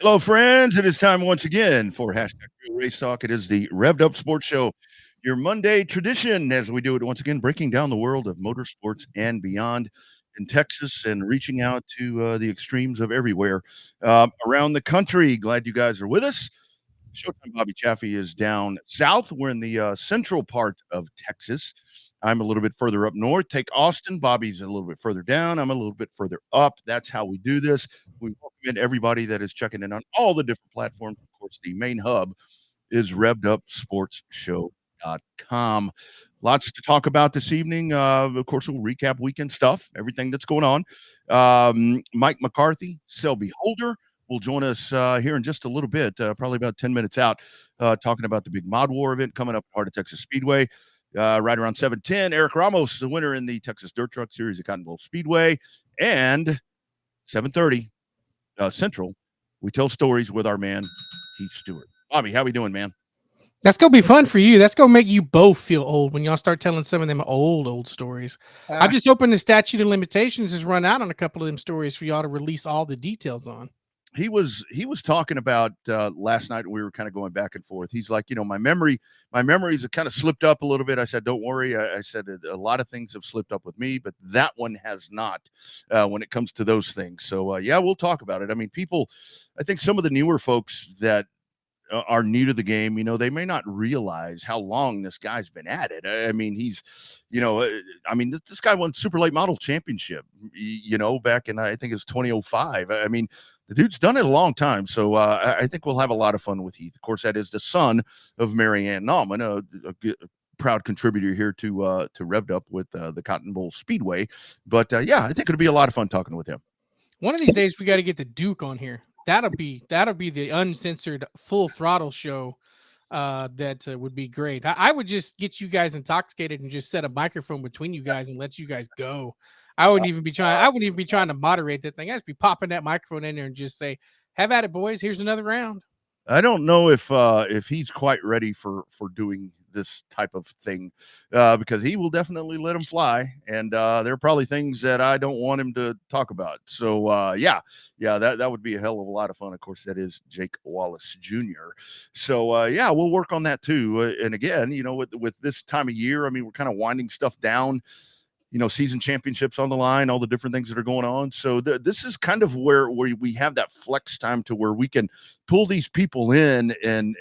Hello, friends. It is time once again for hashtag Real Race Talk. It is the Revved Up Sports Show, your Monday tradition as we do it once again, breaking down the world of motorsports and beyond in Texas and reaching out to the extremes of everywhere around the country. Glad you guys are with us. Showtime Bobby Chaffee is down south. We're in the central part of Texas. I'm a little bit further up north. Take Austin. Bobby's a little bit further down. I'm a little bit further up. That's how we do this. We welcome in everybody that is checking in on all the different platforms. Of course, the main hub is revvedupsportsshow.com. Lots to talk about this evening. Of course, we'll recap weekend stuff, everything that's going on. Mike McCarthy, Selby Holder will join us here in just a little bit, probably about 10 minutes out, talking about the big Mod War event coming up at Heart of Texas Speedway. Right around 7:10, Eric Ramos, the winner in the Texas Dirt Truck Series at Cotton Bowl Speedway. And 7:30 Central, we tell stories with our man, Heath Stewart. Bobby, how we doing, man? That's going to be fun for you. That's going to make you both feel old when y'all start telling some of them old stories. I'm just hoping the statute of limitations has run out on a couple of them stories for y'all to release all the details on. He was talking about last night. We were kind of going back and forth. He's like, my memories have kind of slipped up a little bit. I said, don't worry. I said a lot of things have slipped up with me, but that one has not when it comes to those things. So yeah, we'll talk about it. I mean, I think some of the newer folks that are new to the game, they may not realize how long this guy's been at it. I mean, he's, this guy won Super Late Model Championship, back in, I think it was 2005. I mean, the dude's done it a long time. So I think we'll have a lot of fun with Heath. Of course, that is the son of Mary Ann Nauman, a proud contributor here to Revved Up with the Cotton Bowl Speedway. But yeah, I think it'll be a lot of fun talking with him. One of these days, we got to get the Duke on here. That'll be the uncensored full throttle show. That would be great. I would just get you guys intoxicated and just set a microphone between you guys and let you guys go. I wouldn't even be trying to moderate that thing. I'd just be popping that microphone in there and just say, "Have at it, boys. Here's another round." I don't know if he's quite ready for doing this type of thing because he will definitely let him fly, and there are probably things that I don't want him to talk about. So yeah, that would be a hell of a lot of fun. Of course, that is Jake Wallace Jr. So yeah, we'll work on that too. And again, with this time of year, I mean, we're kind of winding stuff down. Season championships on the line, all the different things that are going on. So this is kind of where we have that flex time to where we can pull these people in and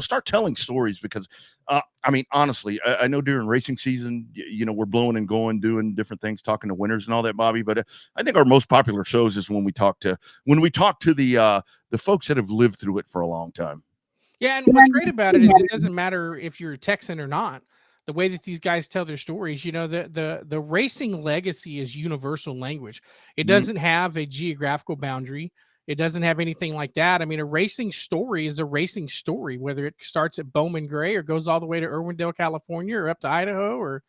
start telling stories because, I mean, honestly, I know during racing season, we're blowing and going, doing different things, talking to winners and all that, Bobby. But I think our most popular shows is when we talk to the folks that have lived through it for a long time. Yeah, and what's great about it is it doesn't matter if you're a Texan or not. The way that these guys tell their stories, the racing legacy is universal language. It doesn't have a geographical boundary. It doesn't have anything like that. I mean, a racing story is a racing story, whether it starts at Bowman Gray or goes all the way to Irwindale, California, or up to Idaho, or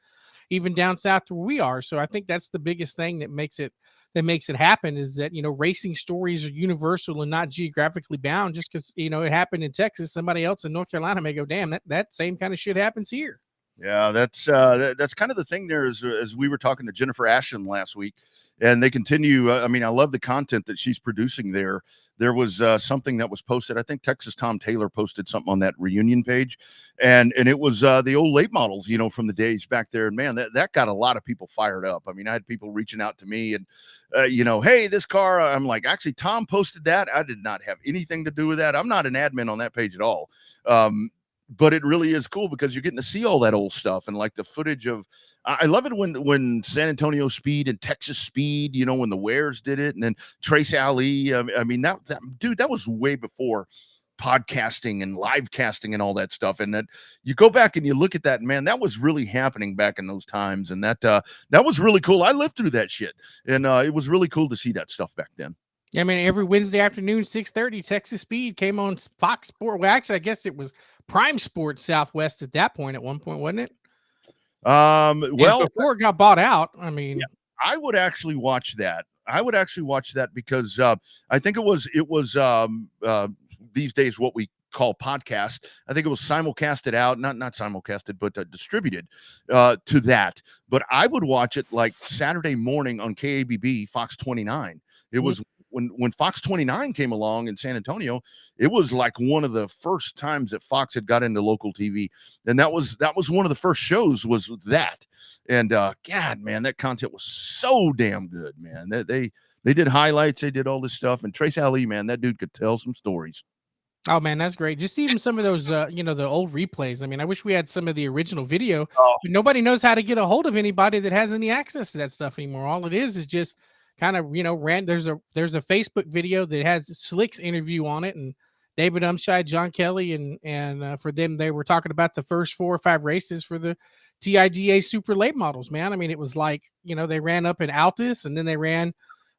even down south to where we are. So I think that's the biggest thing that makes it happen is that, racing stories are universal and not geographically bound. Just because, it happened in Texas, somebody else in North Carolina may go, damn, that same kind of shit happens here. Yeah, that's kind of the thing there. As we were talking to Jennifer Ashton last week, and they continue. I mean, I love the content that she's producing there. There was something that was posted. I think Texas Tom Taylor posted something on that reunion page, and it was the old late models, from the days back there. And man, that got a lot of people fired up. I mean, I had people reaching out to me and hey, this car. I'm like, actually, Tom posted that. I did not have anything to do with that. I'm not an admin on that page at all. But it really is cool because you're getting to see all that old stuff and like the footage of. I love it when San Antonio Speed and Texas Speed, when the Wares did it, and then Trace Ali. I mean that dude, that was way before podcasting and live casting and all that stuff. And that you go back and you look at that, and man, that was really happening back in those times, and that was really cool. I lived through that shit, and it was really cool to see that stuff back then. I mean, every Wednesday afternoon, 6:30, Texas Speed came on Fox Sport. Well, actually, I guess it was Prime Sports Southwest at that point. At one point, wasn't it? Well, before it got bought out. I mean, yeah, I would actually watch that. Because I think it was these days what we call podcasts. I think it was simulcasted out, not simulcasted, but distributed to that. But I would watch it like Saturday morning on KABB Fox 29. It was when Fox 29 came along in San Antonio. It was like one of the first times that Fox had got into local TV, and that was one of the first shows was that. And God, man, that content was so damn good, man. They did highlights, they did all this stuff, and Trace Ali, man, that dude could tell some stories. Oh man, that's great. Just even some of those, the old replays. I mean, I wish we had some of the original video. Oh. But nobody knows how to get a hold of anybody that has any access to that stuff anymore. All it is just kind of, there's a Facebook video that has Slick's interview on it, and David Umshide, John Kelly, and for them, they were talking about the first 4 or 5 races for the TIDA super late models. Man, I mean, it was like, they ran up at Altus, and then they ran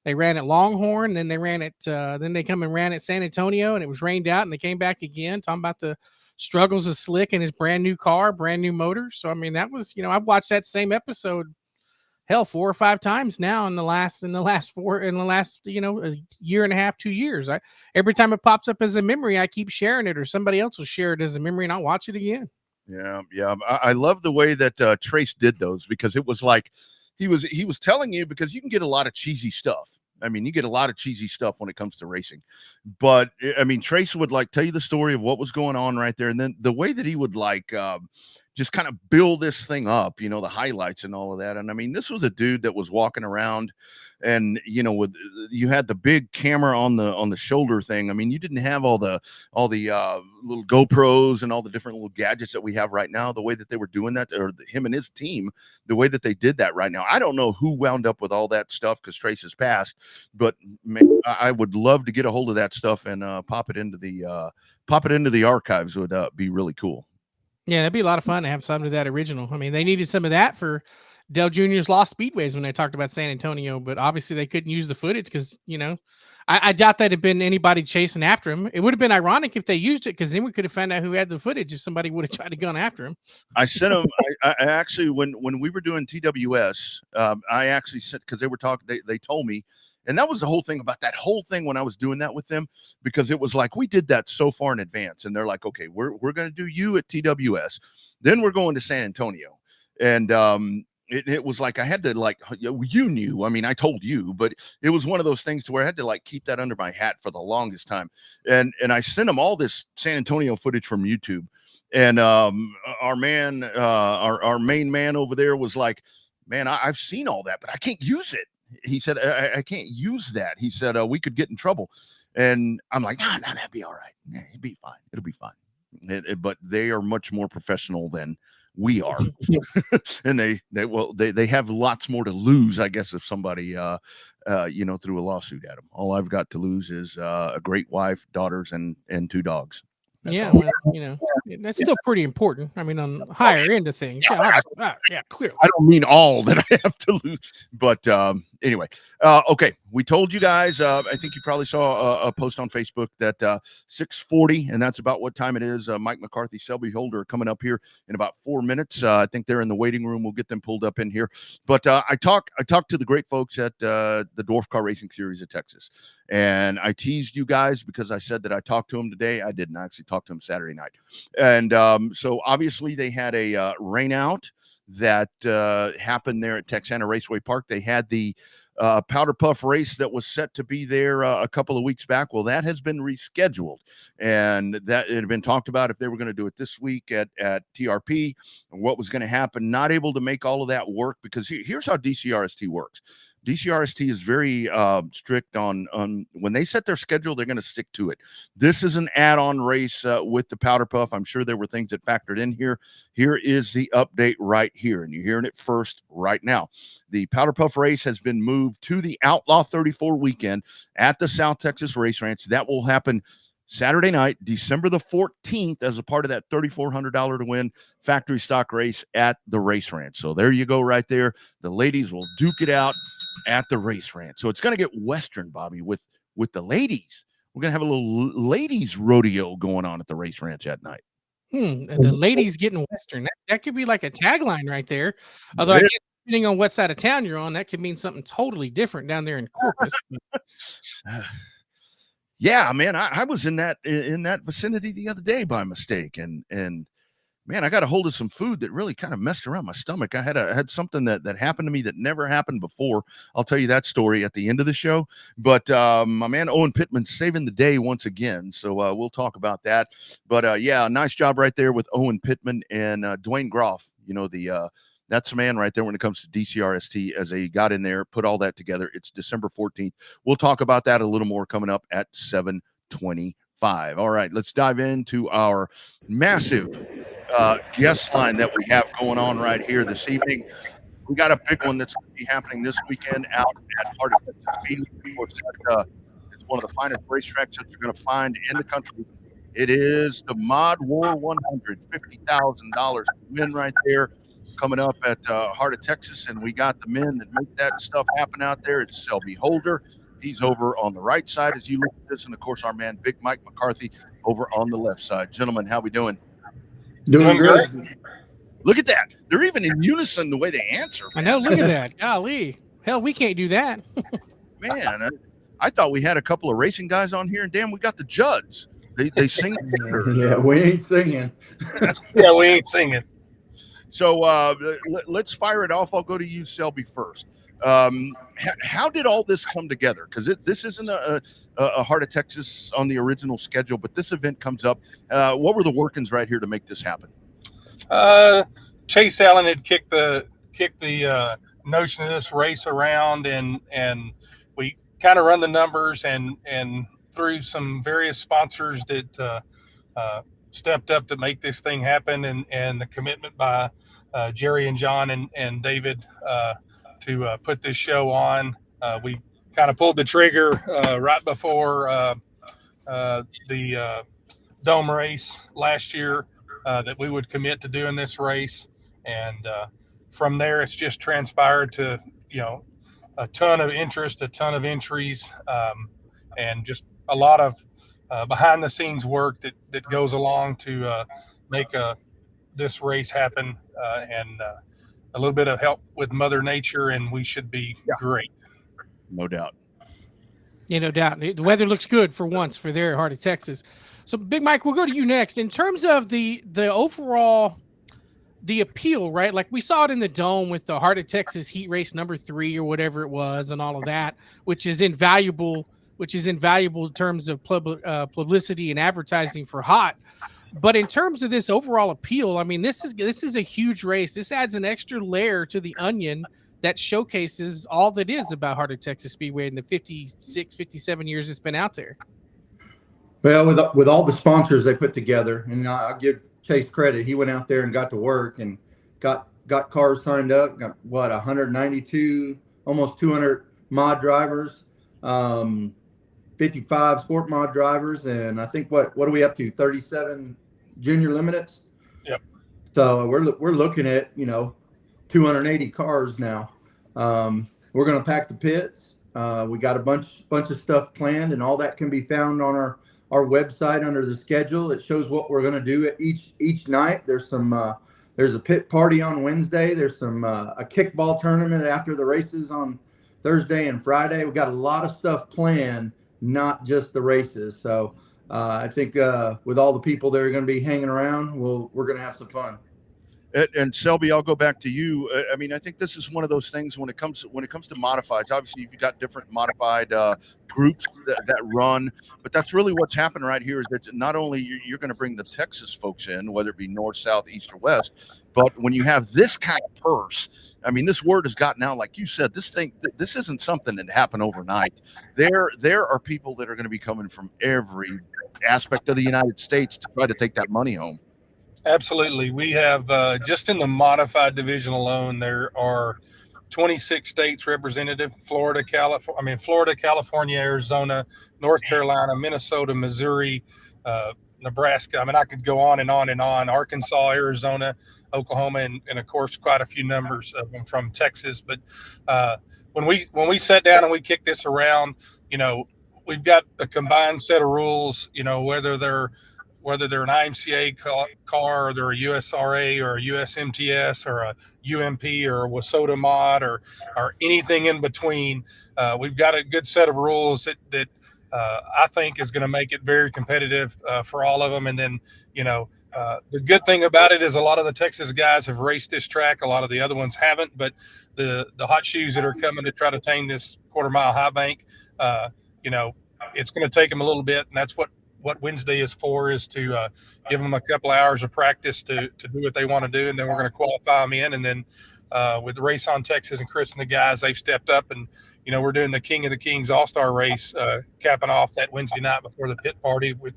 at Longhorn, then they ran at then they come and ran at San Antonio, and it was rained out, and they came back again, talking about the struggles of Slick and his brand new car, brand new motor. So I mean, that was, I've watched that same episode 4 or 5 times now in the last a year and a half, 2 years. Every time it pops up as a memory, I keep sharing it, or somebody else will share it as a memory, and I'll watch it again. Yeah. I love the way that Trace did those, because it was like he was telling you, because you can get a lot of cheesy stuff. I mean, you get a lot of cheesy stuff when it comes to racing, but I mean, Trace would like tell you the story of what was going on right there, and then the way that he would like just kind of build this thing up, the highlights and all of that. And I mean, this was a dude that was walking around, and you had the big camera on the shoulder thing. I mean, you didn't have all the little GoPros and all the different little gadgets that we have right now. The way that they were doing that, or him and his team, the way that they did that right now, I don't know who wound up with all that stuff, because Trace has passed. But man, I would love to get a hold of that stuff and pop it into the archives. Would be really cool. Yeah, that'd be a lot of fun to have some of that original. I mean, they needed some of that for Dale Jr.'s Lost Speedways when they talked about San Antonio, but obviously they couldn't use the footage because, I doubt that had been anybody chasing after him. It would have been ironic if they used it, because then we could have found out who had the footage if somebody would have tried to gun after him. I sent him. I actually, when we were doing TWS, I actually sent, because they were talking. They told me. And that was the whole thing about that whole thing when I was doing that with them, because it was like we did that so far in advance, and they're like, okay, we're going to do you at TWS, then we're going to San Antonio, and it was like I had to, like, you knew, I mean, I told you, but it was one of those things to where I had to like keep that under my hat for the longest time, and I sent them all this San Antonio footage from YouTube, and our man, our main man over there was like, man, I've seen all that, but I can't use it. He said, I can't use that. He said, we could get in trouble. And I'm like, no, that'd be all right. Yeah, it'll be fine. It'll be fine. But they are much more professional than we are. And they have lots more to lose, I guess, if somebody, threw a lawsuit at them. All I've got to lose is a great wife, daughters, and 2 dogs. That's that's still pretty important. I mean, on higher end of things. Yeah, clearly. I don't mean all that I have to lose, but Anyway, okay, we told you guys. I think you probably saw a post on Facebook that 6:40, and that's about what time it is. Mike McCarthy, Selby Holder, coming up here in about 4 minutes. I think they're in the waiting room. We'll get them pulled up in here. But I talked to the great folks at the Dwarf Car Racing Series of Texas, and I teased you guys because I said that I talked to them today. I didn't. I actually talked to them Saturday night, and so obviously they had a rain out that happened there at Texana Raceway Park. They had the powder puff race that was set to be there a couple of weeks back. Well, that has been rescheduled, and that it had been talked about if they were going to do it this week at TRP and what was going to happen. Not able to make all of that work because here's how DCRST works. DCRST is very strict on when they set their schedule, they're going to stick to it. This is an add-on race with the powder puff. I'm sure there were things that factored in here. Here is the update right here, and you're hearing it first right now. The powder puff race has been moved to the Outlaw 34 weekend at the South Texas Race Ranch. That will happen Saturday night, December the 14th, as a part of that $3,400 to win factory stock race at the race ranch. So there you go right there. The ladies will duke it out at the race ranch. So it's going to get Western, Bobby, with the ladies. We're going to have a little ladies rodeo going on at the race ranch at night. And the ladies getting Western. That could be like a tagline right there. Although I guess depending on what side of town you're on, that could mean something totally different down there in Corpus. Yeah, man, I was in that vicinity the other day by mistake, and man, I got a hold of some food that really kind of messed around my stomach. I had something that happened to me that never happened before. I'll tell you that story at the end of the show. But my man Owen Pittman's saving the day once again, so we'll talk about that. But yeah, nice job right there with Owen Pittman and Dwayne Groff. You know, that's the man right there when it comes to DCRST, as they got in there, put all that together. It's December 14th. We'll talk about that a little more coming up at 7:25. All right, let's dive into our massive guest line that we have going on right here this evening. We got a big one that's going to be happening this weekend out at Heart of Texas Speedway. Of course, it's one of the finest racetracks that you're going to find in the country. It is the Mod War 100, $50,000 to win right there, coming up at Heart of Texas, and we got the men that make that stuff happen out there. It's Selby Holder. He's over on the right side as you look at this, and of course our man Big Mike McCarthy over on the left side. Gentlemen, how we doing? Doing good. Look at that. They're even in unison the way they answer. I know. Look at that. Golly. Hell, we can't do that. Man, I thought we had a couple of racing guys on here, and damn, we got the Judds. They sing. Yeah, we ain't singing. Yeah, we ain't singing. So let's fire it off. I'll go to you, Selby, first. How did all this come together? Because this isn't a Heart of Texas on the original schedule, but this event comes up. What were the workings right here to make this happen? Chase Allen had kicked the notion of this race around, and we kind of run the numbers and through some various sponsors that stepped up to make this thing happen, and the commitment by Jerry and John and David to put this show on. We kind of pulled the trigger right before the Dome race last year that we would commit to doing this race. And from there, it's just transpired to, a ton of interest, a ton of entries, and just a lot of behind the scenes work that goes along to make this race happen, and a little bit of help with Mother Nature, and we should be great. No doubt. Yeah, no doubt. The weather looks good for once for there at Heart of Texas. So, Big Mike, we'll go to you next. In terms of the overall, the appeal, right? Like we saw it in the Dome with the Heart of Texas Heat Race number 3 or whatever it was, and all of that, which is invaluable in terms of publicity and advertising for Hot. But in terms of this overall appeal, I mean, this is a huge race. This adds an extra layer to the onion that showcases all that is about Heart of Texas Speedway in the 56, 57 years it's been out there. Well, with all the sponsors they put together, and I'll give Chase credit. He went out there and got to work and got cars signed up. Got 192, almost 200 mod drivers, 55 sport mod drivers, and I think what are we up to? 37 junior limiteds. Yep. So we're looking at 280 cars now. We're going to pack the pits. We got a bunch of stuff planned, and all that can be found on our website under the schedule. It shows what we're going to do at each night. There's a pit party on Wednesday. There's a kickball tournament after the races on Thursday and Friday. We've got a lot of stuff planned, not just the races. So I think with all the people that are going to be hanging around, we're going to have some fun. And Selby, I'll go back to you. I mean, I think this is one of those things when it comes to modifieds. Obviously, you've got different modified groups that run, but that's really what's happened right here. Is that not only you're going to bring the Texas folks in, whether it be north, south, east, or west, but when you have this kind of purse, I mean, this word has gotten out. Like you said, this isn't something that happened overnight. There are people that are going to be coming from every aspect of the United States to try to take that money home. Absolutely. We have just in the modified division alone, there are 26 states represented: Florida, California, Arizona, North Carolina, Minnesota, Missouri, Nebraska. I mean, I could go on and on and on. Arkansas, Arizona, Oklahoma, and of course, quite a few numbers of them from Texas. But when we sat down and we kicked this around, we've got a combined set of rules. Whether they're an IMCA car, or they're a USRA or a USMTS or a UMP or a WSOTA mod or anything in between, we've got a good set of rules that I think is going to make it very competitive for all of them. And then, the good thing about it is a lot of the Texas guys have raced this track. A lot of the other ones haven't, but the hot shoes that are coming to try to tame this quarter-mile high bank, it's going to take them a little bit, and that's what Wednesday is for, is to give them a couple of hours of practice to do what they want to do. And then we're going to qualify them in. And then with the Race on Texas and Chris and the guys, they've stepped up, and, we're doing the King of the Kings All-Star race, capping off that Wednesday night before the pit party with,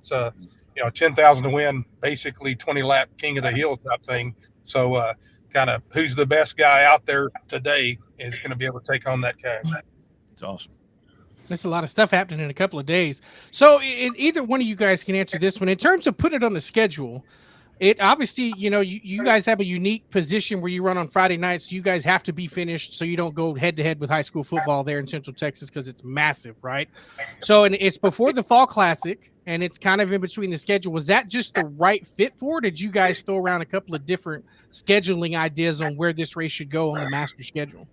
10,000 to win, basically 20 lap King of the Hill type thing. So kind of who's the best guy out there today is going to be able to take home that cash. It's awesome. There's a lot of stuff happening in a couple of days. So either one of you guys can answer this one. In terms of putting it on the schedule, it obviously, you guys have a unique position where you run on Friday nights. So you guys have to be finished so you don't go head-to-head with high school football there in Central Texas because it's massive, right? So and it's before the Fall Classic, and it's kind of in between the schedule. Was that just the right fit for it? Did you guys throw around a couple of different scheduling ideas on where this race should go on the master schedule?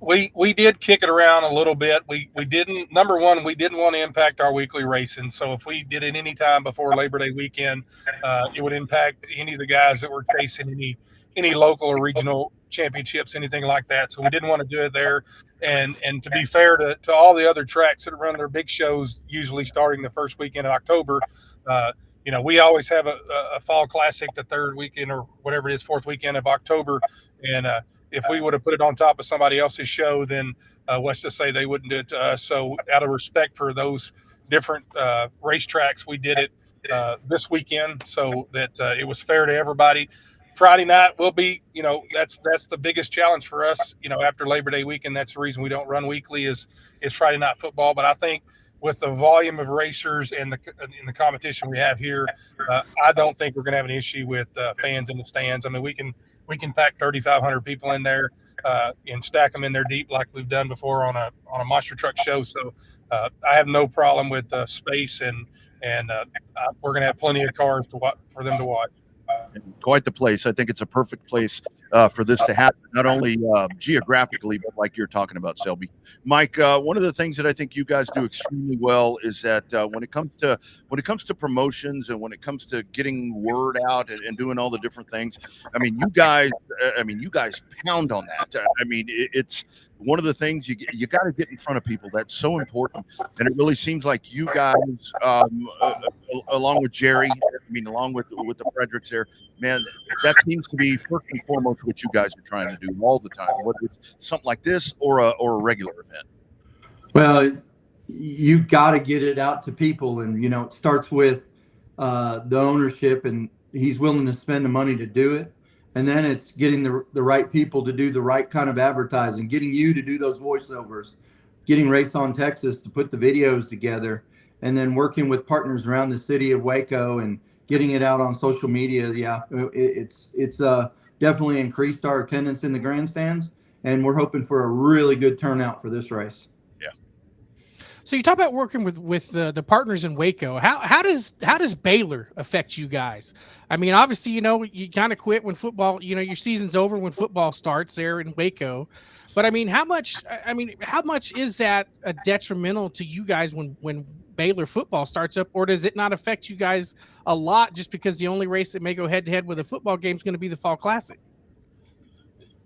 We did kick it around a little bit. We didn't, number one, we didn't want to impact our weekly racing. So if we did it any time before Labor Day weekend, it would impact any of the guys that were chasing any local or regional championships, anything like that. So we didn't want to do it there. And to be fair to all the other tracks that run their big shows, usually starting the first weekend in October, we always have a Fall Classic the third weekend or whatever it is, fourth weekend of October. And if we would have put it on top of somebody else's show, then let's just say they wouldn't do it to us. So out of respect for those different racetracks, we did it this weekend so that it was fair to everybody. Friday night will be, that's the biggest challenge for us, after Labor Day weekend. That's the reason we don't run weekly is Friday night football. But I think with the volume of racers and the competition we have here, I don't think we're going to have an issue with fans in the stands. I mean, we can pack 3,500 people in there and stack them in there deep like we've done before on a monster truck show. So I have no problem with space, and we're going to have plenty of cars for them to watch. Quite the place. I think it's a perfect place for this to happen, not only geographically, but like you're talking about, Selby. Mike, one of the things that I think you guys do extremely well is that when it comes to promotions and when it comes to getting word out and doing all the different things, I mean, you guys pound on that. I mean, it's one of the things you got to get in front of people. That's so important, and it really seems like you guys, along with Jerry, along with the Fredericks there, man, that seems to be first and foremost what you guys are trying to do all the time, whether it's something like this or a regular event. Well, you got to get it out to people, and it starts with the ownership, and he's willing to spend the money to do it. And then it's getting the right people to do the right kind of advertising, getting you to do those voiceovers, getting Race on Texas to put the videos together, and then working with partners around the city of Waco and getting it out on social media. Yeah, it's definitely increased our attendance in the grandstands, and we're hoping for a really good turnout for this race. So you talk about working with the partners in Waco. How does Baylor affect you guys? I mean, obviously, you kind of quit when football, your season's over when football starts there in Waco. But I mean, how much is that a detrimental to you guys when Baylor football starts up, or does it not affect you guys a lot just because the only race that may go head to head with a football game is going to be the Fall Classic?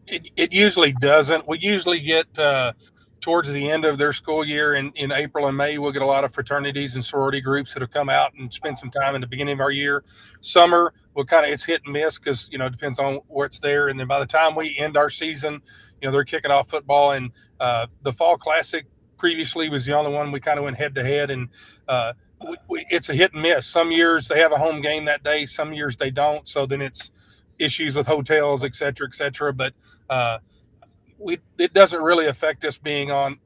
It usually doesn't. We usually get towards the end of their school year in April and May, we'll get a lot of fraternities and sorority groups that have come out and spend some time in the beginning of our year. Summer, it's hit and miss because, it depends on where it's there. And then by the time we end our season, they're kicking off football. And the Fall Classic previously was the only one we kind of went head to head. And it's a hit and miss. Some years they have a home game that day. Some years they don't. So then it's issues with hotels, et cetera, et cetera. But it doesn't really affect us being that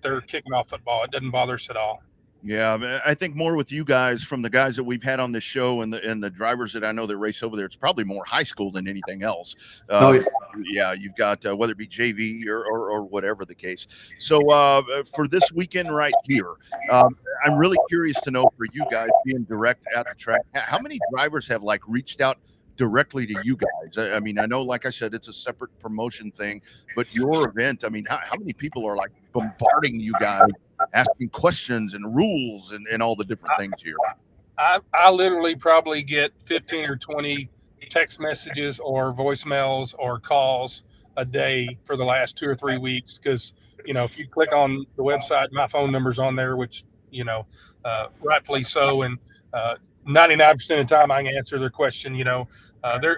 they're kicking off football. It doesn't bother us at all. Yeah, I think more with you guys, from the guys that we've had on this show and the drivers that I know that race over there, it's probably more high school than anything else. Yeah, you've got whether it be JV or whatever the case. So for this weekend right here, I'm really curious to know, for you guys being direct at the track, how many drivers have reached out directly to you guys? I mean, I know, like I said, it's a separate promotion thing, but your event, I mean, how many people are bombarding you guys, asking questions and rules and all the different things here? I literally probably get 15 or 20 text messages or voicemails or calls a day for the last 2 or 3 weeks. Because, if you click on the website, my phone number's on there, which, rightfully so. And 99% of the time I can answer their question.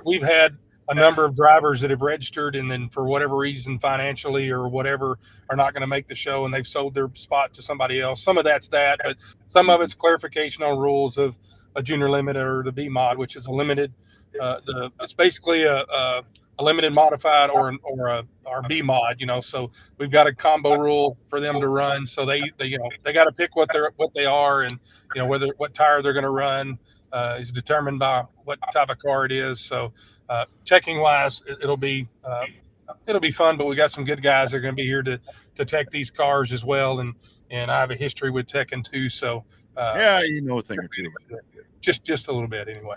We've had a number of drivers that have registered and then for whatever reason, financially or whatever, are not going to make the show, and they've sold their spot to somebody else. Some of that's that, but some of it's clarification on rules of a junior limited or the B mod, which is a limited. It's basically a limited modified or a B mod. So we've got a combo rule for them to run. So they got to pick what they are, and what tire they're going to run is determined by what type of car it is. So checking wise, it'll be fun, but we got some good guys that are going to be here to tech these cars as well. And I have a history with teching too. So yeah, a thing or two. Just a little bit anyway.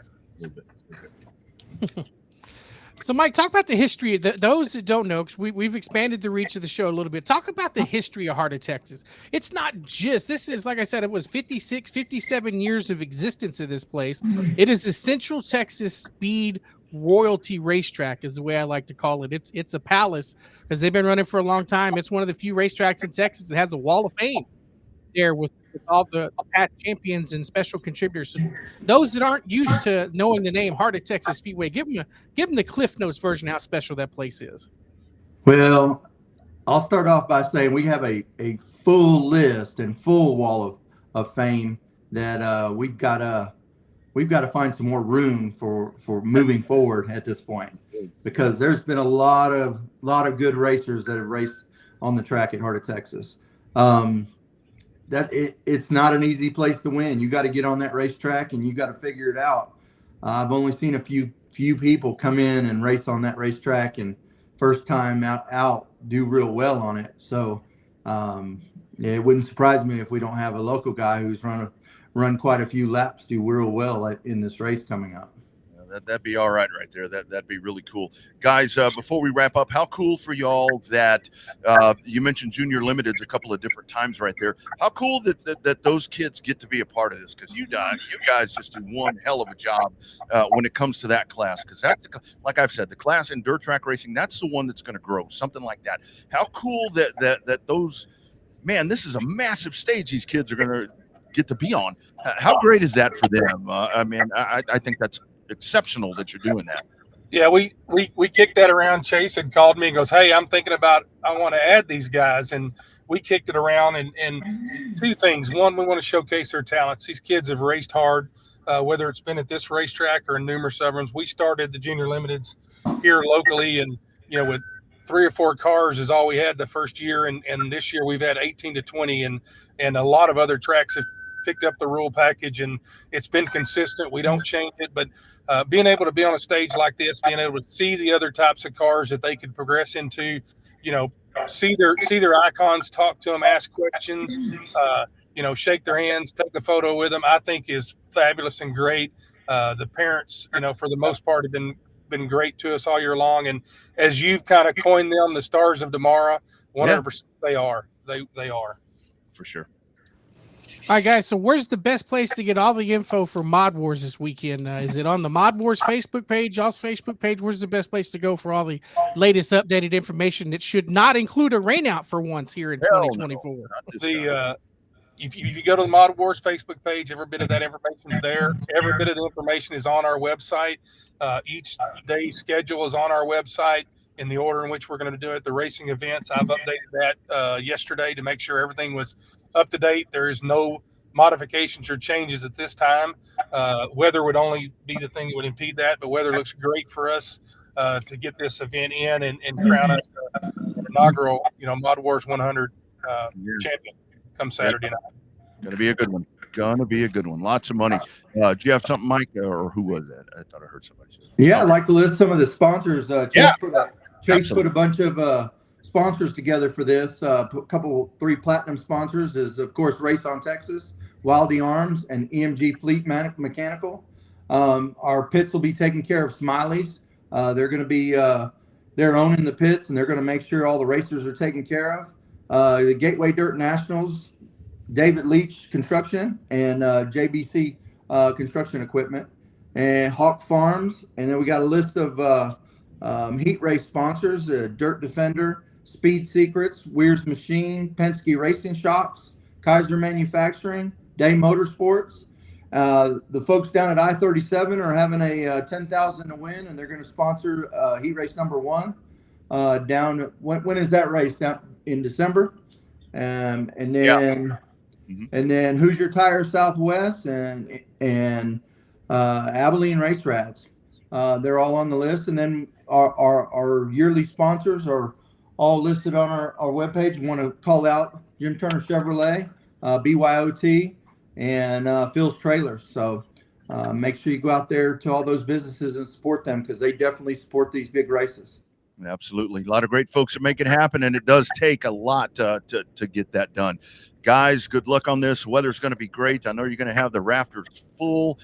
So, Mike, talk about the history. Those that don't know, because we've expanded the reach of the show a little bit. Talk about the history of Heart of Texas. It's not just, this is, like I said, it was 56, 57 years of existence of this place. It is the Central Texas Speed Royalty Racetrack, is the way I like to call it. It's a palace because they've been running for a long time. It's one of the few racetracks in Texas that has a wall of fame there with all the past champions and special contributors. So those that aren't used to knowing the name Heart of Texas Speedway, give them the Cliff Notes version of how special that place is. Well, I'll start off by saying we have a full list and full wall of fame that we've got to find some more room for moving forward at this point, because there's been a lot of good racers that have raced on the track at Heart of Texas. It's not an easy place to win. You got to get on that racetrack and you got to figure it out. I've only seen a few people come in and race on that racetrack and first time out do real well on it. So it wouldn't surprise me if we don't have a local guy who's run quite a few laps do real well in this race coming up. That'd be all right there. That'd be really cool. Guys, before we wrap up, how cool for y'all that you mentioned Junior Limiteds a couple of different times right there. How cool that those kids get to be a part of this, because you guys just do one hell of a job when it comes to that class, because that's, like I've said, the class in dirt track racing, that's the one that's going to grow, something like that. How cool that those, man, this is a massive stage these kids are going to get to be on. How great is that for them? I think that's exceptional that you're doing that. Yeah, we kicked that around. Chase had called me and goes, "Hey, I'm thinking about, I want to add these guys," and we kicked it around and two things. One, we want to showcase their talents. These kids have raced hard, whether it's been at this racetrack or in numerous other ones. We started the Junior Limiteds here locally, and with 3 or 4 cars is all we had the first year, and this year we've had 18 to 20, and a lot of other tracks have picked up the rule package, and it's been consistent. We don't change it, but being able to be on a stage like this, being able to see the other types of cars that they could progress into, see their icons, talk to them, ask questions, shake their hands, take a photo with them, I think is fabulous and great. The parents, for the most part, have been great to us all year long. And as you've kind of coined them, the stars of tomorrow, 100% they are. They are. For sure. All right, guys. So where's the best place to get all the info for Mod Wars this weekend? Is it on the Mod Wars Facebook page, y'all's Facebook page? Where's the best place to go for all the latest updated information that should not include a rainout for once here in 2024? No. If you go to the Mod Wars Facebook page, every bit of that information is there. Every bit of the information is on our website. Each day's schedule is on our website in the order in which we're going to do it. The racing events, I've updated that yesterday to make sure everything was up to date. There is no modifications or changes at this time. Weather would only be the thing that would impede that, but weather looks great for us to get this event in and crown us an inaugural, Mod Wars 100 champion come Saturday night. Gonna be a good one. Lots of money. Do you have something, Mike, or who was that? I thought I heard somebody say. Yeah, I'd like to list some of the sponsors. Chase put a bunch of sponsors together for this. Three platinum sponsors is, of course, Race on Texas, Wildy Arms, and EMG Fleet Mechanical. Our pits will be taken care of Smiley's. They're going to be they're owning the pits, and they're going to make sure all the racers are taken care of. The Gateway Dirt Nationals, David Leach Construction, and JBC Construction Equipment, and Hawk Farms. And then we got a list of heat race sponsors: Dirt Defender, Speed Secrets, Weir's Machine, Penske Racing Shocks, Kaiser Manufacturing, Day Motorsports. The folks down at I-37 are having a $10,000 to win, and they're going to sponsor heat race number 1. When is that race? Down in December. And then Hoosier Tire Southwest and Abilene Race Rats. They're all on the list. And then our yearly sponsors are all listed on our webpage. We want to call out Jim Turner Chevrolet, BYOT, and Phil's Trailers. So make sure you go out there to all those businesses and support them, because they definitely support these big races. Absolutely. A lot of great folks that make it happen, and it does take a lot to get that done. Guys, good luck on this. Weather's going to be great. I know you're going to have the rafters full.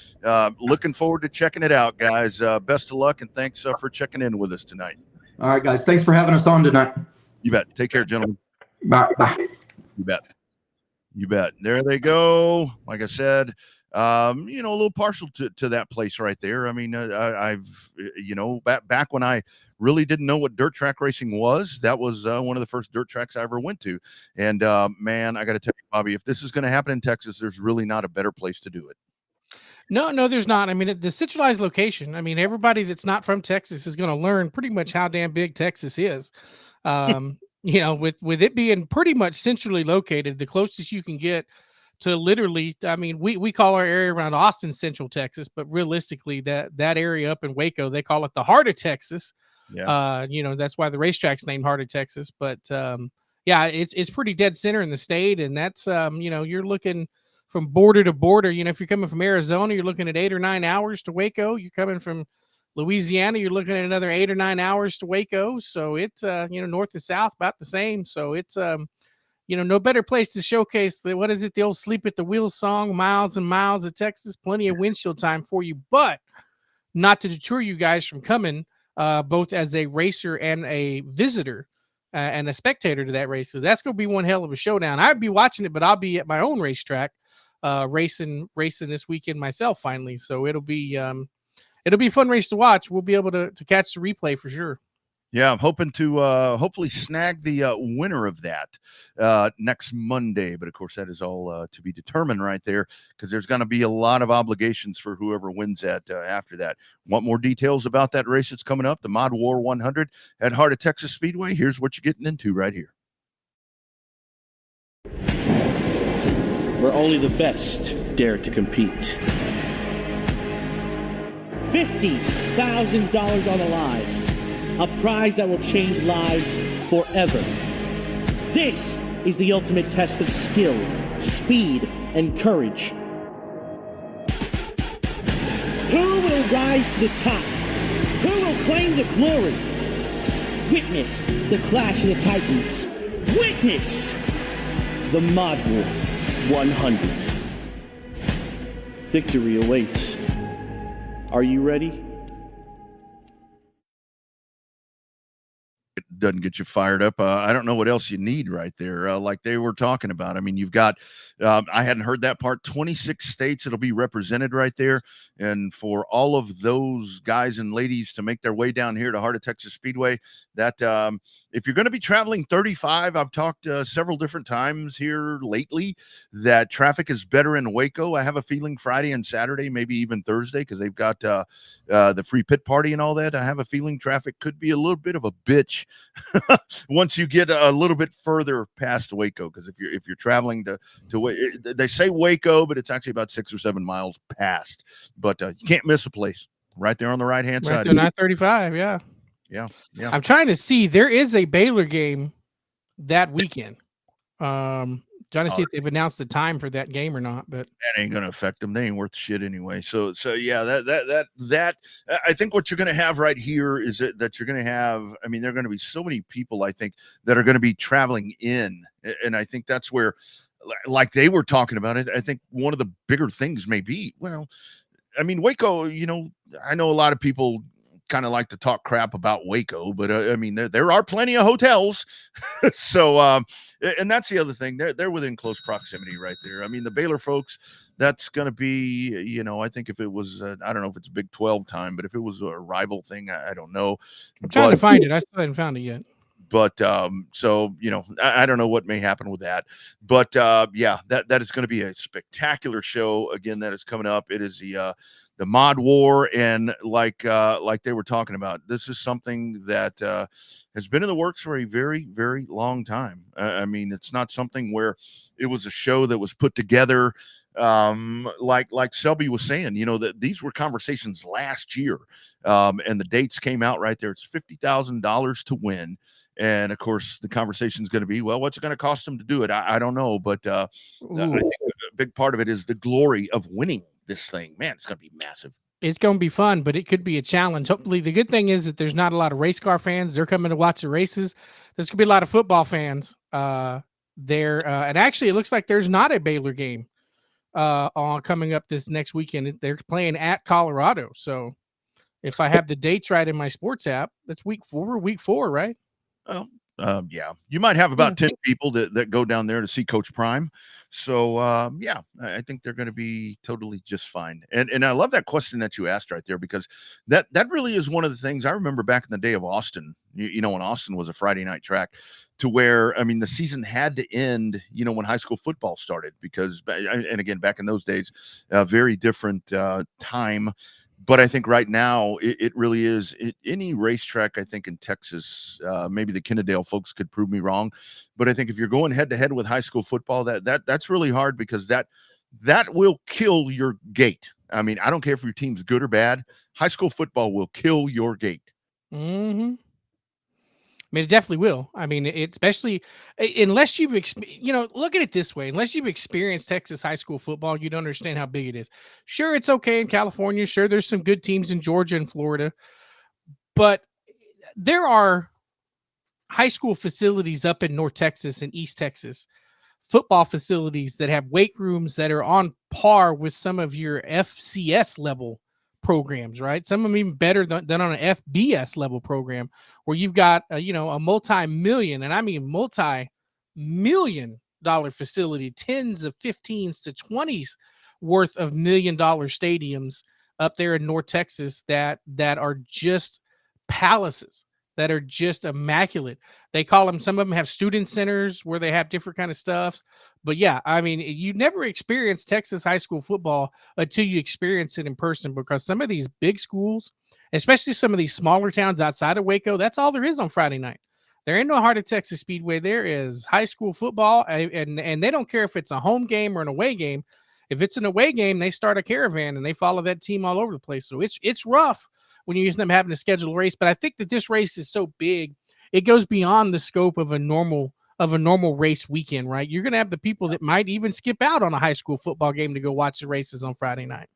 Looking forward to checking it out, guys. Best of luck, and thanks for checking in with us tonight. All right, guys. Thanks for having us on tonight. You bet. Take care, gentlemen. Bye. You bet. There they go. Like I said, a little partial to that place right there. I mean, I've back when I really didn't know what dirt track racing was, that was one of the first dirt tracks I ever went to. And man, I got to tell you, Bobby, if this is going to happen in Texas, there's really not a better place to do it. No, there's not. I mean, the centralized location, I mean, everybody that's not from Texas is going to learn pretty much how damn big Texas is. With it being pretty much centrally located, the closest you can get to literally, I mean, we call our area around Austin Central Texas, but realistically that area up in Waco, they call it the heart of Texas. Yeah. That's why the racetrack's named Heart of Texas. But it's pretty dead center in the state. And that's, you're looking from border to border. If you're coming from Arizona, you're looking at 8 or 9 hours to Waco. You're coming from Louisiana, you're looking at another 8 or 9 hours to Waco. So it's, north to south, about the same. So it's, no better place to showcase the old sleep at the wheel song, miles and miles of Texas, plenty of windshield time for you, but not to deter you guys from coming, both as a racer and a visitor and a spectator to that race. So that's going to be one hell of a showdown. I'd be watching it, but I'll be at my own racetrack, racing this weekend myself finally. So it'll be a fun race to watch. We'll be able to catch the replay for sure. Yeah, I'm hoping to hopefully snag the winner of that next Monday. But, of course, that is all to be determined right there, because there's going to be a lot of obligations for whoever wins that after that. Want more details about that race that's coming up, the Mod War 100 at Heart of Texas Speedway? Here's what you're getting into right here. Where only the best dare to compete. $50,000 on the line. A prize that will change lives forever. This is the ultimate test of skill, speed, and courage. Who will rise to the top? Who will claim the glory? Witness the clash of the titans. Witness the Mod War 100. Victory awaits. Are you ready? It doesn't get you fired up. I don't know what else you need right there. Like they were talking about. I mean, you've got, I hadn't heard that part, 26 states that'll be represented right there. And for all of those guys and ladies to make their way down here to Heart of Texas Speedway, that if you're going to be traveling 35, I've talked several different times here lately that traffic is better in Waco. I have a feeling Friday and Saturday, maybe even Thursday, because they've got the free pit party and all that. I have a feeling traffic could be a little bit of a bitch once you get a little bit further past Waco. Because if you're traveling to they say Waco, but it's actually about 6 or 7 miles past. But you can't miss a place right there on the right-hand side. Right, 935, yeah. Yeah. I'm trying to see. There is a Baylor game that weekend. Trying to see if they've announced the time for that game or not. But that ain't gonna affect them. They ain't worth shit anyway. So yeah, that I think what you're gonna have right here is that you're gonna have. I mean, there are gonna be so many people, I think, that are gonna be traveling in, and I think that's where, like they were talking about it. I think one of the bigger things may be, well, I mean, Waco. You know, I know a lot of people kind of like to talk crap about Waco, but I mean, there are plenty of hotels. So, and that's the other thing. They're within close proximity right there. I mean, the Baylor folks, that's going to be, you know, I think if it was, I don't know if it's Big 12 time, but if it was a rival thing, I don't know. I'm trying to find it. I still haven't found it yet. But so, you know, I don't know what may happen with that. But yeah, that is going to be a spectacular show. Again, that is coming up. It is the Mod War, and like they were talking about, this is something that has been in the works for a very, very long time. I mean, it's not something where it was a show that was put together like Selby was saying, you know, that these were conversations last year, and the dates came out right there. It's $50,000 to win. And of course, the conversation is going to be, well, what's it going to cost them to do it? I don't know, but I think a big part of it is the glory of winning this thing. Man, it's going to be massive. It's going to be fun, but it could be a challenge. Hopefully, the good thing is that there's not a lot of race car fans. They're coming to watch the races. There's going to be a lot of football fans there. And actually, it looks like there's not a Baylor game coming up this next weekend. They're playing at Colorado. So if I have the dates right in my sports app, that's week 4, right? Well, yeah, you might have about 10 people that go down there to see Coach Prime. So yeah, I think they're going to be totally just fine. And I love that question that you asked right there, because that really is one of the things I remember back in the day of Austin. You know, when Austin was a Friday night track, to where, I mean, the season had to end, you know, when high school football started, because, and again, back in those days, a very different time. But I think right now it really is any racetrack, I think in Texas, maybe the Kennedale folks could prove me wrong. But I think if you're going head to head with high school football, that's really hard, because that will kill your gate. I mean, I don't care if your team's good or bad. High school football will kill your gate. Mm-hmm. I mean, it definitely will. I mean, especially unless you've, look at it this way. Unless you've experienced Texas high school football, you don't understand how big it is. Sure, it's okay in California. Sure, there's some good teams in Georgia and Florida. But there are high school facilities up in North Texas and East Texas, football facilities that have weight rooms that are on par with some of your FCS level programs, right? Some of them even better than on an FBS level program, where you've got a multi-million, and I mean multi-million dollar facility, tens of 15s to 20s worth of $1 million stadiums up there in North Texas that are just palaces, that are just immaculate. They call them, some of them have student centers where they have different kind of stuff. But yeah, I mean, you never experience Texas high school football until you experience it in person, because some of these big schools, especially some of these smaller towns outside of Waco, that's all there is on Friday night. There ain't no Heart of Texas Speedway. There is high school football, and they don't care if it's a home game or an away game. If it's an away game, they start a caravan and they follow that team all over the place. So it's rough when you're using them having to schedule a race. But I think that this race is so big, it goes beyond the scope of a normal of a normal race weekend, right? You're going to have the people that might even skip out on a high school football game to go watch the races on Friday night.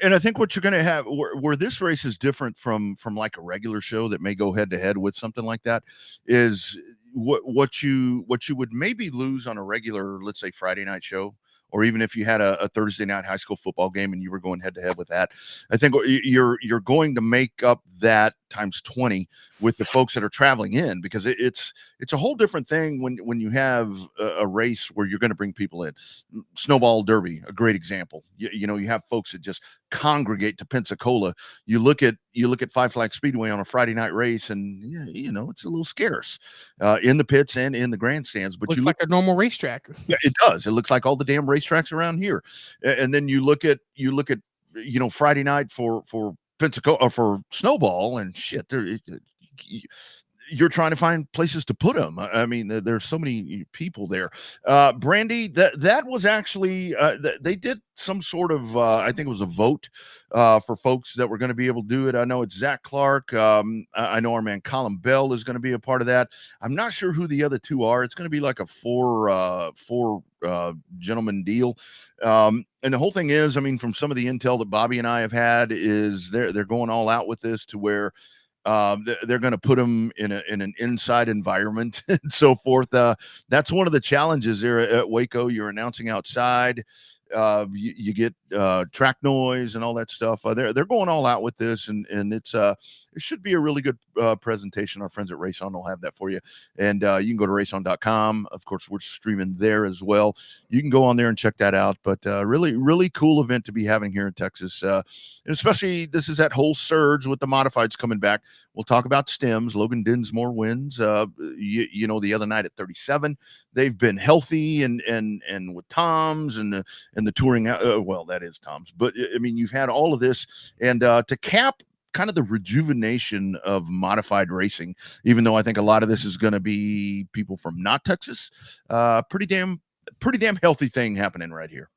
And I think what you're going to have where this race is different from like a regular show that may go head to head with something like that is what you would maybe lose on a regular, let's say, Friday night show, or even if you had a Thursday night high school football game and you were going head to head with that. I think you're going to make up that times 20 with the folks that are traveling in, because it's a whole different thing when you have a race where you're going to bring people in. Snowball Derby, a great example. You know, you have folks that just congregate to Pensacola. You look at Five Flag Speedway on a Friday night race, and you know, it's a little scarce in the pits and in the grandstands. But looks like a normal racetrack. Yeah, it does. It looks like all the damn racetracks around here. And then you look at Friday night for Pensacola or for Snowball, and shit, you're trying to find places to put them. I mean, there's so many people there. Brandy, that was actually they did some sort of I think it was a vote for folks that were going to be able to do it. I know it's Zach Clark. I know our man Colin Bell is going to be a part of that. I'm not sure who the other two are. It's going to be like a four gentleman deal. And the whole thing is, I mean, from some of the intel that Bobby and I have had, is they're going all out with this to where they're going to put them in an inside environment and so forth. That's one of the challenges there at Waco. You're announcing outside. You get track noise and all that stuff. They're going all out with this, and it should be a really good presentation. Our friends at Race On will have that for you, and you can go to raceon.com. Of course, we're streaming there as well. You can go on there and check that out. But really cool event to be having here in Texas, and especially this is that whole surge with the modifieds coming back. We'll talk about stems. Logan Dinsmore wins. You know, the other night at 37, they've been healthy and with Toms and the touring. Well, that is Toms, but I mean, you've had all of this, and to cap kind of the rejuvenation of modified racing, even though I think a lot of this is going to be people from not Texas. Pretty damn healthy thing happening right here.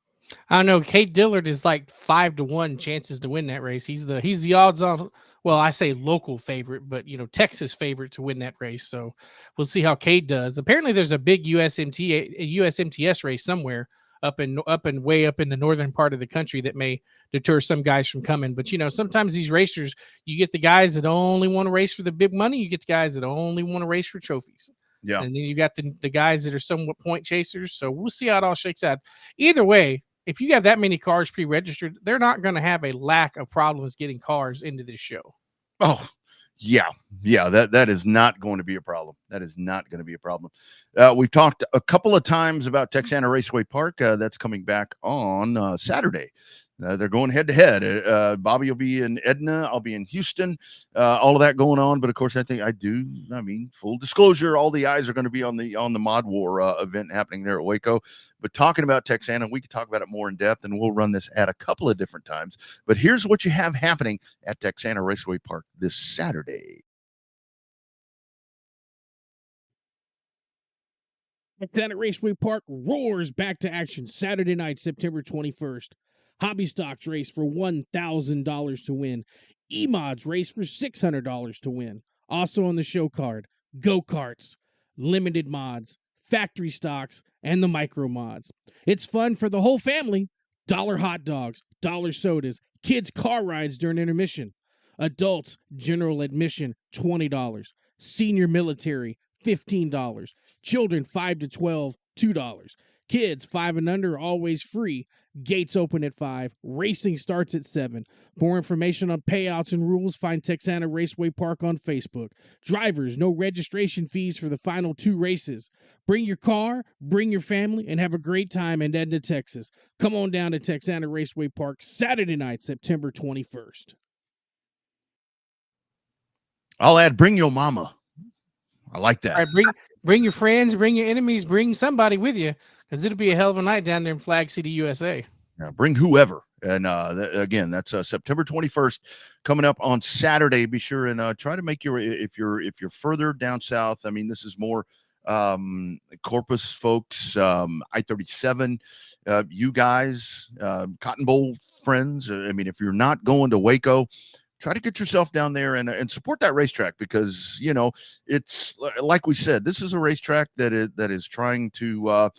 I don't know. Kate Dillard is like 5-1 chances to win that race. He's the odds on. Well, I say local favorite, but Texas favorite to win that race. So we'll see how Kate does. Apparently, there's a big USMTS race somewhere up and way up in the northern part of the country that may deter some guys from coming. But sometimes these racers, you get the guys that only want to race for the big money. You get the guys that only want to race for trophies. Yeah, and then you got the guys that are somewhat point chasers. So we'll see how it all shakes out. Either way, if you have that many cars pre-registered, they're not going to have a lack of problems getting cars into this show. Oh, yeah. That is not going to be a problem. That is not going to be a problem. We've talked a couple of times about Texana Raceway Park. That's coming back on Saturday. They're going head to head. Bobby will be in Edna. I'll be in Houston. All of that going on. But of course, I mean, full disclosure, all the eyes are going to be on the Mod War event happening there at Waco. But talking about Texana, we can talk about it more in depth, and we'll run this at a couple of different times. But here's what you have happening at Texana Raceway Park this Saturday. Texana Raceway Park roars back to action Saturday night, September 21st. Hobby Stocks race for $1,000 to win. E-Mods race for $600 to win. Also on the show card, go-karts, limited mods, factory stocks, and the micro mods. It's fun for the whole family. $1 hot dogs, $1 sodas, kids' car rides during intermission. Adults, general admission, $20. Senior military, $15. Children 5 to 12, $2. Kids 5 and under, always free. Gates open at 5. Racing starts at 7. For information on payouts and rules, find Texana Raceway Park on Facebook. Drivers, no registration fees for the final 2 races. Bring your car, bring your family, and have a great time in Edna, Texas. Come on down to Texana Raceway Park Saturday night, September 21st. I'll add, bring your mama. I like that. All right, bring your friends, bring your enemies, bring somebody with you, because it'll be a hell of a night down there in Flag City, USA. Yeah, bring whoever. And again, that's September 21st coming up on Saturday. Be sure and try to make if you're further down south. I mean, this is more Corpus folks, I-37, you guys, Cotton Bowl friends. I mean, if you're not going to Waco, try to get yourself down there and support that racetrack, because it's like we said, this is a racetrack that is trying to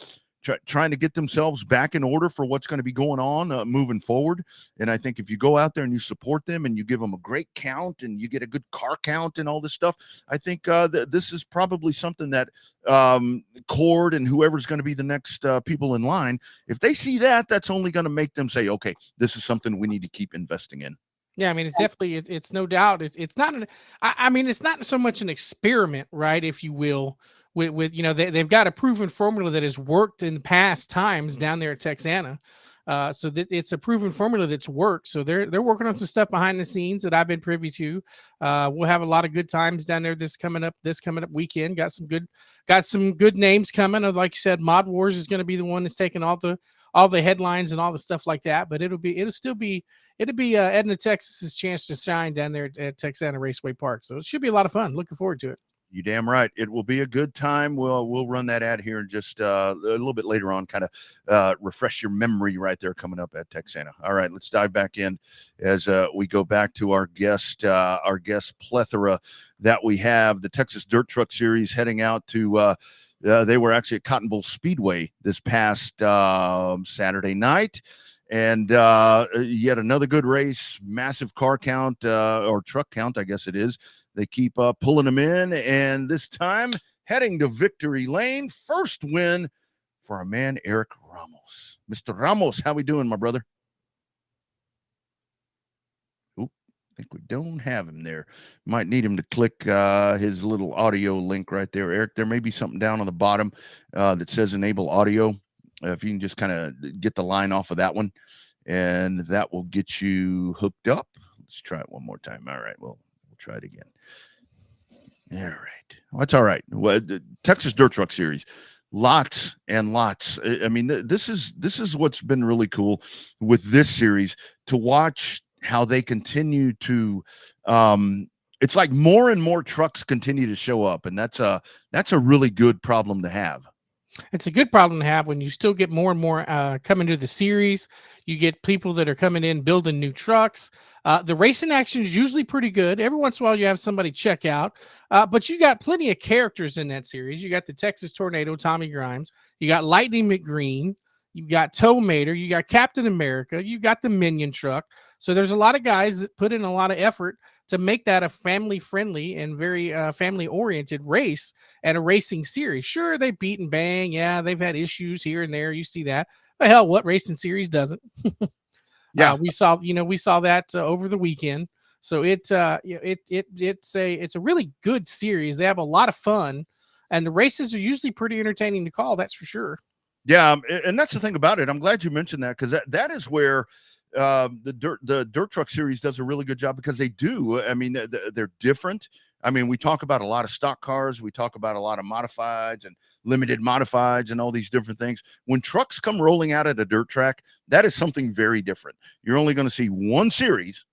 trying to get themselves back in order for what's going to be going on moving forward. And I think if you go out there and you support them and you give them a great count and you get a good car count and all this stuff, I think this is probably something that Cord and whoever's going to be the next people in line, if they see that, that's only going to make them say, okay, this is something we need to keep investing in. Yeah, I mean, it's definitely, it's no doubt, it's not I mean, it's not so much an experiment, right, if you will, with they've got a proven formula that has worked in past times down there at Texana. So it's a proven formula that's worked. So they're working on some stuff behind the scenes that I've been privy to. We'll have a lot of good times down there this coming up weekend. Got some good names coming. Like you said, Mod Wars is going to be the one that's taking all the headlines and all the stuff like that. But it'll be Edna, Texas's chance to shine down there at Texana Raceway Park. So it should be a lot of fun. Looking forward to it. You damn right. It will be a good time. We'll run that ad here in just a little bit later on, kind of refresh your memory right there coming up at Texana. All right, let's dive back in as we go back to our guest plethora that we have. The Texas Dirt Truck Series heading out to they were actually at Cotton Bowl Speedway this past Saturday night. And yet another good race, massive car count or truck count, I guess it is. They keep pulling them in, and this time heading to victory lane. First win for our man, Eric Ramos. Mr. Ramos, how we doing, my brother? Oop, I think we don't have him there. Might need him to click his little audio link right there. Eric, there may be something down on the bottom that says enable audio. If you can just kind of get the line off of that one, and that will get you hooked up. Let's try it one more time. All right, we'll try it again. All right. Well, that's all right. Well, the Texas Dirt Truck Series, lots and lots. I mean, this is what's been really cool with this series, to watch how they continue to it's like more and more trucks continue to show up, and that's a really good problem to have. It's a good problem to have when you still get more and more coming to the series. You get people that are coming in building new trucks. The racing action is usually pretty good. Every once in a while, you have somebody check out. But you got plenty of characters in that series. You got the Texas Tornado, Tommy Grimes. You got Lightning McGreen. You got Tow Mater. You got Captain America. You got the Minion Truck. So there's a lot of guys that put in a lot of effort to make that a family-friendly and very family-oriented race and a racing series. Sure, they beat and bang. Yeah, they've had issues here and there. You see that. But hell, what racing series doesn't? Yeah, we saw that over the weekend. So it's a really good series. They have a lot of fun, and the races are usually pretty entertaining to call. That's for sure. Yeah, and that's the thing about it. I'm glad you mentioned that, because that is where the Dirt Truck Series does a really good job, because they do. I mean, they're different. I mean, we talk about a lot of stock cars. We talk about a lot of modifieds and limited modifieds and all these different things. When trucks come rolling out at a dirt track, that is something very different. You're only going to see one series.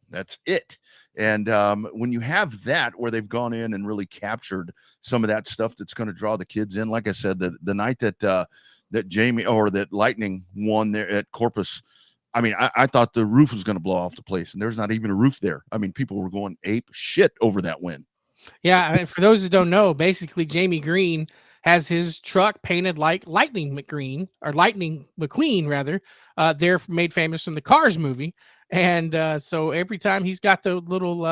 That's it. And when you have that, where they've gone in and really captured some of that stuff that's going to draw the kids in, like I said, the night that Jamie or that Lightning won there at Corpus, I mean, I thought the roof was going to blow off the place, and there's not even a roof there. I mean, people were going ape shit over that win. Yeah, and for those who don't know, basically Jamie Green has his truck painted like Lightning McQueen, rather. They're made famous from the Cars movie, and so every time he's got the little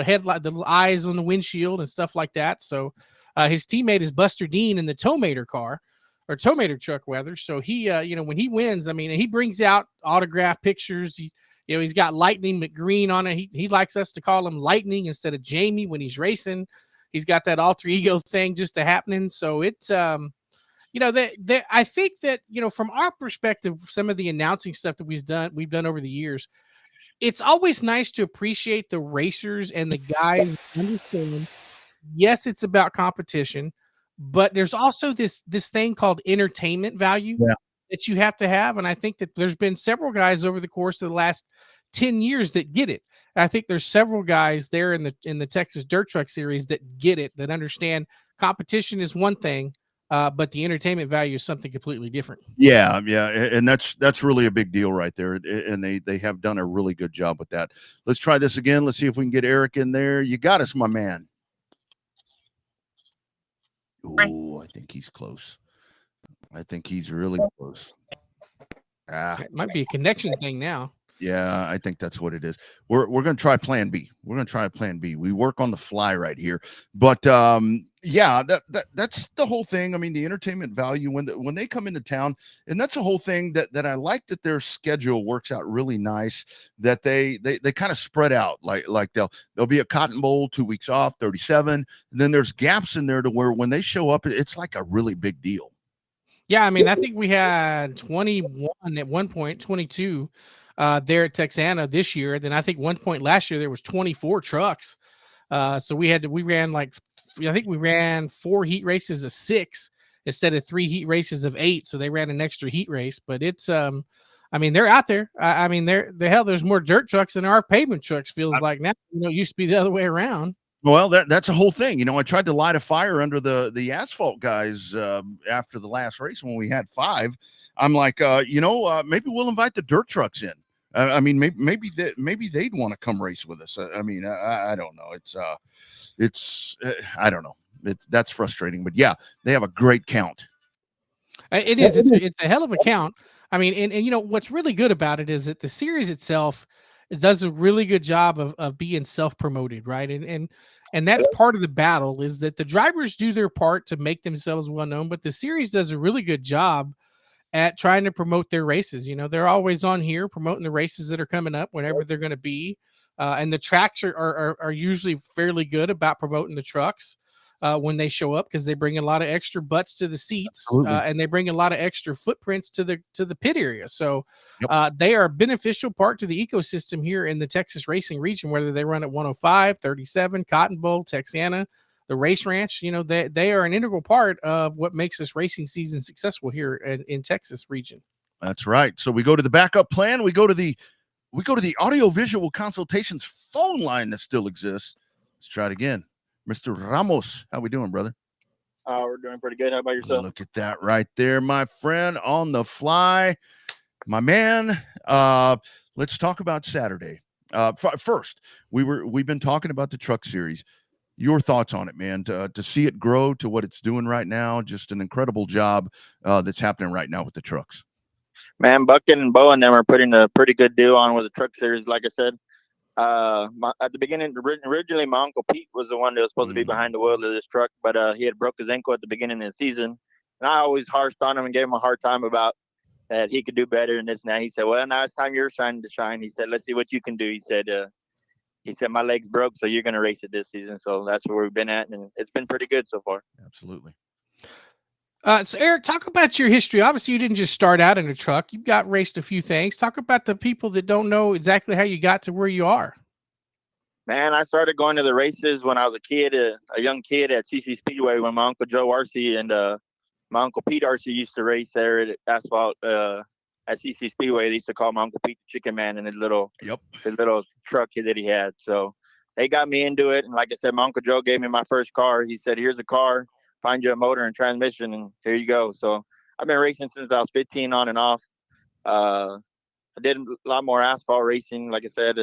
headlight, the little eyes on the windshield and stuff like that. So his teammate is Buster Dean in the Tow Mater car, or Tow Mater truck rather. So he, when he wins, I mean, he brings out autograph pictures. He's got Lightning McGreen on it. He likes us to call him Lightning instead of Jamie when he's racing. He's got that alter ego thing just happening. So it's, I think that, from our perspective, some of the announcing stuff that we've done over the years, it's always nice to appreciate the racers and the guys understand. Yes, it's about competition, but there's also this thing called entertainment value that you have to have. And I think that there's been several guys over the course of the last 10 years that get it. And I think there's several guys there in the Texas Dirt Truck Series that get it, that understand competition is one thing, but the entertainment value is something completely different. Yeah, yeah, and that's really a big deal right there, and they have done a really good job with that. Let's try this again. Let's see if we can get Eric in there. You got us, my man. Oh, I think he's close. I think he's really close. It might be a connection thing now. Yeah, I think that's what it is. We're going to try plan B. We're going to try plan B. We work on the fly right here. But yeah, that's the whole thing. I mean, the entertainment value when they come into town, and that's the whole thing that I like, that their schedule works out really nice, that they kind of spread out, like there'll be a Cotton Bowl 2 weeks off, 37, and then there's gaps in there to where when they show up, it's like a really big deal. Yeah, I mean, I think we had 21 at one point, 22 there at Texana this year. Then I think one point last year there was 24 trucks. So we ran I think we ran 4 heat races of 6 instead of 3 heat races of 8. So they ran an extra heat race. But it's I mean, they're out there. I mean, there's more dirt trucks than there are pavement trucks, feels like now. It used to be the other way around. Well, that's a whole thing. I tried to light a fire under the asphalt guys after the last race when we had 5. I'm like, maybe we'll invite the dirt trucks in. I mean, maybe they'd want to come race with us. I mean, I don't know. It's I don't know. That's frustrating, but yeah, they have a great count. It is. It's a hell of a count. I mean, and what's really good about it is that the series itself, it does a really good job of being self-promoted, right? And that's part of the battle, is that the drivers do their part to make themselves well known, but the series does a really good job at trying to promote their races. They're always on here promoting the races that are coming up whenever they're going to be, and the tracks are usually fairly good about promoting the trucks when they show up, because they bring a lot of extra butts to the seats, and they bring a lot of extra footprints to the pit area. So they are a beneficial part to the ecosystem here in the Texas racing region, whether they run at 105, 37, Cotton Bowl, Texana, the race ranch. They are an integral part of what makes this racing season successful here in Texas region. That's right. So we go to the backup plan. We go to the audio visual consultations phone line that still exists. Let's try it again. Mr. Ramos, how we doing, brother? We're doing pretty good. How about yourself? Look at that right there, my friend, on the fly. My man, let's talk about Saturday. First, we've been talking about the truck series. Your thoughts on it, man, to see it grow to what it's doing right now. Just an incredible job that's happening right now with the trucks. Man, Bucket and Bo and them are putting a pretty good deal on with the truck series. Like I said, at the beginning, originally my uncle Pete was the one that was supposed to be behind the wheel of this truck, but he had broke his ankle at the beginning of the season, and I always harshed on him and gave him a hard time about that he could do better and this and that. He said, well, now it's time you're trying to shine. He said, let's see what you can do. He said my leg's broke, so you're going to race it this season. So that's where we've been at, and it's been pretty good so far. Absolutely. So Eric, talk about your history. Obviously, you didn't just start out in a truck. You've got raced a few things. Talk about the people that don't know exactly how you got to where you are. Man, I started going to the races when I was a kid, a young kid at CC Speedway, when my Uncle Joe Arcee and my Uncle Pete Arcee used to race there at asphalt at CC Speedway. They used to call my Uncle Pete the Chicken Man in his little truck that he had. So they got me into it. And like I said, my Uncle Joe gave me my first car. He said, here's a car, find you a motor and transmission, and here you go. So I've been racing since I was 15 on and off. I did a lot more asphalt racing, like I said,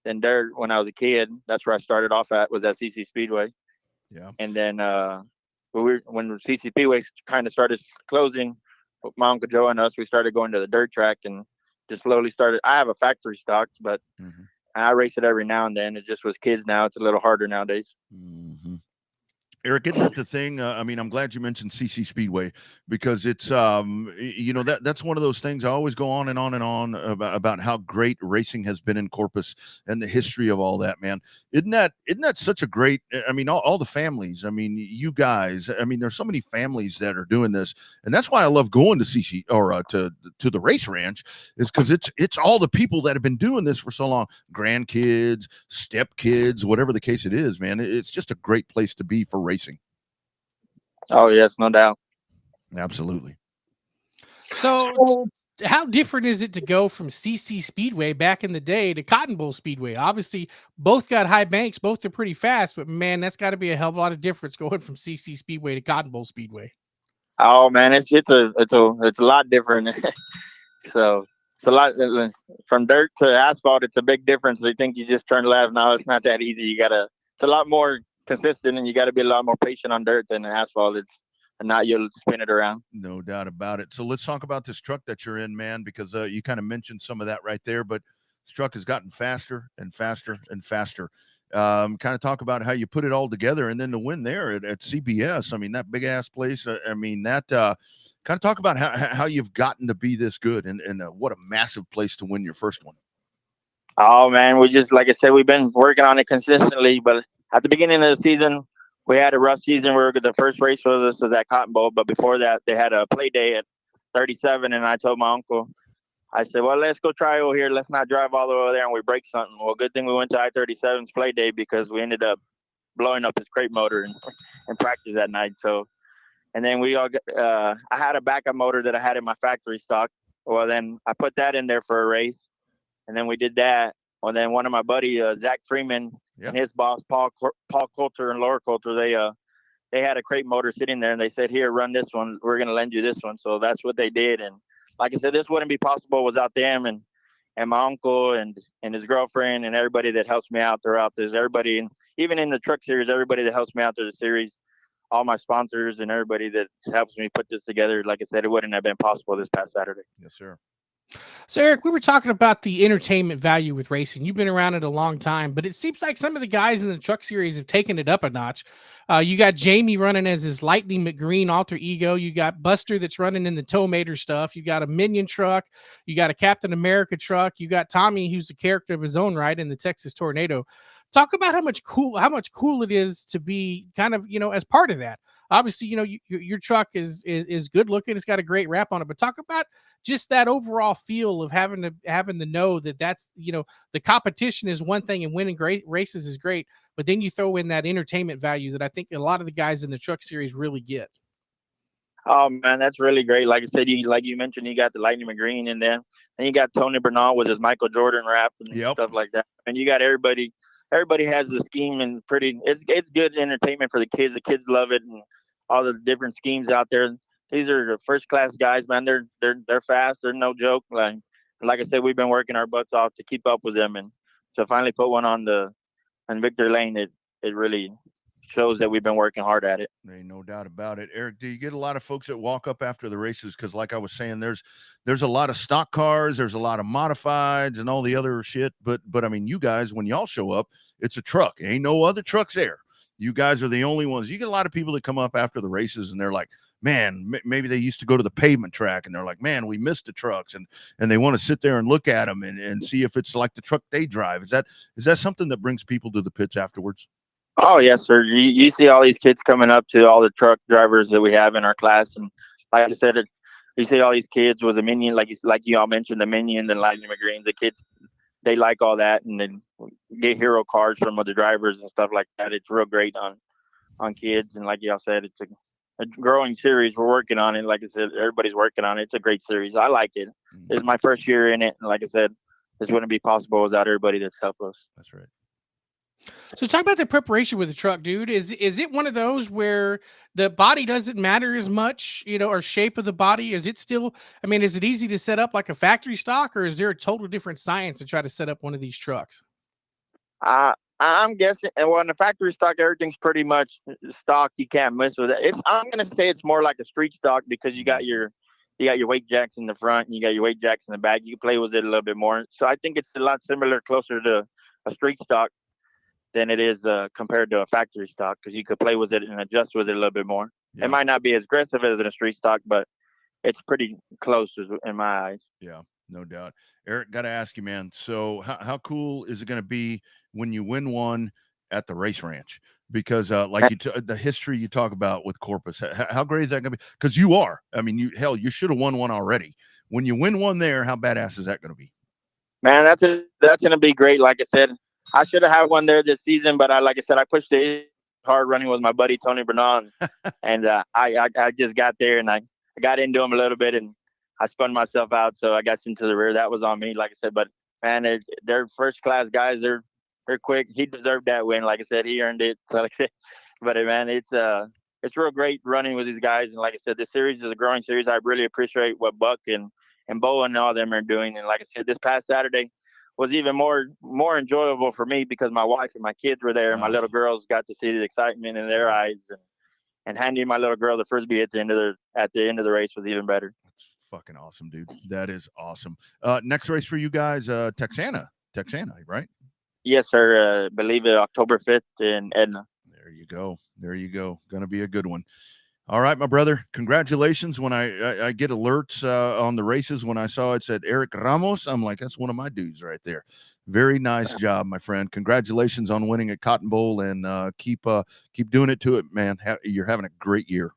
than dirt when I was a kid. That's where I started off was at CC Speedway. Yeah. And then when CC Speedway kind of started closing, my Uncle Joe and us, we started going to the dirt track and just slowly started. I have a factory stock, but I race it every now and then. It just was kids now. It's a little harder nowadays. Mm-hmm. Eric, isn't that the thing? I mean, I'm glad you mentioned CC Speedway, because it's, that's one of those things I always go on and on and on about how great racing has been in Corpus and the history of all that, man. Isn't that such a great, I mean, all the families, I mean, you guys, I mean, there's so many families that are doing this, and that's why I love going to CC or to the race ranch, is because it's all the people that have been doing this for so long, grandkids, stepkids, whatever the case it is, man. It's just a great place to be for racing. Oh yes, no doubt. Absolutely. So how different is it to go from CC Speedway back in the day to Cotton Bowl Speedway? Obviously both got high banks, both are pretty fast, but man, that's got to be a hell of a lot of difference going from CC Speedway to Cotton Bowl Speedway. Oh man, it's a lot different. So it's a lot from dirt to asphalt. It's a big difference. They think you just turn left. No, it's not that easy. It's a lot more consistent, and you got to be a lot more patient on dirt than asphalt. And not you'll spin it around. No doubt about it. So let's talk about this truck that you're in, man, because you kind of mentioned some of that right there, but this truck has gotten faster and faster and faster. Kind of talk about how you put it all together, and then the win there at CBS. I mean, that big ass place. I mean, that kind of talk about how you've gotten to be this good, and what a massive place to win your first one. Oh man, we just like I said, we've been working on it consistently. But at the beginning of the season, we had a rough season. The first race was at Cotton Bowl, but before that, they had a play day at 37, and I told my uncle, I said, well, let's go try over here. Let's not drive all the way over there and we break something. Well, good thing we went to I-37's play day because we ended up blowing up his crate motor in practice that night. So, and then I had a backup motor that I had in my factory stock. Well, then I put that in there for a race, and then we did that. Well, then one of my buddy, Zach Freeman, and his boss, Paul Coulter and Laura Coulter, they had a crate motor sitting there, and they said, here, run this one. We're going to lend you this one. So that's what they did. And like I said, this wouldn't be possible without them and my uncle and his girlfriend and everybody that helps me out throughout this. Everybody, and even in the truck series, everybody that helps me out through the series, all my sponsors and everybody that helps me put this together. Like I said, it wouldn't have been possible this past Saturday. Yes, sir. So, Eric, we were talking about the entertainment value with racing. You've been around it a long time, but it seems like some of the guys in the truck series have taken it up a notch. You got Jamie running as his Lightning McGreen alter ego. You got Buster that's running in the Towmater stuff. You got a Minion truck. You got a Captain America truck. You got Tommy, who's a character of his own right in the Texas Tornado. Talk about how much cool it is to be kind of, as part of that. Obviously, your truck is good looking. It's got a great wrap on it, but talk about just that overall feel of having to know that's, the competition is one thing and winning great races is great, but then you throw in that entertainment value that I think a lot of the guys in the truck series really get. Oh man, that's really great. Like I said, like you mentioned, you got the Lightning McGreen in there, and you got Tony Bernal with his Michael Jordan rap and stuff like that. And you got everybody. Everybody has the scheme, and it's good entertainment for the kids. The kids love it, and all the different schemes out there. These are the first class guys, man. They're fast. They're no joke. Like I said, we've been working our butts off to keep up with them, and to finally put one on Victory Lane, it really shows that we've been working hard at it. Ain't no doubt about it. Eric, do you get a lot of folks that walk up after the races? Because like I was saying, there's a lot of stock cars, there's a lot of modifieds and all the other shit. But I mean, you guys, when y'all show up, it's a truck. Ain't no other trucks there. You guys are the only ones. You get a lot of people that come up after the races and they're like, man, maybe they used to go to the pavement track and they're like, man, we missed the trucks, and they want to sit there and look at them and see if it's like the truck they drive. Is that something that brings people to the pits afterwards? Oh yes, sir. You see all these kids coming up to all the truck drivers that we have in our class, and like I said, you see all these kids with a Minion, like you all mentioned, the Minion, the Lightning McGreens. The kids, they like all that, and then get hero cards from other drivers and stuff like that. It's real great on kids, and like y'all said, it's a growing series. We're working on it. Like I said, everybody's working on it. It's a great series. I like it. This is my first year in it, and like I said, this wouldn't be possible without everybody that's helped us. That's right. So talk about the preparation with the truck, dude. Is it one of those where the body doesn't matter as much, or shape of the body? Is it still, I mean, is it easy to set up like a factory stock, or is there a total different science to try to set up one of these trucks? I'm guessing, and well, in the factory stock, everything's pretty much stock. You can't mess with it. I'm gonna say it's more like a street stock because you got your weight jacks in the front and you got your weight jacks in the back. You can play with it a little bit more. So I think it's a lot similar, closer to a street stock than it is compared to a factory stock, because you could play with it and adjust with it a little bit more. Yeah. It might not be as aggressive as in a street stock, but it's pretty close in my eyes. Yeah, no doubt. Eric, got to ask you, man. So how cool is it going to be when you win one at the race ranch? Because the history you talk about with Corpus, how great is that going to be? Because you are. I mean, you should have won one already. When you win one there, how badass is that going to be? Man, that's going to be great. Like I said, I should have had one there this season, but I pushed it hard running with my buddy Tony Bernal, and I just got there and I got into him a little bit and I spun myself out, so I got into the rear. That was on me, like I said. But man, they're first class guys. They're quick. He deserved that win. Like I said, he earned it. But man, it's it's real great running with these guys. And like I said, this series is a growing series. I really appreciate what Buck and Bo and all them are doing. And like I said, this past Saturday was even more enjoyable for me because my wife and my kids were there, and my little girls got to see the excitement in their eyes, and handing my little girl the Frisbee at the end of the race was even better. That's fucking awesome, dude. That is awesome. Next race for you guys, Texana, right? Yes, sir. Believe it, October 5th in Edna. There you go. Gonna be a good one. All right, my brother. Congratulations. When I get alerts on the races, when I saw it said Eric Ramos, I'm like, that's one of my dudes right there. Very nice job, my friend. Congratulations on winning at Cotton Bowl, and keep doing it to it, man. You're having a great year.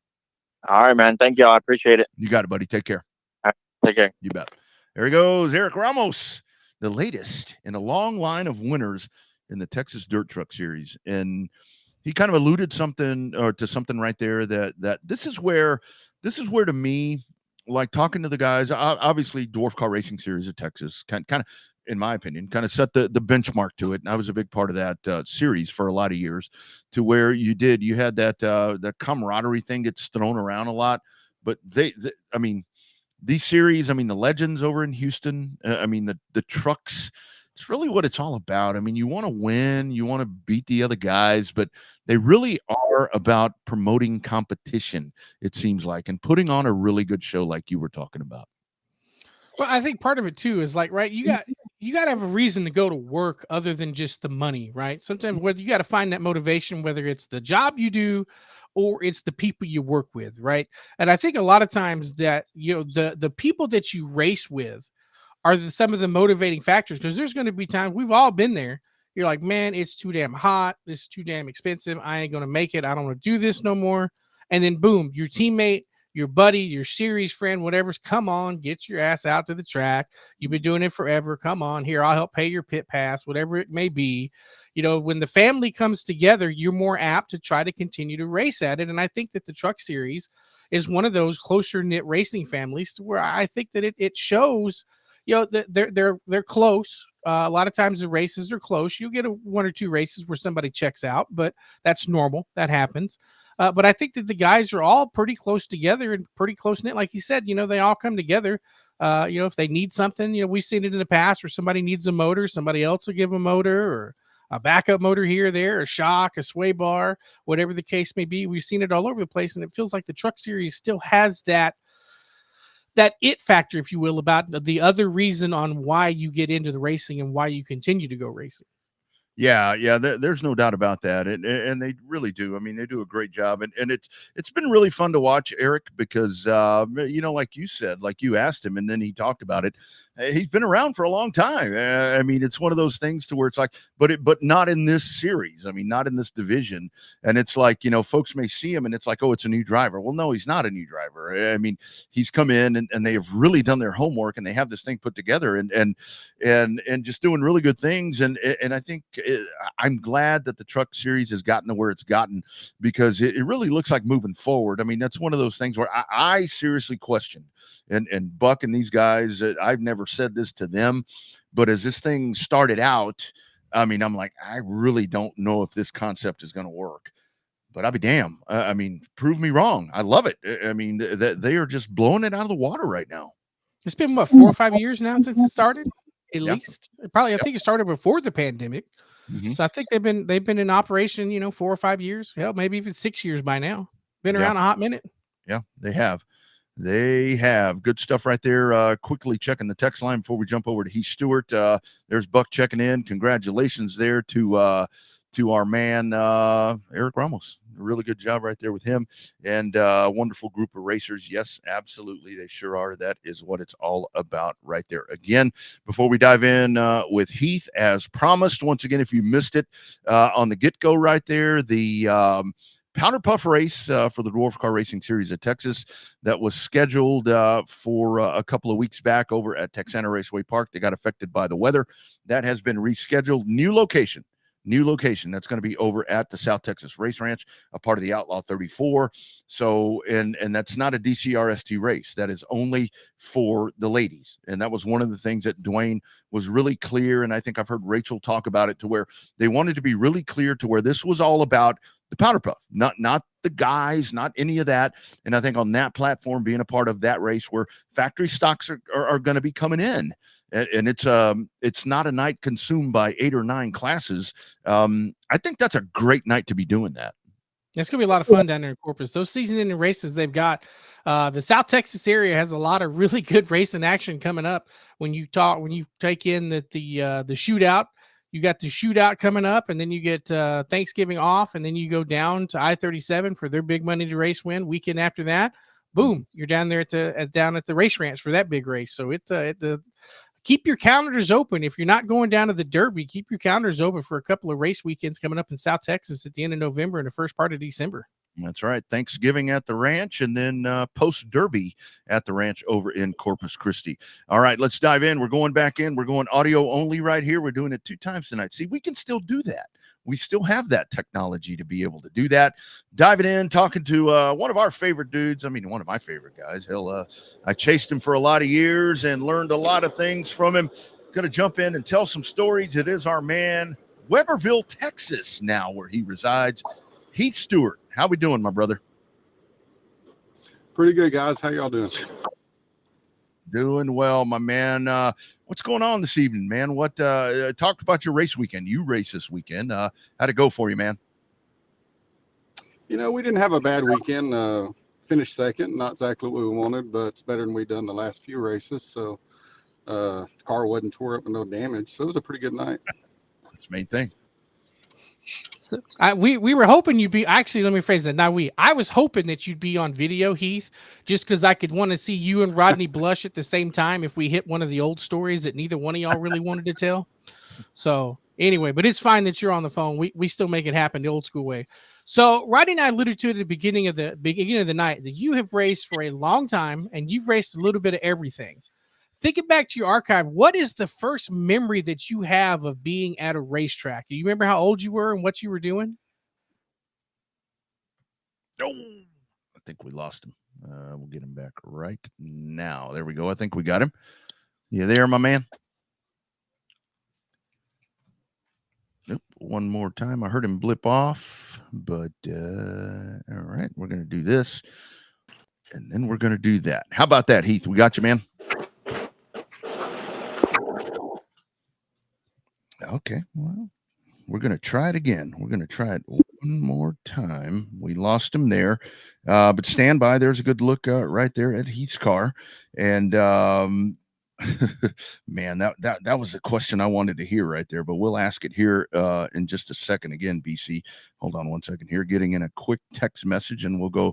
All right, man. Thank you. I appreciate it. You got it, buddy. Take care. All right, take care. You bet. There he goes, Eric Ramos, the latest in a long line of winners in the Texas Dirt Truck Series. And he kind of alluded to something right there that this is where to me, like talking to the guys, obviously Dwarf Car Racing Series of Texas kind of, in my opinion, kind of set the benchmark to it. And I was a big part of that series for a lot of years, to where you had that camaraderie thing gets thrown around a lot, but I mean, these series, I mean, the legends over in Houston, I mean, the trucks, it's really what it's all about. I mean, you want to win, you want to beat the other guys, but they really are about promoting competition, it seems like, and putting on a really good show like you were talking about. Well, I think part of it too is like, right, you got to have a reason to go to work other than just the money, right? Sometimes whether you got to find that motivation, whether it's the job you do or it's the people you work with, right? And I think a lot of times that, you know, the people that you race with are some of the motivating factors, because there's going to be times, we've all been there. You're like, man, it's too damn hot. This is too damn expensive. I ain't going to make it. I don't want to do this no more. And then boom, your teammate, your buddy, your series friend, whatever's, come on, get your ass out to the track. You've been doing it forever. Come on here. I'll help pay your pit pass, whatever it may be. You know, when the family comes together, you're more apt to try to continue to race at it. And I think that the truck series is one of those closer knit racing families where I think that it shows, you know, they're close. A lot of times the races are close. You'll get one or two races where somebody checks out, but that's normal. That happens. But I think that the guys are all pretty close together and pretty close knit. Like you said, you know, they all come together. You know, if they need something, you know, we've seen it in the past where somebody needs a motor, somebody else will give a motor, or a backup motor here or there, a shock, a sway bar, whatever the case may be. We've seen it all over the place. And it feels like the truck series still has that it factor, if you will, about the other reason on why you get into the racing and why you continue to go racing. Yeah, there's no doubt about that, and they really do. I mean, they do a great job, and it's been really fun to watch Eric, because you know, like you said, like you asked him, and then he talked about it. He's been around for a long time. I mean, it's one of those things to where it's like, but not in this series. I mean, not in this division. And it's like, you know, folks may see him and it's like, oh, it's a new driver. Well, no, he's not a new driver. I mean, he's come in and they have really done their homework, and they have this thing put together and just doing really good things. And I think I'm glad that the truck series has gotten to where it's gotten, because it really looks like moving forward. I mean, that's one of those things where I seriously question, and Buck and these guys, I've never said this to them, but as this thing started out, I mean, I'm like, I really don't know if this concept is going to work, but I'll be damned. I mean, prove me wrong. I love it. I mean, they are just blowing it out of the water right now. It's been what, 4 or 5 years now since it started, at Yeah. least. Probably, I think it started before the pandemic. Mm-hmm. So I think they've been in operation, you know, 4 or 5 years. Hell, maybe even 6 years by now. Been around a hot minute. Yeah, they have. They have good stuff right there. Quickly checking the text line before we jump over to Heath Stewart. There's Buck checking in. Congratulations there to our man Eric Ramos. A really good job right there with him, and wonderful group of racers. Yes, absolutely, they sure are. That is what it's all about right there. Again, before we dive in with Heath, as promised, once again, if you missed it on the get-go right there, the Powder Puff race for the Dwarf Car Racing Series of Texas that was scheduled for a couple of weeks back over at Texana Raceway Park. They got affected by the weather. That has been rescheduled. New location. That's going to be over at the South Texas Race Ranch, a part of the Outlaw 34. So, and that's not a DCRST race. That is only for the ladies. And that was one of the things that Dwayne was really clear. And I think I've heard Rachel talk about it, to where they wanted to be really clear to where this was all about the powder puff, not the guys, not any of that. And I think on that platform, being a part of that race where factory stocks are going to be coming in, and it's not a night consumed by 8 or 9 classes. I think that's a great night to be doing that. It's going to be a lot of fun down there in Corpus. Those season-ending races they've got, the South Texas area has a lot of really good racing action coming up. When you take in the shootout, you got the shootout coming up, and then you get Thanksgiving off, and then you go down to I-37 for their big Money to Race win. Weekend after that, boom, you're down there down at the race ranch for that big race. So keep your calendars open. If you're not going down to the Derby, keep your calendars open for a couple of race weekends coming up in South Texas at the end of November and the first part of December. That's right. Thanksgiving at the ranch, and then post-Derby at the ranch over in Corpus Christi. All right, let's dive in. We're going back in. We're going audio only right here. We're doing it 2 times tonight. See, we can still do that. We still have that technology to be able to do that. Diving in, talking to one of our favorite dudes. I mean, one of my favorite guys. I chased him for a lot of years and learned a lot of things from him. Going to jump in and tell some stories. It is our man, Weberville, Texas, now where he resides. Heath Stewart, how we doing, my brother? Pretty good, guys. How y'all doing? Doing well, my man. What's going on this evening, man? What talk about your race weekend? You race this weekend. How'd it go for you, man? We didn't have a bad weekend. Finished second, not exactly what we wanted, but it's better than we've done the last few races. So the car wasn't tore up and no damage. So it was a pretty good night. That's the main thing. So we were hoping you'd be, actually, let me phrase that. I was hoping that you'd be on video, Heath, just because I could want to see you and Rodney blush at the same time if we hit one of the old stories that neither one of y'all really wanted to tell. So anyway, but it's fine that you're on the phone. We still make it happen the old school way. So Rodney and I alluded to at the beginning of the night that you have raced for a long time and you've raced a little bit of everything. Thinking back to your archive, what is the first memory that you have of being at a racetrack? Do you remember how old you were and what you were doing? Oh, I think we lost him. We'll get him back right now. There we go. I think we got him. You there, my man? Nope. One more time. I heard him blip off, but all right, we're going to do this, and then we're going to do that. How about that, Heath? We got you, man. Okay, well, we're going to try it again. We're going to try it one more time. We lost him there, but stand by. There's a good look right there at Heath's car. And, man, that was a question I wanted to hear right there, but we'll ask it here in just a second. Again, BC, hold on one second here. Getting in a quick text message, and we'll go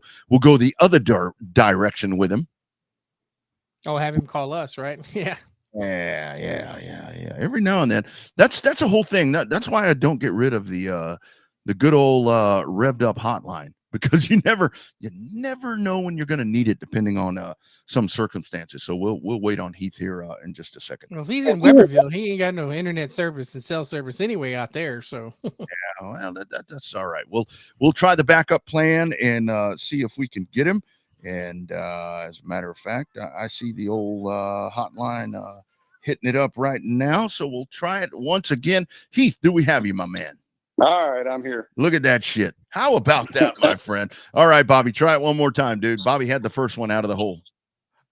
the other direction with him. Oh, have him call us, right? Yeah. Yeah. Every now and then, that's a whole thing. That's why I don't get rid of the good old Revved Up hotline, because you never know when you're going to need it, depending on some circumstances. So we'll wait on Heath here in just a second. Well, if he's in Weberville, he ain't got no internet service and cell service anyway out there. So yeah, well, that's all right. We'll try the backup plan and see if we can get him. And as a matter of fact, I see the old hotline hitting it up right now. So we'll try it once again. Heath, do we have you, my man? All right, I'm here. Look at that shit. How about that, my friend? All right, Bobby, try it one more time, dude. Bobby had the first one out of the hole.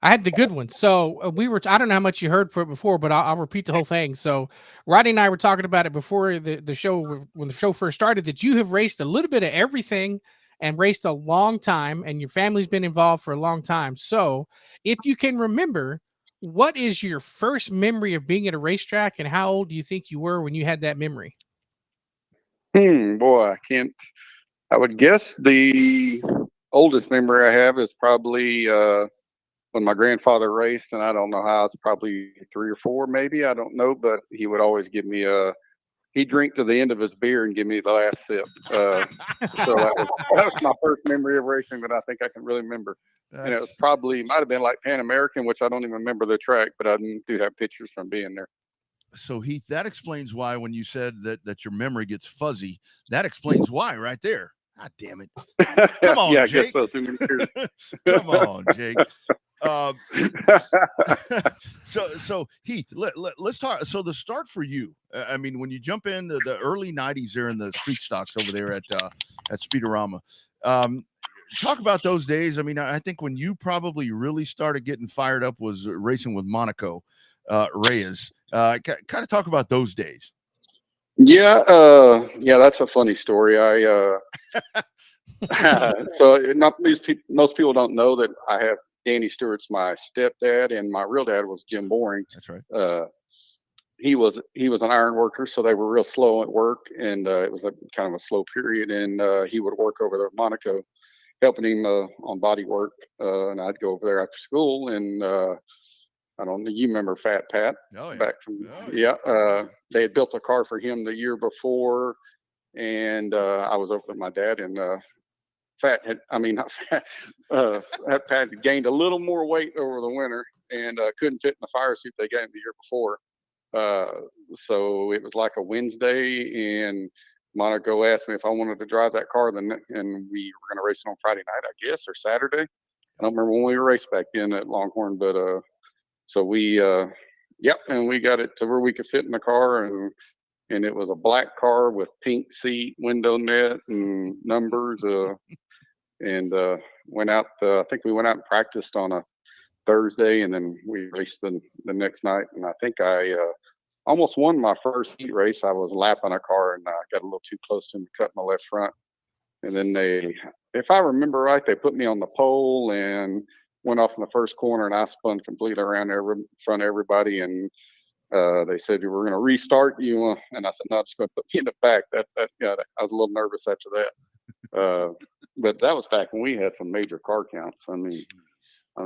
I had the good one. So I don't know how much you heard for it before, but I'll repeat the whole thing. So Rodney and I were talking about it before the show, when the show first started, that you have raced a little bit of everything and raced a long time, and your family's been involved for a long time. So if you can remember, what is your first memory of being at a racetrack, and how old do you think you were when you had that memory? Boy, I would guess the oldest memory I have is probably when my grandfather raced, and I don't know how, it's probably 3 or 4, maybe. I don't know, but he would always give me he'd drink to the end of his beer and give me the last sip. So that was my first memory of racing that I think I can really remember. And it was might have been like Pan American, which I don't even remember the track, but I do have pictures from being there. So Heath, that explains why when you said that your memory gets fuzzy, that explains why right there. God damn it. Come on, yeah, Jake. I guess so. Too many years. Come on, Jake. So Heath, let's talk. So the start for you, I mean, when you jump into the early '90s there in the street stocks over there at Speedorama, talk about those days. I mean, I think when you probably really started getting fired up was racing with Monaco Reyes. Kind of talk about those days. Yeah, that's a funny story. So most people don't know that I have Danny Stewart's my stepdad, and my real dad was Jim Boring. That's right. He was an iron worker, so they were real slow at work, and it was kind of a slow period. And he would work over there at Monaco, helping him on body work, and I'd go over there after school. And I don't know, you remember Fat Pat? Oh, yeah. Back from they had built a car for him the year before, and I was over with my dad, and Pat had gained a little more weight over the winter and couldn't fit in the fire suit they got him the year before. So it was like a Wednesday, and Monaco asked me if I wanted to drive that car, and we were going to race it on Friday night, I guess, or Saturday. I don't remember when we raced back then at Longhorn, but so we and we got it to where we could fit in the car, and it was a black car with pink seat, window net, and numbers. And went out. I think we went out and practiced on a Thursday, and then we raced the next night. And I think I almost won my first heat race. I was lapping a car, and I got a little too close to him, cut my left front. And then if I remember right, they put me on the pole and went off in the first corner, and I spun completely around in front of everybody. And they said, "We're going to restart you," and I said, "No, just going to put me in the back." I was a little nervous after that. But that was back when we had some major car counts. I mean,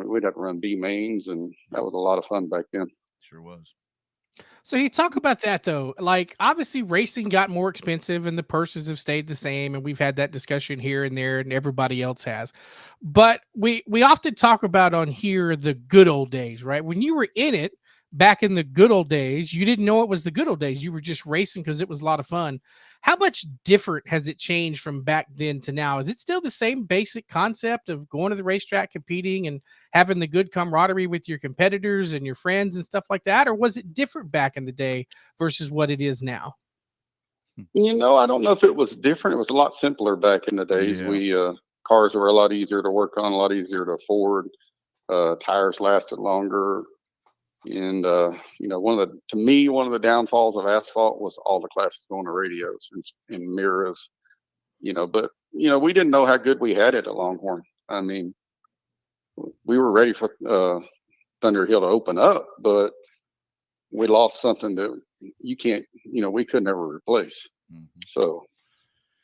we'd have to run B mains, and that was a lot of fun back then. Sure was. So you talk about that though, like obviously racing got more expensive and the purses have stayed the same, and we've had that discussion here and there, and everybody else has. But we often talk about on here the good old days, right? When you were in it back in the good old days, you didn't know it was the good old days. You were just racing because it was a lot of fun. How much different has it changed from back then to now? Is it still the same basic concept of going to the racetrack, competing, and having the good camaraderie with your competitors and your friends and stuff like that? Or was it different back in the day versus what it is now? I don't know if it was different. It was a lot simpler back in the days. Yeah. Cars were a lot easier to work on, a lot easier to afford. Tires lasted longer. And one of the downfalls of asphalt was all the classes going to radios and mirrors, but we didn't know how good we had it at Longhorn. I mean, we were ready for Thunder Hill to open up, but we lost something that we could never replace. Mm-hmm. So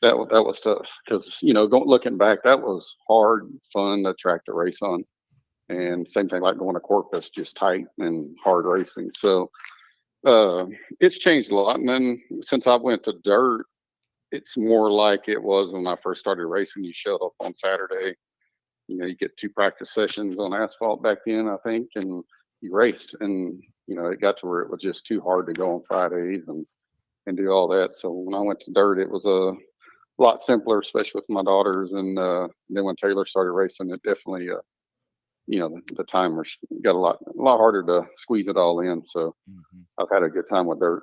that was tough because looking back, that was hard, fun track to race on. And same thing like going to Corpus, just tight and hard racing. So it's changed a lot. And then since I went to dirt, it's more like it was when I first started racing. You show up on Saturday, you get 2 practice sessions on asphalt back then, I think, and you raced. And, it got to where it was just too hard to go on Fridays and do all that. So when I went to dirt, it was a lot simpler, especially with my daughters. And then when Taylor started racing, it definitely the timers got a lot harder to squeeze it all in. So I've had a good time with dirt.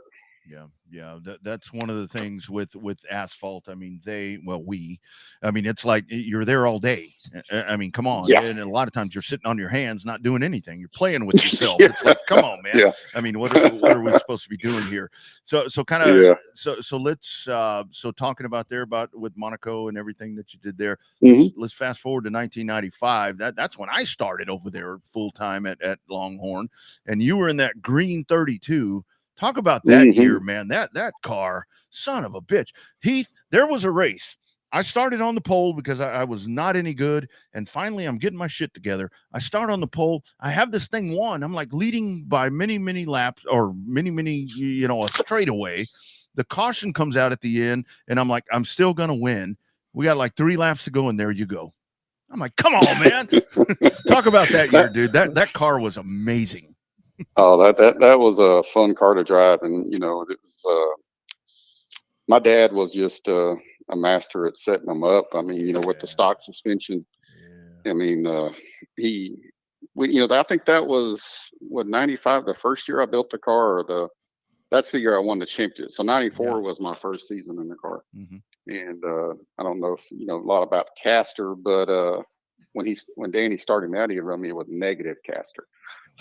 Yeah. That's one of the things with asphalt. I mean, it's like you're there all day. I mean, come on. Yeah. And a lot of times you're sitting on your hands, not doing anything. You're playing with yourself. It's like, come on, man. Yeah. I mean, what are we supposed to be doing here? So kind of, Yeah. So let's, talking about with Monaco and everything that you did there, let's fast forward to 1995. That's when I started over there full time at Longhorn, and you were in that green 32. Talk about that year, man. That car, son of a bitch. Heath, there was a race. I started on the pole because I was not any good. And finally, I'm getting my shit together. I start on the pole. I have this thing won. I'm like leading by many, many laps or many, a straightaway. The caution comes out at the end, and I'm like, I'm still going to win. We got like 3 laps to go, and there you go. I'm like, come on, man. Talk about that year, dude. That car was amazing. Oh, that was a fun car to drive, and my dad was just a master at setting them up. I mean, with the stock suspension. Yeah. I mean, I think that was what 95, the first year I built the car, or that's the year I won the championship. So 94 was my first season in the car. And I don't know if you know a lot about caster, but when Danny started me out, he run me with negative caster.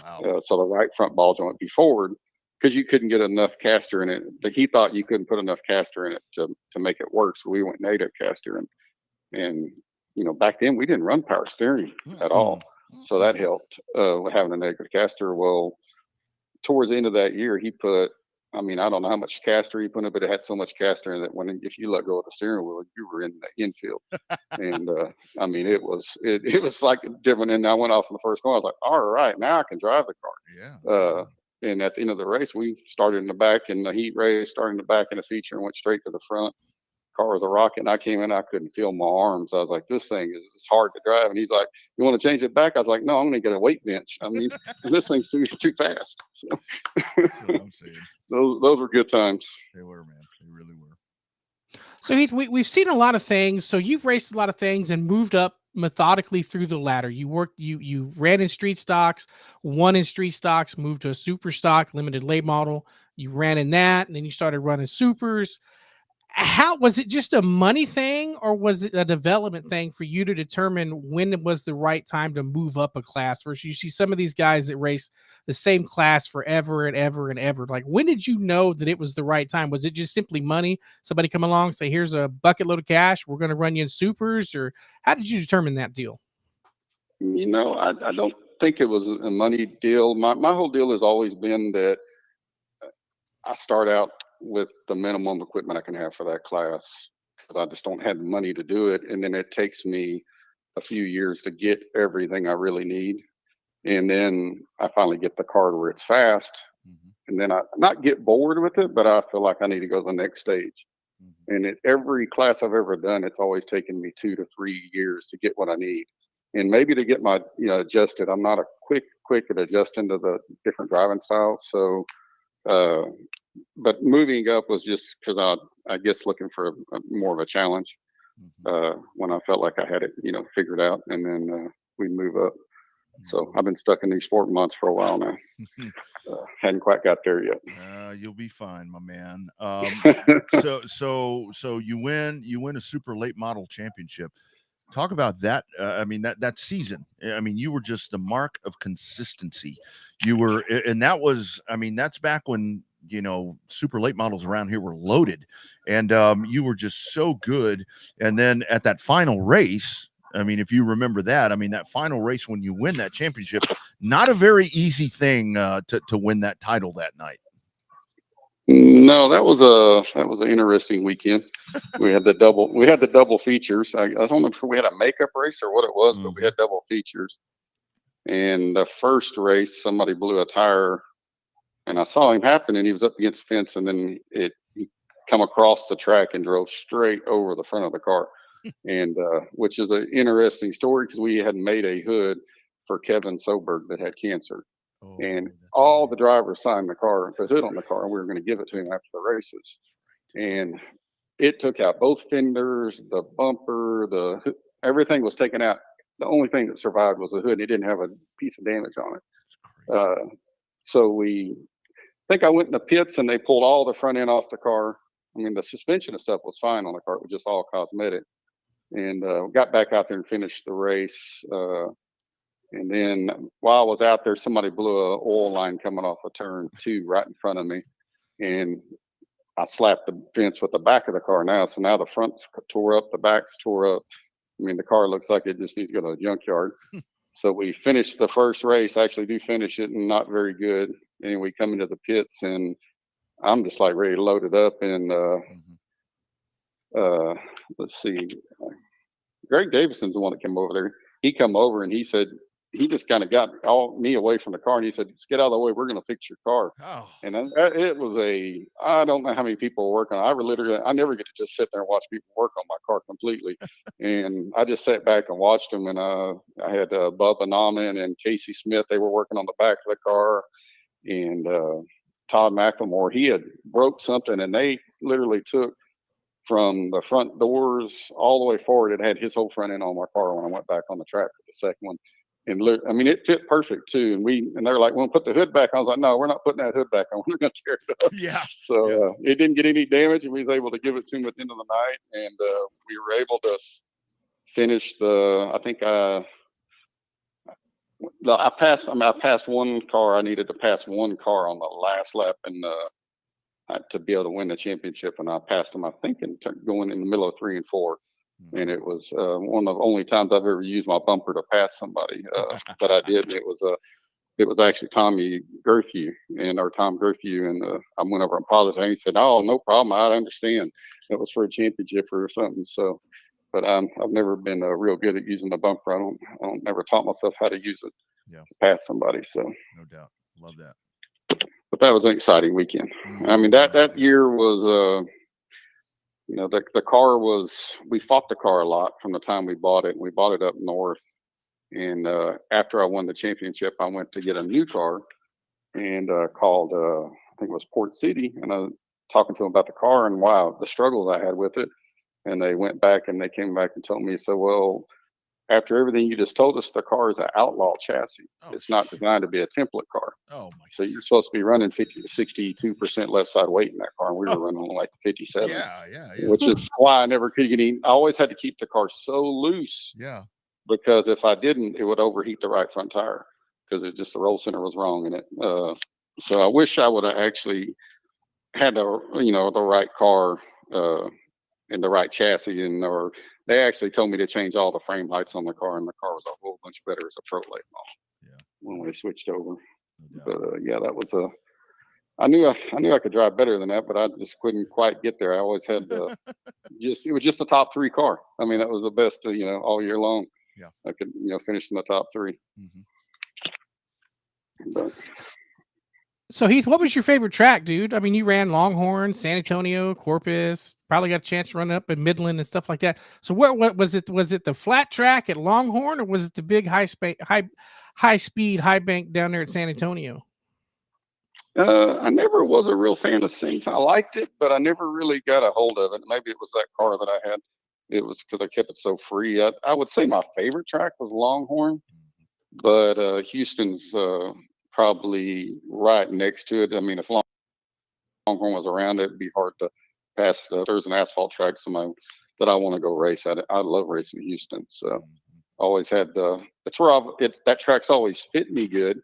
Wow. So the right front ball joint be forward because you couldn't get enough caster in it. But he thought you couldn't put enough caster in it to make it work. So we went negative caster, and back then we didn't run power steering at all. So that helped with having a negative caster. Well, towards the end of that year, he put, I don't know how much caster he put in it, but it had so much caster in it if you let go of the steering wheel, you were in the infield. And it was like different. And I went off in the first corner. I was like, all right, now I can drive the car. Yeah. And at the end of the race, we started in the back in the heat race, started in the back in the feature, and went straight to the front. Car was a rocket, and I came in, I couldn't feel my arms. I was like, this thing is hard to drive. And he's like, you want to change it back? I was like, no, I'm going to get a weight bench. This thing's too fast. So That's what I'm saying. Those were good times. They were, man. They really were. So Heath, we've seen a lot of things. So you've raced a lot of things and moved up methodically through the ladder. You ran in street stocks, won in street stocks, moved to a super stock, limited late model. You ran in that, and then you started running supers. How was it just a money thing, or was it a development thing for you to determine when it was the right time to move up a class versus you see some of these guys that race the same class forever and ever and ever? Like, when did you know that it was the right time? Was it just simply money? Somebody come along, say, here's a bucket load of cash, we're going to run you in supers, or how did you determine that deal? I don't think it was a money deal. My whole deal has always been that I start out with the minimum equipment I can have for that class because I just don't have the money to do it. And then it takes me a few years to get everything I really need. And then I finally get the car to where it's fast. And then I not get bored with it, but I feel like I need to go to the next stage. And every class I've ever done, it's always taken me 2 to 3 years to get what I need. And maybe to get my, adjusted. I'm not a quick at adjusting to the different driving styles. So, but moving up was just because I guess looking for more of a challenge when I felt like I had it, figured out, and then we move up. So I've been stuck in these sport months for a while now. Hadn't quite got there yet. You'll be fine, my man. So you win a super late model championship. Talk about that. That season. You were just the mark of consistency. You were, and that was, that's back when, super late models around here were loaded, and you were just so good. And then at that final race, if you remember that, that final race when you win that championship, not a very easy thing to win that title that night. No, that was an interesting weekend. We had the double features. I don't know if we had a makeup race or what it was, but we had double features. And the first race, somebody blew a tire, and I saw him happen, and he was up against the fence, and then he come across the track and drove straight over the front of the car, and which is an interesting story because we had made a hood for Kevin Soberg that had cancer. And all the drivers signed the hood on the car, and we were going to give it to him after the races. And it took out both fenders, the bumper, everything was taken out. The only thing that survived was the hood. It didn't have a piece of damage on it. So I think I went in the pits, and they pulled all the front end off the car. The suspension and stuff was fine on the car. It was just all cosmetic. And got back out there and finished the race. And then while I was out there, somebody blew an oil line coming off of turn 2 right in front of me. And I slapped the fence with the back of the car now. So now the front's tore up, the back's tore up. The car looks like it just needs to go to the junkyard. So we finished the first race, actually do finish it, and not very good. And we come into the pits, and I'm just like ready to load it up. And let's see, Greg Davison's the one that came over there. He come over and he said, he just kind of got me away from the car, and he said, just get out of the way. We're going to fix your car. Oh. And it was I don't know how many people were working on it. I never get to just sit there and watch people work on my car completely. And I just sat back and watched them. And I had Bubba Nauman and Casey Smith. They were working on the back of the car. And Todd McLemore, he had broke something, and they literally took from the front doors all the way forward. It had his whole front end on my car when I went back on the track for the second one. And look, I mean, it fit perfect too. And they're like, "We'll put the hood back." I was like, "No, we're not putting that hood back on. We're going to tear it up." Yeah. So it didn't get any damage, and we was able to give it to him at the end of the night, and we were able to finish I passed one car. I needed to pass one car on the last lap, and to be able to win the championship, and I passed him. I think going in the middle of 3 and 4. And it was one of the only times I've ever used my bumper to pass somebody, but I did. It was actually Tom Gerthew, and I went over and apologized. And he said, "Oh, no problem. I understand. It was for a championship or something." So, but I've never been real good at using the bumper. I don't never taught myself how to use it to pass somebody. So, no doubt, love that. But that was an exciting weekend. I mean, that year was. The car we fought the car a lot from the time we bought it. We bought it up north. And after I won the championship, I went to get a new car and called, I think it was Port City. And I was talking to them about the car, and wow, the struggles I had with it. And they went back and they came back and told me, so, well, after everything you just told us, the car is an outlaw chassis. It's not designed to be a template car. Oh my! So you're supposed to be running 50 to 62% left side weight in that car, and we were running like 57. Yeah. Which is why I never could get any. I always had to keep the car so loose. Yeah. Because if I didn't, it would overheat the right front tire because the roll center was wrong in it. So I wish I would have actually had the right car and the right chassis, or they actually told me to change all the frame lights on the car, and the car was a whole bunch better as a pro late model. When we switched over. But that was I knew I could drive better than that, but I just couldn't quite get there. I always had it was just a top 3 car. I mean, that was the best all year long. Yeah, I could finish in the top 3. But, So Heath, what was your favorite track, dude? I mean, you ran Longhorn, San Antonio, Corpus, probably got a chance to run up in Midland and stuff like that. So what was it? Was it the flat track at Longhorn, or was it the big high speed, high bank down there at San Antonio? I never was a real fan of Sync. I liked it, but I never really got a hold of it. Maybe it was that car that I had. It was because I kept it so free. I would say my favorite track was Longhorn, but Houston's probably right next to it. I mean, if Longhorn was around, it'd be hard to pass. There's an asphalt track that I want to go race at. I love racing Houston, so always had it's where that track's always fit me good,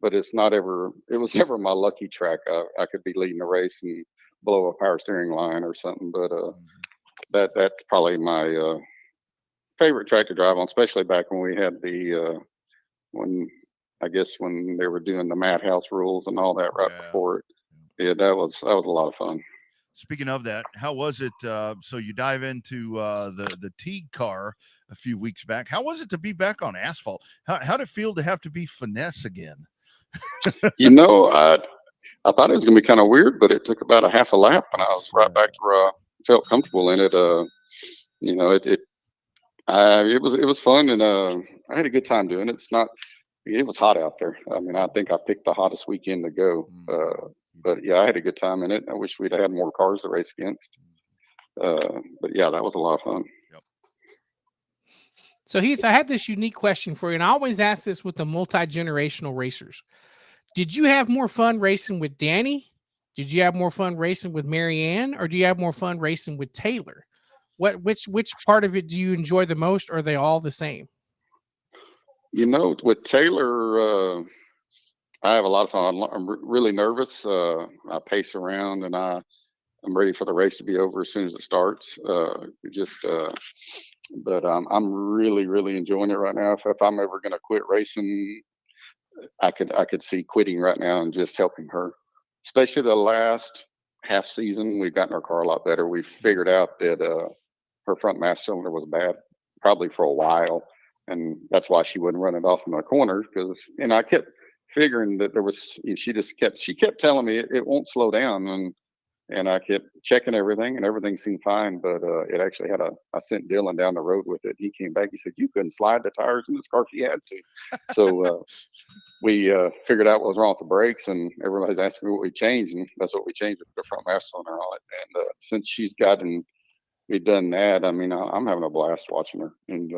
but it was never my lucky track. I could be leading a race and blow a power steering line or something, but that's probably my favorite track to drive on, especially back when we had when they were doing the Madhouse rules and all that before it. Yeah, that was a lot of fun. Speaking of that, how was it? So you dive into the Teague car a few weeks back. How was it to be back on asphalt? How did it feel to have to be finesse again? I thought it was going to be kind of weird, but it took about a half a lap, and I was right back to where I felt comfortable in it. It was fun, and I had a good time doing it. It was hot out there. I mean, I think I picked the hottest weekend to go. But yeah, I had a good time in it. I wish we'd had more cars to race against. But yeah, that was a lot of fun. Yep. So Heath, I had this unique question for you, and I always ask this with the multi-generational racers. Did you have more fun racing with Danny? Did you have more fun racing with Marianne, or do you have more fun racing with Taylor? Which part of it do you enjoy the most, or are they all the same? With Taylor, I have a lot of fun. I'm really nervous. I pace around, and I'm ready for the race to be over as soon as it starts. But I'm really, really enjoying it right now. If I'm ever going to quit racing, I could see quitting right now and just helping her. Especially the last half season, we've gotten our car a lot better. We figured out that her front mass cylinder was bad, probably for a while, and that's why she wouldn't run it off in the corners. And I kept figuring that she kept telling me it won't slow down, and I kept checking everything, and everything seemed fine. But it actually I sent Dylan down the road with it. He came back. He said, "You couldn't slide the tires in this car if you had to." So we figured out what was wrong with the brakes, and everybody's asking me what we changed, and that's what we changed with the front mass cylinder on it. And since we've done that, I mean, I'm having a blast watching her, and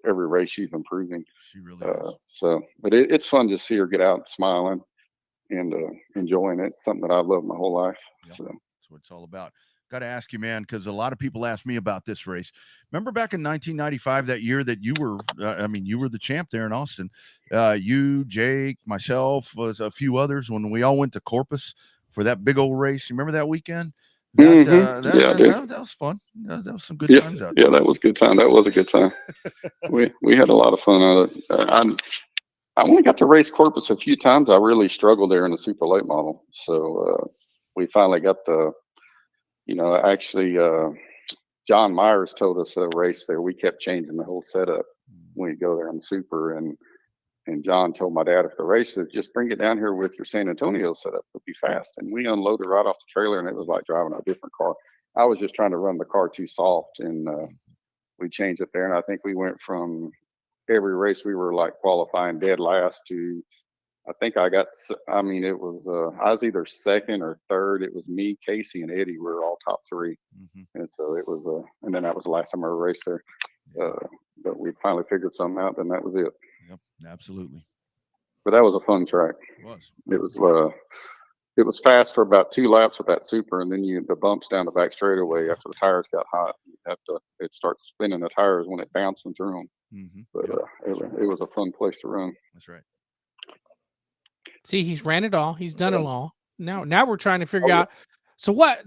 every race she's improving. She really is. So, but it's fun to see her get out smiling and enjoying it. It's something that I've loved my whole life. Yep. So That's what it's all about. Got to ask you, man, because a lot of people ask me about this race. Remember back in 1995, that year that you were, you were the champ there in Austin. You, Jake, myself, was a few others when we all went to Corpus for that big old race. You remember that weekend? That was fun. That was some good times out there. Yeah, that was a good time. That was a good time. we had a lot of fun out of it. I only got to race Corpus a few times. I really struggled there in the super late model. So we finally got the, actually John Myers told us a race there. We kept changing the whole setup when we go there on super, and John told my dad, if the race is, just bring it down here with your San Antonio setup, it'll be fast. And we unloaded right off the trailer, and it was like driving a different car. I was just trying to run the car too soft, and we changed it there. And I think we went from every race we were like qualifying dead last to, I think I was either second or third. It was me, Casey, and Eddie. We were all top three. And so it was, and then that was the last time I raced there. But we finally figured something out, and that was it. Yep, absolutely. But that was a fun track. It was fast for about 2 laps with that super, and then the bumps down the back straightaway after the tires got hot. It starts spinning the tires when it bouncing through them. But it was a fun place to run. That's right. See, he's ran it all. He's done it all. Now we're trying to figure out. So what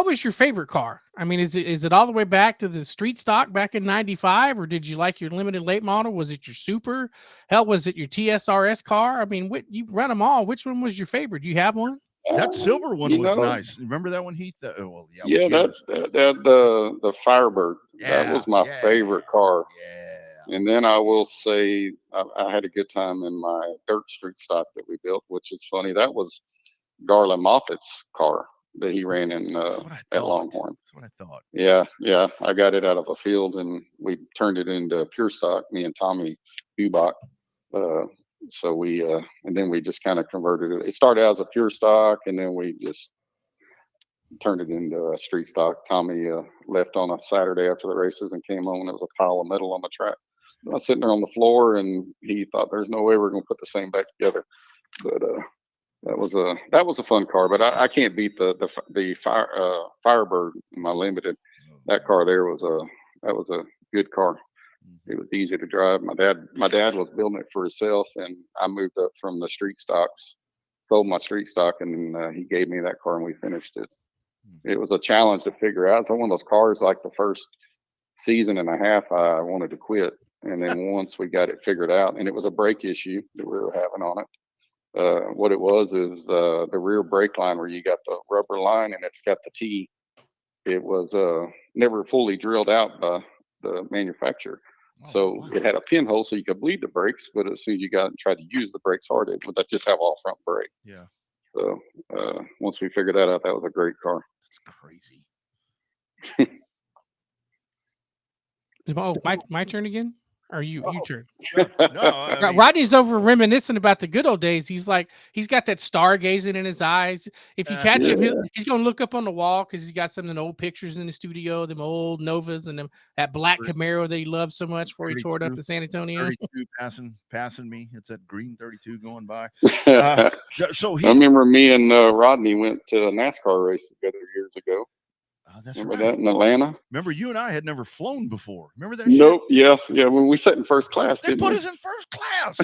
was your favorite car? I mean, is it all the way back to the street stock back in '95, or did you like your limited late model? Was it your super? Hell, was it your TSRS car? I mean, you've run them all. Which one was your favorite? Do you have one? That silver one was nice. Remember that one, Heath? The Firebird. That was my favorite car. And then I will say I had a good time in my dirt street stock that we built, which is funny. That was Garland Moffat's car that he ran in at Longhorn. That's what I thought. Yeah. I got it out of a field, and we turned it into pure stock, me and Tommy Dubach. So we and then we just kind of converted it. It started out as a pure stock, and then we just turned it into a street stock. Tommy left on a Saturday after the races and came home, and it was a pile of metal on the track. I was sitting there on the floor, and he thought, there's no way we're going to put the same back together. But that was a fun car. But I can't beat the Firebird in my limited. That car there was a good car. It was easy to drive. My dad was building it for himself, and I moved up from the street stocks, sold my street stock, and then he gave me that car, and we finished it. It was a challenge to figure out. It's one of those cars, like the first season and a half, I wanted to quit. And then once we got it figured out, and it was a brake issue that we were having on it. What it was is the rear brake line where you got the rubber line and it's got the T. It was never fully drilled out by the manufacturer. So it had a pinhole so you could bleed the brakes, but as soon as you got and tried to use the brakes hard, it would just have all front brake. Yeah. So once we figured that out, that was a great car. That's crazy. My turn again? Or you turn? No, Rodney's over reminiscing about the good old days. He's got that stargazing in his eyes. If you catch him, he's gonna look up on the wall because he's got some of the old pictures in the studio, them old Novas and that black Camaro that he loved so much before he tore it up in San Antonio. 32 passing me. It's that green 32 going by. So I remember me and Rodney went to a NASCAR race together years ago. Remember that in Atlanta? Remember, you and I had never flown before. Remember that? Nope. Shit? Yeah. When we sat in first class, they put us in first class.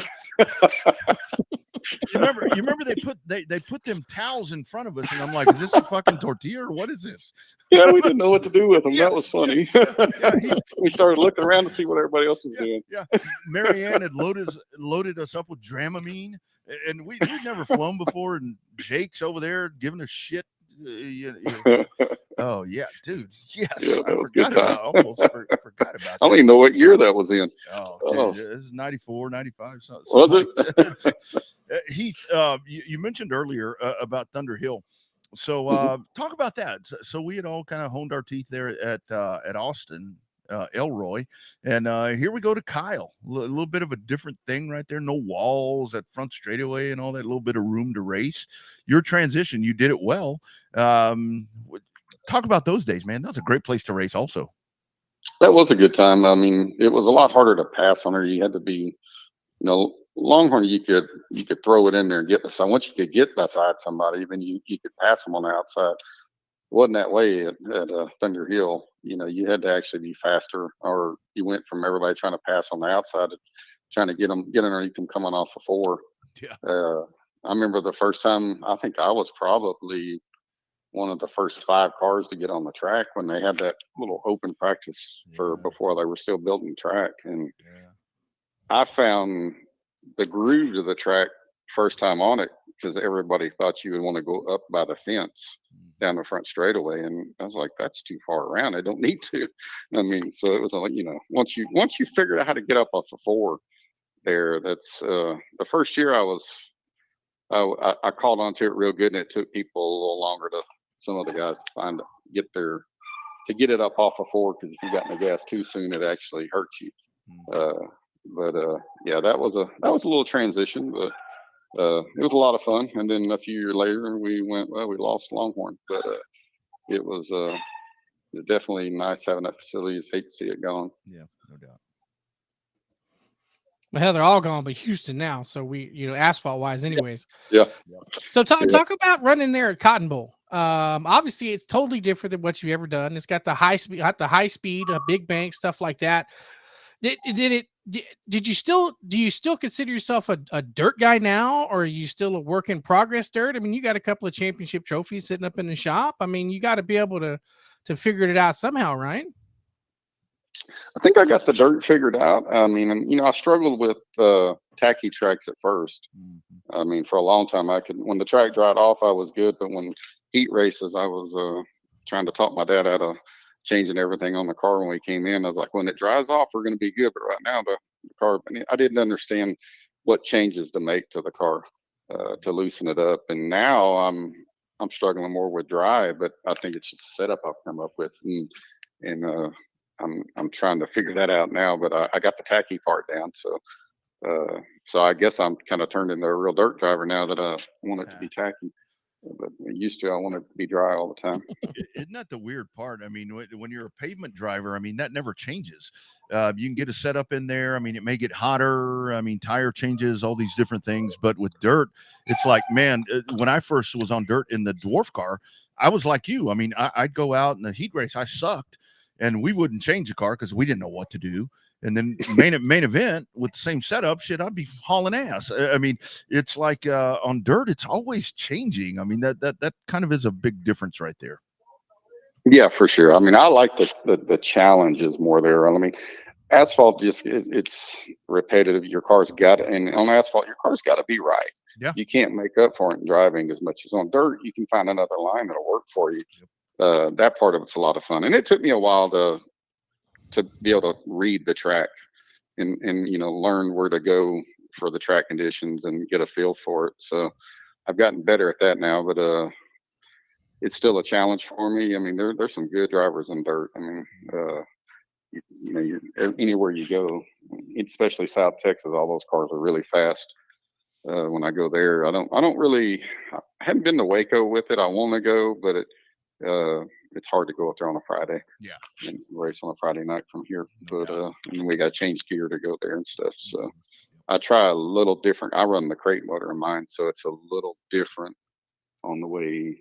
you remember they put them towels in front of us, and I'm like, is this a fucking tortilla or what is this? Yeah, we didn't know what to do with them. That was funny. We started looking around to see what everybody else was doing. Yeah. Marianne had loaded us up with Dramamine, and we'd never flown before, and Jake's over there giving us shit. Oh yeah, dude. Yes, yeah, that was a good time. Almost forgot about that. I don't even know what year that was in. Oh, dude, it was 94, 95. Something was it? Heath, you mentioned earlier about Thunder Hill. So talk about that. So we had all kind of honed our teeth there at Austin, Elroy, and here we go to Kyle. A little bit of a different thing right there. No walls at front straightaway and all that. Little bit of room to race. Your transition, you did it well. Talk about those days, man. That was a great place to race also. That was a good time. I mean, it was a lot harder to pass on her. You had to be, Longhorn. You could throw it in there and get beside. Once you could get beside somebody, then you could pass them on the outside. It wasn't that way at Thunder Hill. You had to actually be faster, or you went from everybody trying to pass on the outside to trying to get underneath them coming off a four. Yeah. I remember the first time. I think I was probably one of the first 5 cars to get on the track when they had that little open practice before they were still building the track. And I found the groove to the track first time on it because everybody thought you would want to go up by the fence down the front straightaway. And I was like, that's too far around. I don't need to. I mean, so it was like, once you figured out how to get up off the 4 there, that's the first year I called onto it real good, and it took people a little longer some of the guys to get it up off a 4, because if you got in the gas too soon, it actually hurts you. Yeah, that was a little transition, but it was a lot of fun. And then a few years later, we lost Longhorn, but it was definitely nice having that facility. Just hate to see it gone. Yeah, no doubt. Well, they're all gone, but Houston now. So we, asphalt wise, anyways. Yeah. So talk about running there at Cotton Bowl. Obviously, it's totally different than what you've ever done. It's got the high speed, a big bank, stuff like that. Do you still consider yourself a dirt guy now, or are you still a work in progress dirt? I mean, you got a couple of championship trophies sitting up in the shop. I mean, you got to be able to figure it out somehow, right? I think I got the dirt figured out. I mean, I struggled with tacky tracks at first. I mean, for a long time, when the track dried off, I was good. But when heat races, I was trying to talk my dad out of changing everything on the car when we came in. I was like, when it dries off, we're going to be good. But right now, the car, I didn't understand what changes to make to the car to loosen it up. And now I'm struggling more with dry, but I think it's just a setup I've come up with. And I'm trying to figure that out now, but I got the tacky part down. So I guess I'm kind of turned into a real dirt driver now that I want it to be tacky. But used to, I want it to be dry all the time. Isn't that the weird part? I mean, when you're a pavement driver, I mean, that never changes. You can get a setup in there. I mean, it may get hotter. I mean, tire changes, all these different things. But with dirt, it's like, man, when I first was on dirt in the dwarf car, I was like you. I mean, I'd go out in the heat race. I sucked. And we wouldn't change the car because we didn't know what to do. And then main event with the same setup, I'd be hauling ass. I mean, it's like on dirt, it's always changing. I mean, that kind of is a big difference right there. Yeah, for sure. I mean, I like the challenges more there. I mean, asphalt it's repetitive. Your car's and on asphalt, your car's got to be right. Yeah. You can't make up for it in driving as much as on dirt. You can find another line that'll work for you. Yep. That part of it's a lot of fun, and it took me a while to be able to read the track and learn where to go for the track conditions and get a feel for it. So I've gotten better at that now, but it's still a challenge for me. I mean, there's some good drivers in dirt. I mean, anywhere you go, especially South Texas, all those cars are really fast. When I go there, I haven't been to Waco with it. I want to go, but it's hard to go up there on a Friday. Yeah. And race on a Friday night from here. But and we got to change gear to go there and stuff. So I try a little different. I run the crate motor in mine, so it's a little different on the way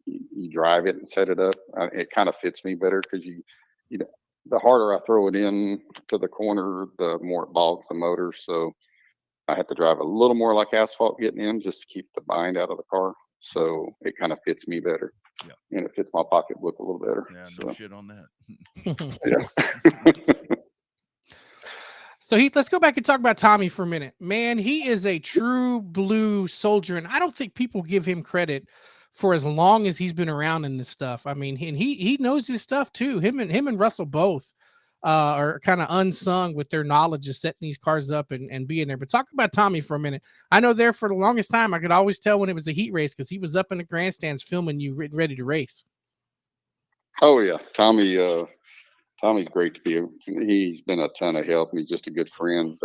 you drive it and set it up. It kind of fits me better because the harder I throw it in to the corner, the more it bogs the motor. So I have to drive a little more like asphalt getting in just to keep the bind out of the car. So it kind of fits me better. Yeah. And it fits my pocketbook a little better. Yeah, no shit on that. Yeah. So Heath, let's go back and talk about Tommy for a minute. Man, he is a true blue soldier, and I don't think people give him credit for as long as he's been around in this stuff. I mean, he knows his stuff too. Him and Russell both are kind of unsung with their knowledge of setting these cars up and being there. But talk about Tommy for a minute. I know there for the longest time, I could always tell when it was a heat race because he was up in the grandstands filming you ready to race. Oh yeah, Tommy's great to be. He's been a ton of help, and he's just a good friend.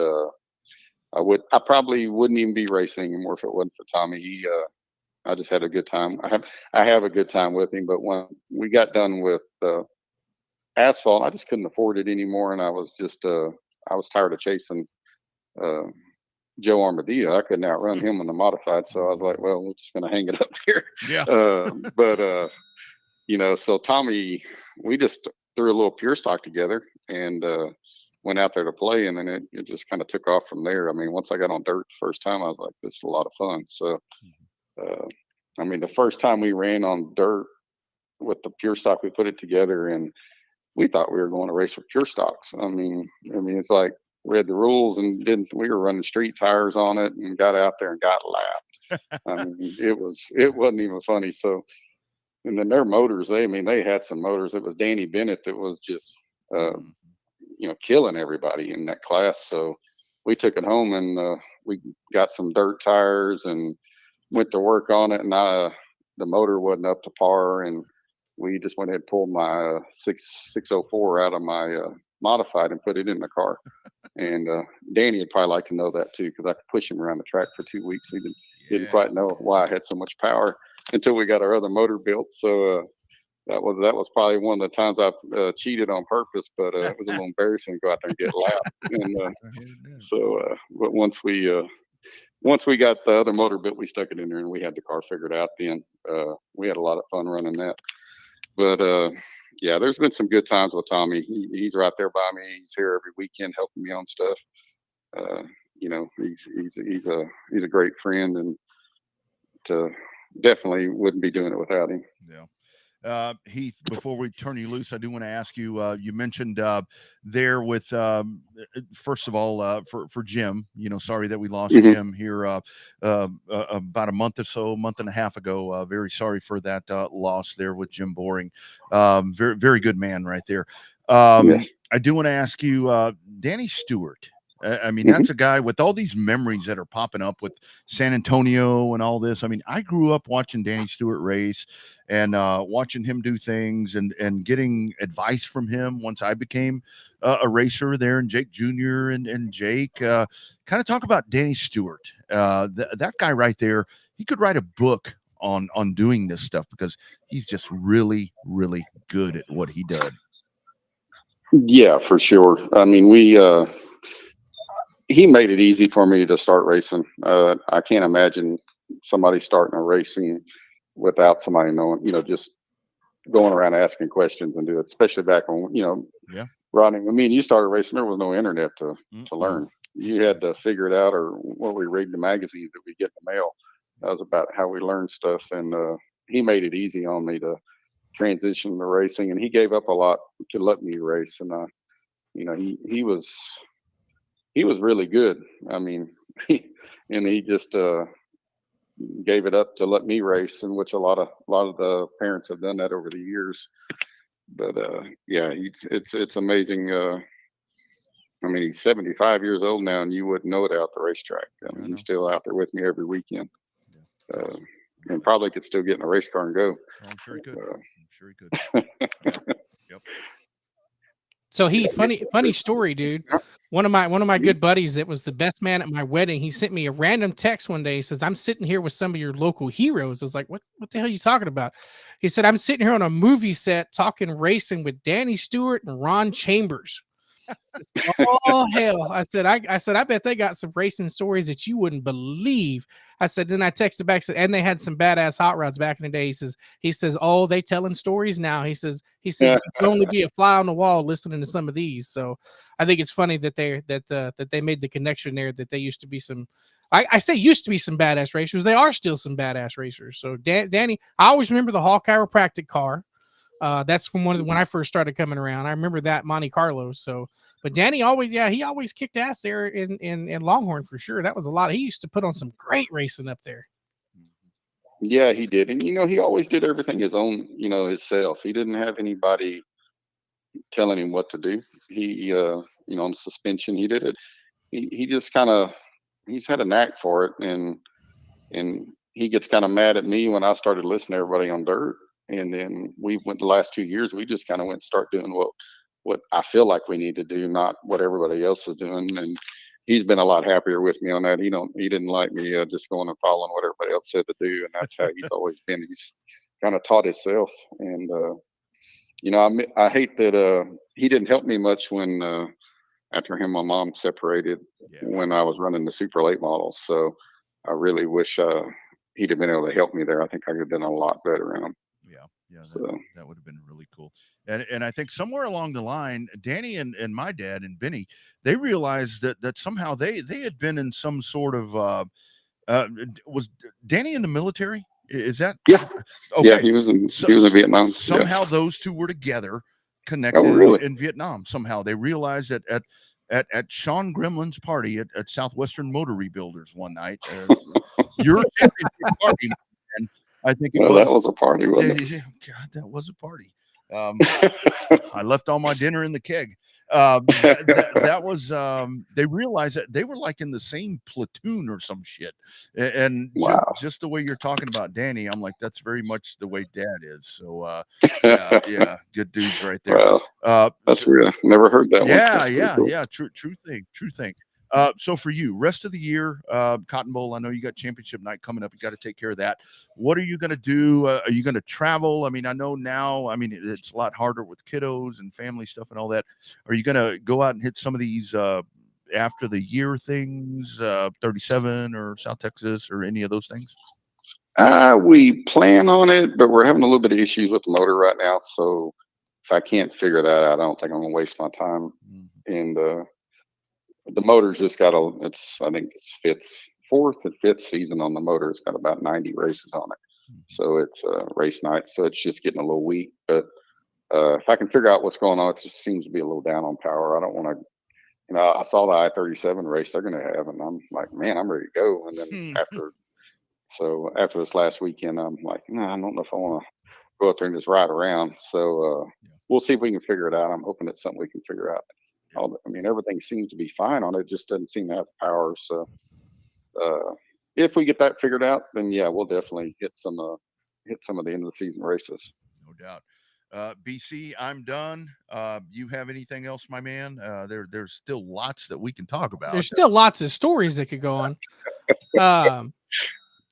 I probably wouldn't even be racing anymore if it wasn't for Tommy. I just had a good time. I have a good time with him. But when we got done with asphalt. I just couldn't afford it anymore, and I was just I was tired of chasing Joe Armadillo. I couldn't outrun him in the modified, so I was like, well, we're just gonna hang it up here. Yeah. But so Tommy, we just threw a little pure stock together and went out there to play, and then it just kind of took off from there. I mean, once I got on dirt the first time, I was like, this is a lot of fun. So I mean, the first time we ran on dirt with the pure stock, we put it together, and we thought we were going to race with pure stocks. I mean, it's like we had the rules and we were running street tires on it and got out there and got lapped. I mean, it wasn't even funny. So, and then their motors, they had some motors. It was Danny Bennett that was just, killing everybody in that class. So we took it home and we got some dirt tires and went to work on it. And the motor wasn't up to par, and we just went ahead and pulled my 604 out of my modified and put it in the car. And Danny would probably like to know that too, because I could push him around the track for 2 weeks. He didn't quite know why I had so much power until we got our other motor built. So that was probably one of the times I cheated on purpose, but it was a little embarrassing to go out there and get lapped. And but once we got the other motor built, we stuck it in there and we had the car figured out. Then we had a lot of fun running that. But there's been some good times with Tommy. He's right there by me. He's here every weekend helping me on stuff. He's a great friend, and definitely wouldn't be doing it without him. Yeah. Heath, before we turn you loose, I do want to ask you, you mentioned there with, first of all, for Jim, sorry that we lost Jim here about a month and a half ago. Very sorry for that loss there with Jim Boring. Very, very good man right there. I do want to ask you, Danny Stewart. I mean, that's a guy with all these memories that are popping up with San Antonio and all this. I mean, I grew up watching Danny Stewart race and watching him do things and getting advice from him once I became a racer there, and Jake Jr. and Jake. Kind of talk about Danny Stewart. That guy right there, he could write a book on doing this stuff because he's just really, really good at what he does. Yeah, for sure. I mean, he made it easy for me to start racing. I can't imagine somebody starting a racing without somebody knowing, just going around asking questions and do it, especially back when, running. I mean, you started racing, there was no internet to learn. You had to figure it out, or what we read the magazines that we get in the mail. That was about how we learned stuff. And he made it easy on me to transition to racing, and he gave up a lot to let me race. And, he was really good. I mean, he just gave it up to let me race, in which a lot of the parents have done that over the years. But it's amazing. I mean, he's 75 years old now, and you wouldn't know it out the racetrack. I mean, he's still out there with me every weekend, and probably could still get in a race car and go. I'm sure he could. Yep. So funny story, dude. One of my good buddies that was the best man at my wedding, he sent me a random text one day. He says, "I'm sitting here with some of your local heroes." I was like, what the hell are you talking about? He said, "I'm sitting here on a movie set talking racing with Danny Stewart and Ron Chambers." Said, oh hell. I said, I bet they got some racing stories that you wouldn't believe. I said, then I texted back, said, and they had some badass hot rods back in the day. He says, oh, they telling stories now. He says you can only be a fly on the wall listening to some of these. So I think it's funny that they made the connection there, that they used to be some, I say used to be some badass racers. They are still some badass racers. So Danny, I always remember the Hall Chiropractic car. That's from when I first started coming around. I remember that Monte Carlo. So, but Danny he always kicked ass there in Longhorn for sure. That was a lot. He used to put on some great racing up there. Yeah, he did. And, he always did everything his own, himself. He didn't have anybody telling him what to do. He, on suspension, he did it. He just he's had a knack for it. And he gets kind of mad at me when I started listening to everybody on dirt. And then the last 2 years, we just kind of went and start doing what I feel like we need to do, not what everybody else is doing. And he's been a lot happier with me on that. He didn't like me just going and following what everybody else said to do. And that's how he's always been. He's kind of taught himself. And I hate that he didn't help me much when after him and my mom separated when I was running the super late models. So I really wish he'd have been able to help me there. I think I could have done a lot better in him. Yeah, So that would have been really cool. And I think somewhere along the line, Danny and my dad and Benny, they realized that somehow they had been in some sort of was Danny in the military? Is that yeah, okay? he was in Vietnam. Somehow those two were together, Oh, connected really? in Vietnam. Somehow they realized that at Sean Gremlin's party at Southwestern Motor Rebuilders one night, your championship party, man, I think it Well, was. that was a party, wasn't it? God, that was a party. I left all my dinner in the keg. That was they realized that they were like in the same platoon or some shit. And Wow. just the way you're talking about Danny, I'm like, that's very much the way Dad is. So yeah, good dudes right there. Well, that's real. Never heard that one. Yeah, Cool. yeah. True thing. So for you, rest of the year, Cotton Bowl, I know you got championship night coming up. You got to take care of that. What are you going to do? Are you going to travel? I mean, I know now, I mean, it's a lot harder with kiddos and family stuff and all that. Are you going to go out and hit some of these after the year things, 37 or South Texas or any of those things? We plan on it, but we're having a little bit of issues with the motor right now. So if I can't figure that out, I don't think I'm going to waste my time. And the motor's just got I think it's fourth and fifth season on the motor. It's got about 90 races on it. So it's race night. So it's just getting a little weak. But if I can figure out what's going on, it just seems to be a little down on power. I don't want to, I saw the I-37 race they're going to have, and I'm like, man, I'm ready to go. And then after this last weekend, I'm like, no, I don't know if I want to go up there and just ride around. So we'll see if we can figure it out. I'm hoping it's something we can figure out. I mean, everything seems to be fine on it. Just doesn't seem to have the power. So if we get that figured out, then yeah, we'll definitely hit some of the end of the season races. No doubt. BC, I'm done. You have anything else, my man? There's still lots that we can talk about. There's still lots of stories that could go on.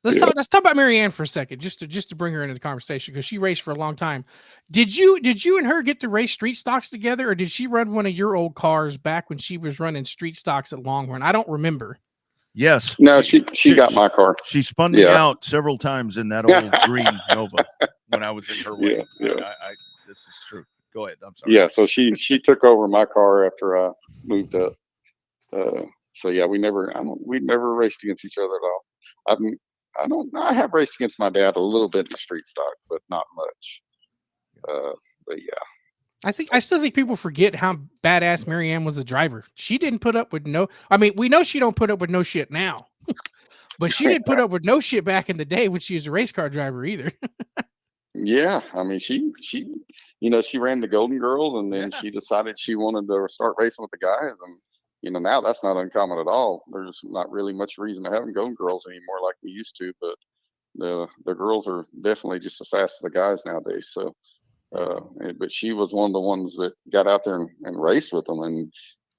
Let's talk about Marianne for a second, just to bring her into the conversation, because she raced for a long time. Did you and her get to race street stocks together, or did she run one of your old cars back when she was running street stocks at Longhorn? I don't remember. Yes. No, she got my car. She spun me out several times in that old green Nova when I was in her way. Yeah. This is true. Go ahead. I'm sorry. Yeah, so she took over my car after I moved up. So yeah, we never raced against each other at all. I have raced against my dad a little bit in the street stock, but not much. But yeah. I still think people forget how badass Marianne was a driver. She didn't put up with we know she don't put up with no shit now. But she didn't put up with no shit back in the day when she was a race car driver either. Yeah, I mean, she ran the Golden Girls, and then she decided she wanted to start racing with the guys, and now that's not uncommon at all. There's not really much reason to have Golden Girls anymore like we used to, but the girls are definitely just as fast as the guys nowadays. So, but she was one of the ones that got out there and raced with them, and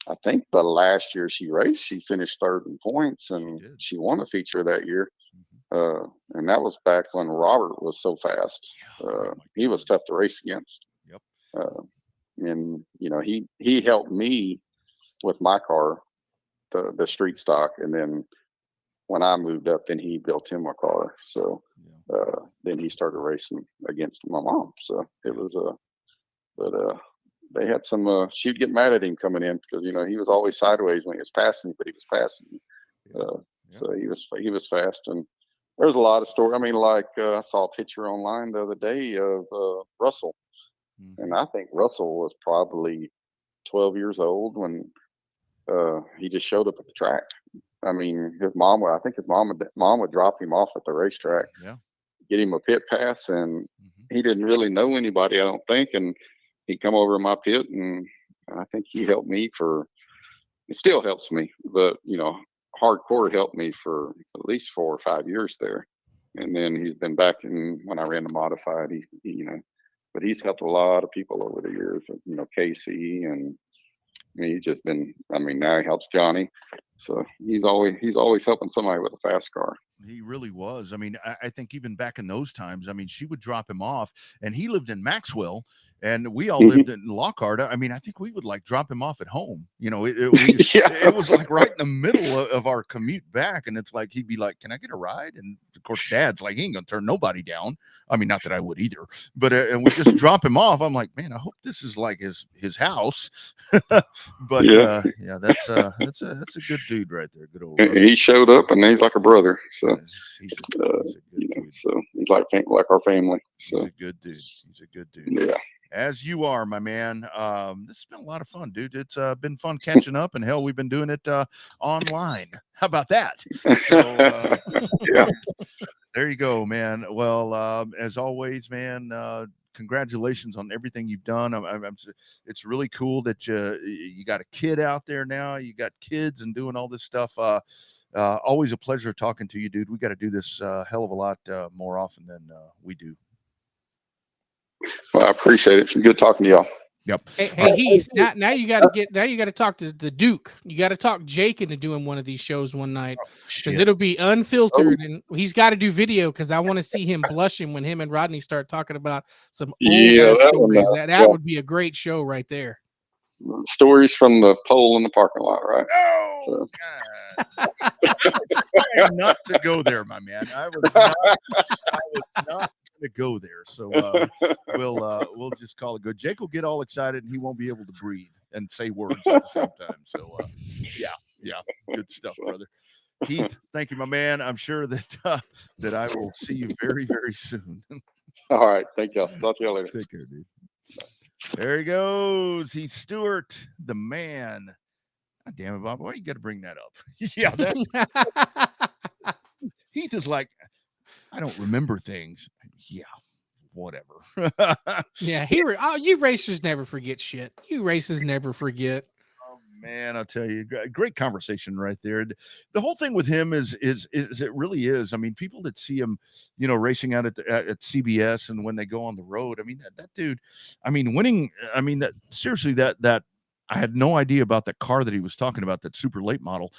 I think the last year she raced, she finished third in points, and she won a feature that year. And that was back when Robert was so fast. He was tough to race against. Yep. And he helped me with my car, the street stock, and then when I moved up, then he built him a car. So then he started racing against my mom. So it was they had some. She'd get mad at him coming in because he was always sideways when he was passing, but he was passing. So he was fast, and there's a lot of stories. I mean, like I saw a picture online the other day of Russell, and I think Russell was probably 12 years old when he just showed up at the track. I mean, I think his mom would drop him off at the racetrack, get him a pit pass, and he didn't really know anybody, I don't think, and he'd come over to my pit, and I think he helped me it still helps me, but hardcore helped me for at least 4 or 5 years there. And then he's been back when I ran the modified, but he's helped a lot of people over the years, Casey, and he's just been, now he helps Johnny. So he's always helping somebody with a fast car. He really was. I mean, I think even back in those times, I mean, she would drop him off, and he lived in Maxwell, and we all lived in Lockhart. I mean, I think we would like drop him off at home. You know, it was like right in the middle of our commute back, and it's like he'd be like, "Can I get a ride?" And of course, Dad's like, "He ain't gonna turn nobody down." I mean, not that I would either, but and we just drop him off. I'm like, man, I hope this is like his house. But that's a good dude right there. Good old Russ. He showed up, and he's like a brother. So he's a good dude. So he's like our family. So he's a good dude. He's a good dude. Yeah. As you are, my man. This has been a lot of fun, dude. It's been fun catching up, and hell, we've been doing it online. How about that? So, yeah. There you go, man. Well, as always, man, congratulations on everything you've done. It's really cool that you got a kid out there now. You got kids and doing all this stuff. Always a pleasure talking to you, dude. We got to do this hell of a lot more often than we do. Well, I appreciate it. Good talking to y'all. Yep. Hey Heath, now you got to talk to the Duke. You got to talk Jake into doing one of these shows one night, because it'll be unfiltered, and he's got to do video, because I want to see him blushing when him and Rodney start talking about some old stories. That would be a great show right there. Stories from the pole in the parking lot, right? Oh, God. Trying not to go there, my man. I was not to go there, so we'll just call it good. Jake will get all excited and he won't be able to breathe and say words at the same time. So yeah, good stuff, brother. Heath, thank you, my man. I'm sure that that I will see you very, very soon. All right, thank y'all. Talk to y'all later. Take care, dude. There he goes. Heath Stewart, the man. God damn it, Bob. Why you got to bring that up? Yeah, Heath is like, I don't remember things. Yeah, whatever. Yeah, you racers never forget shit. You racers never forget. Oh man, I'll tell you, great conversation right there. The whole thing with him is it really is. I mean, people that see him, you know, racing out at CBS and when they go on the road. I mean, that dude. I mean, winning. I mean, seriously, that. I had no idea about that car that he was talking about, that super late model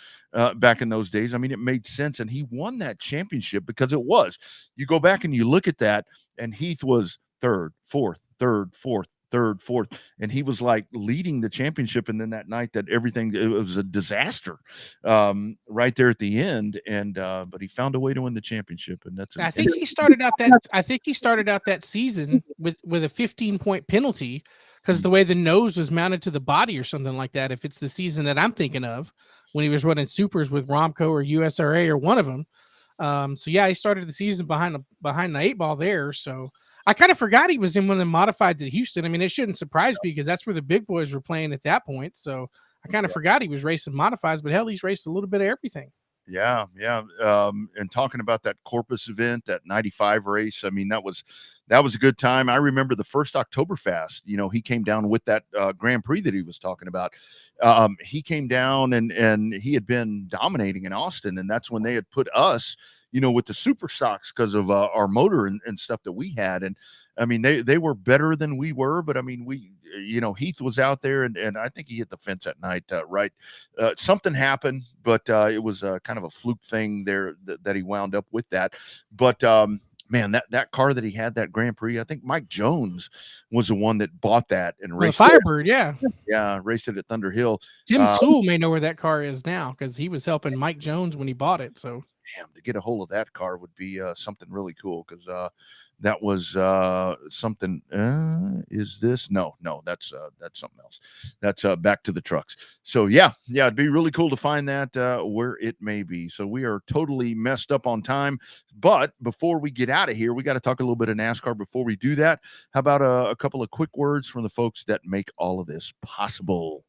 back in those days. I mean, it made sense. And he won that championship because it was. You go back and you look at that, and Heath was third, fourth. And he was like leading the championship. And then that night it was a disaster right there at the end. And but he found a way to win the championship. And I think he started out that season with a 15-point penalty, because the way the nose was mounted to the body or something like that. If it's the season that I'm thinking of, when he was running supers with Romco or USRA or one of them. So yeah, he started the season behind the 8 ball there. So I kind of forgot he was in one of the modifieds at Houston. I mean, it shouldn't surprise me because that's where the big boys were playing at that point. So I kind of forgot he was racing modifieds, but hell, he's raced a little bit of everything. Yeah. And talking about that Corpus event, that 95 race, I mean, that was a good time. I remember the first Oktoberfest, you know, he came down with that Grand Prix that he was talking about. He came down and he had been dominating in Austin, and that's when they had put us, you know, with the super stocks because of our motor and stuff that we had. And I mean, they were better than we were, but I mean, Heath was out there and I think he hit the fence at night, right? Something happened, but it was kind of a fluke thing there that he wound up with that. But man, that car that he had, that Grand Prix, I think Mike Jones was the one that bought that and raced Firebird, yeah, raced it at Thunder Hill. Tim Sewell may know where that car is now because he was helping Mike Jones when he bought it. So, damn, to get a hold of that car would be something really cool because that was something. Is this? No, that's something else. That's back to the trucks. So yeah, it'd be really cool to find that where it may be. So we are totally messed up on time. But before we get out of here, we got to talk a little bit of NASCAR. Before we do that, how about a couple of quick words from the folks that make all of this possible?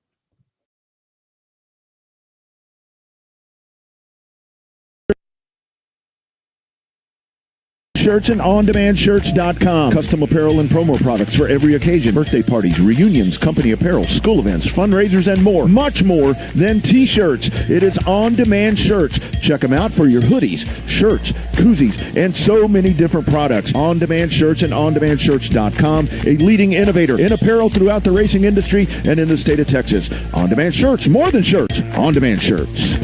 Shirts and OnDemandShirts.com. Custom apparel and promo products for every occasion. Birthday parties, reunions, company apparel, school events, fundraisers, and more. Much more than T-shirts. It is On Demand Shirts. Check them out for your hoodies, shirts, koozies, and so many different products. On Demand Shirts and OnDemandShirts.com. A leading innovator in apparel throughout the racing industry and in the state of Texas. On Demand Shirts. More than shirts. On Demand Shirts.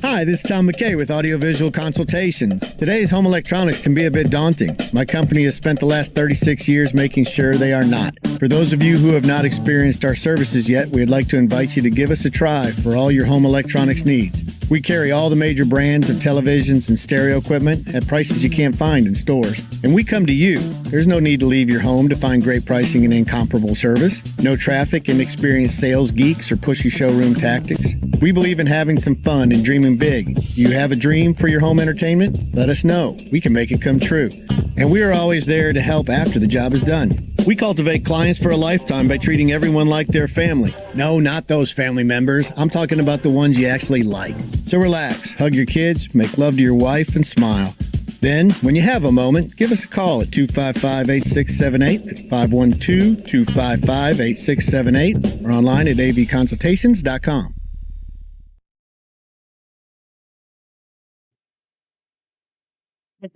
Hi, Hi, this is Tom McKay with Audiovisual Consultations. Today's home electronics can be a bit daunting. My company has spent the last 36 years making sure they are not. For those of you who have not experienced our services yet, we'd like to invite you to give us a try for all your home electronics needs. We carry all the major brands of televisions and stereo equipment at prices you can't find in stores. And we come to you. There's no need to leave your home to find great pricing and incomparable service. No traffic, inexperienced sales geeks, or pushy showroom tactics. We believe in having some fun and dreaming big. You have a dream for your home entertainment? Let us know. We can make it come true. And we are always there to help after the job is done. We cultivate clients for a lifetime by treating everyone like their family. No, not those family members. I'm talking about the ones you actually like. So relax, hug your kids, make love to your wife, and smile. Then, when you have a moment, give us a call at 255-8678. That's 512-255-8678. Or online at avconsultations.com.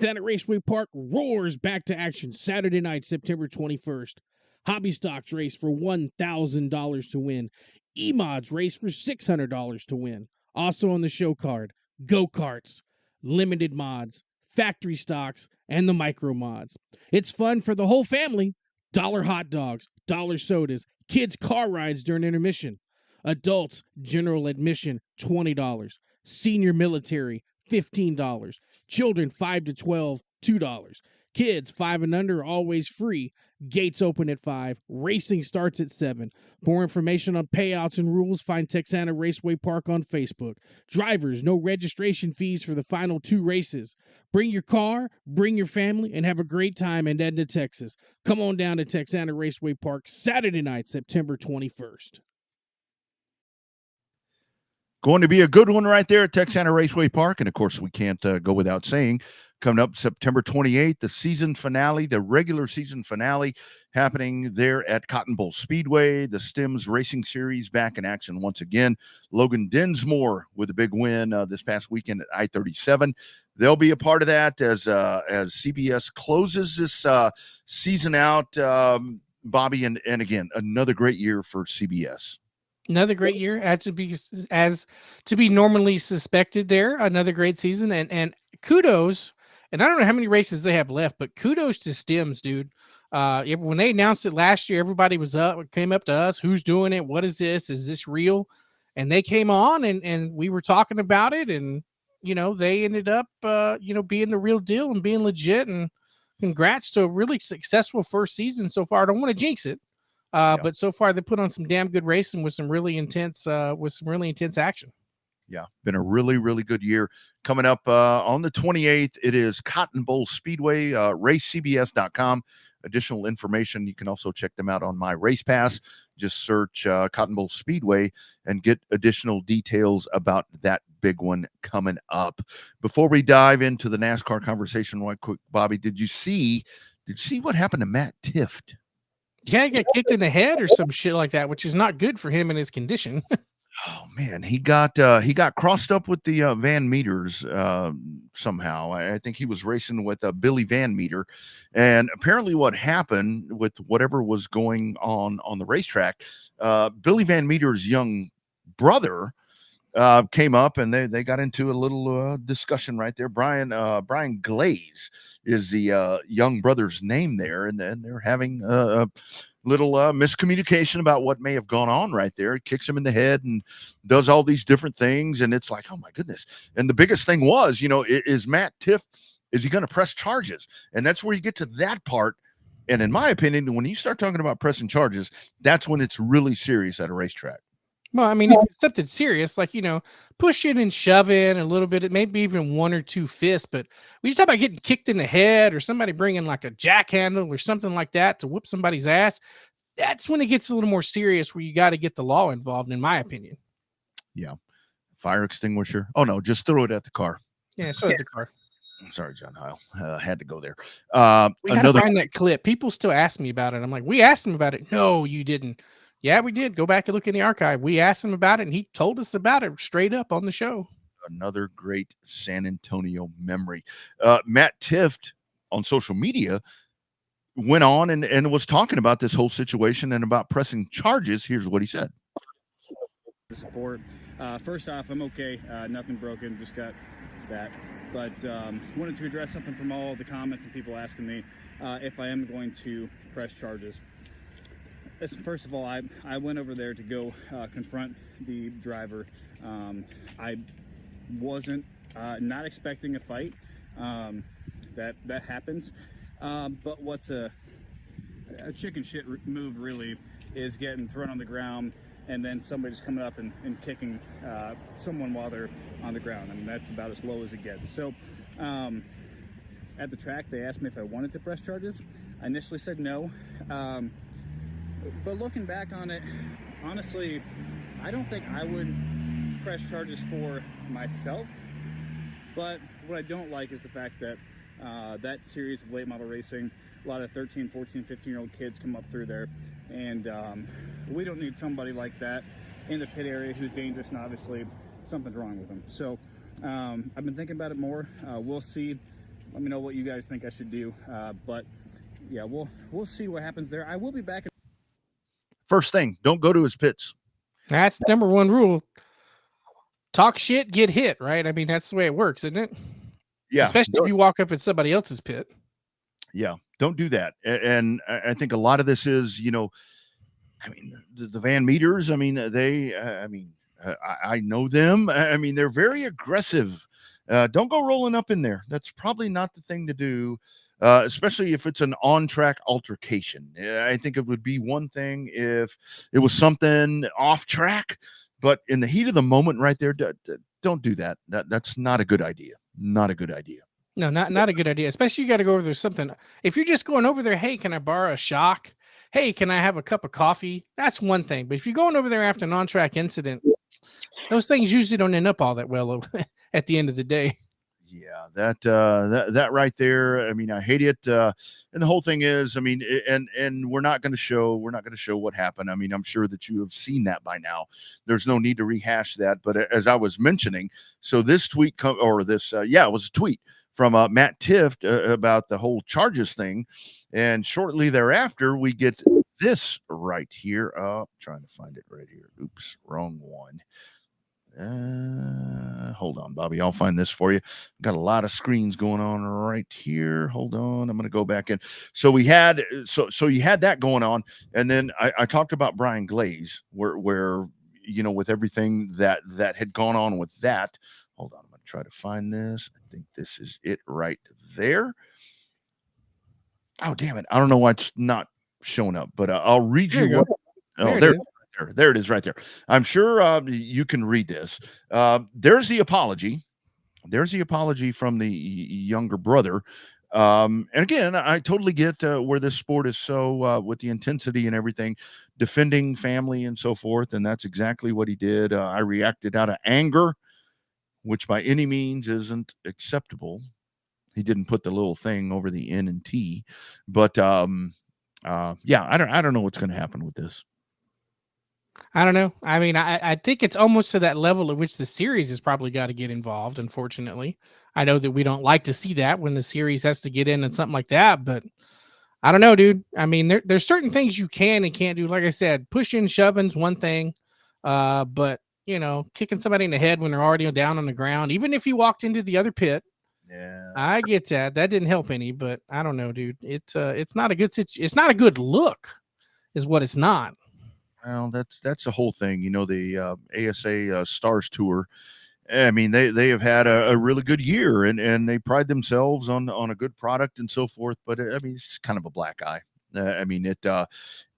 Down at Raceway Park roars back to action Saturday night, September 21st. Hobby Stocks race for $1,000 to win. E-Mods race for $600 to win. Also on the show card, go-karts, limited mods, factory stocks, and the micro mods. It's fun for the whole family. $1 hot dogs, $1 sodas, kids' car rides during intermission. Adults, general admission, $20. Senior military, $15. Children 5 to 12, $2. Kids 5 and under always free. Gates open at 5. Racing starts at 7. For information on payouts and rules, find Texana Raceway Park on Facebook. Drivers, no registration fees for the final 2 races. Bring your car, bring your family, and have a great time in Edna, Texas. Come on down to Texana Raceway Park Saturday night, September 21st. Going to be a good one right there at Texana Raceway Park. And, of course, we can't go without saying, coming up September 28th, the season finale, the regular season finale happening there at Cotton Bowl Speedway. The Stems Racing Series back in action once again. Logan Dinsmore with a big win this past weekend at I-37. They'll be a part of that as CBS closes this season out, Bobby. And again, another great year for CBS. Another great year, as to be normally suspected there. Another great season, and kudos. And I don't know how many races they have left, but kudos to Stems, dude. When they announced it last year, everybody came up to us. Who's doing it? What is this? Is this real? And they came on, and we were talking about it, and they ended up being the real deal and being legit. And congrats to a really successful first season so far. I don't want to jinx it. But so far they put on some damn good racing with some really intense action. Yeah, been a really, really good year. Coming up on the 28th, it is Cotton Bowl Speedway, racecbs.com. Additional information, you can also check them out on My Race Pass. Just search Cotton Bowl Speedway and get additional details about that big one coming up. Before we dive into the NASCAR conversation right quick, Bobby, did you see what happened to Matt Tifft? Yeah, he got kicked in the head or some shit like that, which is not good for him in his condition. Oh man, he got crossed up with the Van Meters somehow. I think he was racing with Billy Van Meter, and apparently what happened with whatever was going on the racetrack, Billy Van Meter's young brother came up, and they got into a little discussion right there. Brian Glaze is the young brother's name there, and then they're having a little miscommunication about what may have gone on right there. It kicks him in the head and does all these different things, and it's like, oh my goodness. And the biggest thing was, is Matt Tifft, is he going to press charges? And that's where you get to that part. And in my opinion, when you start talking about pressing charges, that's when it's really serious at a racetrack. Well, I mean, if it's something serious, like, push in and shove in a little bit, it may be even 1 or 2 fists, but when you talk about getting kicked in the head or somebody bringing like a jack handle or something like that to whoop somebody's ass, that's when it gets a little more serious, where you got to get the law involved, in my opinion. Yeah. Fire extinguisher. Oh no, just throw it at the car. Yeah, throw it at the car. Sorry, John Heil. Had to go there. We gotta find that clip. People still ask me about it. I'm like, we asked him about it. No, you didn't. Yeah, we did. Go back and look in the archive. We asked him about it, and he told us about it straight up on the show. Another great San Antonio memory. Matt Tifft on social media went on and was talking about this whole situation and about pressing charges. Here's what he said. support. First off, I'm okay. Nothing broken. Just got that. But wanted to address something from all the comments and people asking me if I am going to press charges. First of all, I went over there to go confront the driver. I wasn't not expecting a fight. That happens. But what's a chicken shit move really is getting thrown on the ground and then somebody just coming up and kicking someone while they're on the ground. I mean, that's about as low as it gets. So at the track, they asked me if I wanted to press charges. I initially said no. But looking back on it, honestly, I don't think I would press charges for myself. But what I don't like is the fact that that series of late model racing, a lot of 13, 14, 15-year-old kids come up through there. And we don't need somebody like that in the pit area who's dangerous, and obviously something's wrong with them. So I've been thinking about it more. We'll see. Let me know what you guys think I should do. But yeah, we'll see what happens there. I will be back. First thing, don't go to his pits. That's number one rule. Talk shit, get hit, right? I mean, that's the way it works, isn't it? Yeah. Especially if you walk up at somebody else's pit. Yeah, don't do that. And I think a lot of this is, I mean, the Van Meters, I mean, I know them. I mean, they're very aggressive. Don't go rolling up in there. That's probably not the thing to do, especially if it's an on-track altercation. I think it would be one thing if it was something off-track, but in the heat of the moment right there, don't do that. That's not a good idea. Not a good idea. No, not a good idea. Especially you got to go over there something. If you're just going over there, hey, can I borrow a shock? Hey, can I have a cup of coffee? That's one thing. But if you're going over there after an on-track incident, those things usually don't end up all that well at the end of the day. Yeah, that right there. I mean, I hate it. And the whole thing is, I mean, and we're not going to show what happened. I mean, I'm sure that you have seen that by now. There's no need to rehash that. But as I was mentioning, so this tweet it was a tweet from Matt Tift about the whole charges thing. And shortly thereafter, we get this right here. Trying to find it right here. Oops, wrong one. Hold on, Bobby. I'll find this for you. Got a lot of screens going on right here. Hold on. I'm going to go back in. So we had, so you had that going on. And then I talked about Brian Glaze where, with everything that had gone on with that. Hold on. I'm going to try to find this. I think this is it right there. Oh, damn it. I don't know why it's not showing up, but I'll read you. What, oh, there it is. There it is right there. I'm sure you can read this. There's the apology. There's the apology from the younger brother. And again, I totally get where this sport is so with the intensity and everything, defending family and so forth. And that's exactly what he did. I reacted out of anger, which by any means isn't acceptable. He didn't put the little thing over the N and T. But yeah, I don't know what's going to happen with this. I don't know. I mean, I think it's almost to that level at which the series has probably got to get involved, unfortunately. I know that we don't like to see that when the series has to get in and something like that, but I don't know, dude. I mean, there's certain things you can and can't do. Like I said, pushing, shoving's one thing, but, kicking somebody in the head when they're already down on the ground, even if you walked into the other pit, yeah, I get that. That didn't help any, but I don't know, dude. It's not a good it's not a good look, is what it's not. Well, that's the whole thing. The ASA Stars Tour. I mean, they have had a really good year, and they pride themselves on a good product and so forth. But I mean, it's just kind of a black eye. I mean, it.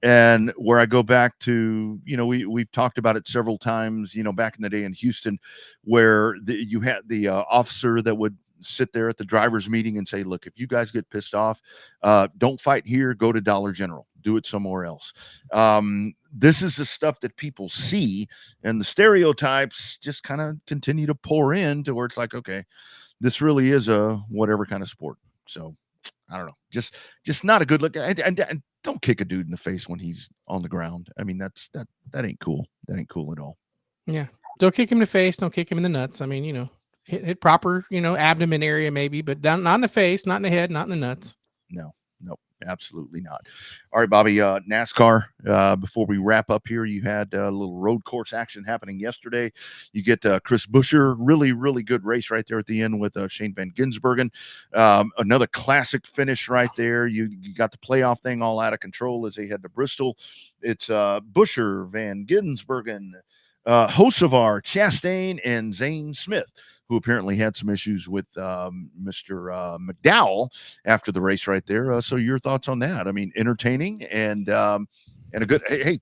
And where I go back to, we've talked about it several times. Back in the day in Houston, where you had the officer that would sit there at the driver's meeting and say, look, if you guys get pissed off, don't fight here, go to Dollar General, do it somewhere else. This is the stuff that people see, and the stereotypes just kind of continue to pour in to where it's like, okay, this really is a whatever kind of sport. So I don't know, just not a good look. And don't kick a dude in the face when he's on the ground. I mean, that ain't cool. That ain't cool at all. Yeah. Don't kick him in the face. Don't kick him in the nuts. I mean, hit proper, abdomen area maybe, but not in the face, not in the head, not in the nuts. No. Absolutely not. All right, Bobby, NASCAR, before we wrap up here, you had a little road course action happening yesterday. You get Chris Buescher, really, really good race right there at the end with Shane Van Gisbergen. Another classic finish right there. You got the playoff thing all out of control as they head to Bristol. It's Buescher, Van Gisbergen, Hocevar, Chastain, and Zane Smith, who apparently had some issues with Mr. McDowell after the race right there. So your thoughts on that? I mean, entertaining and a good. Hey,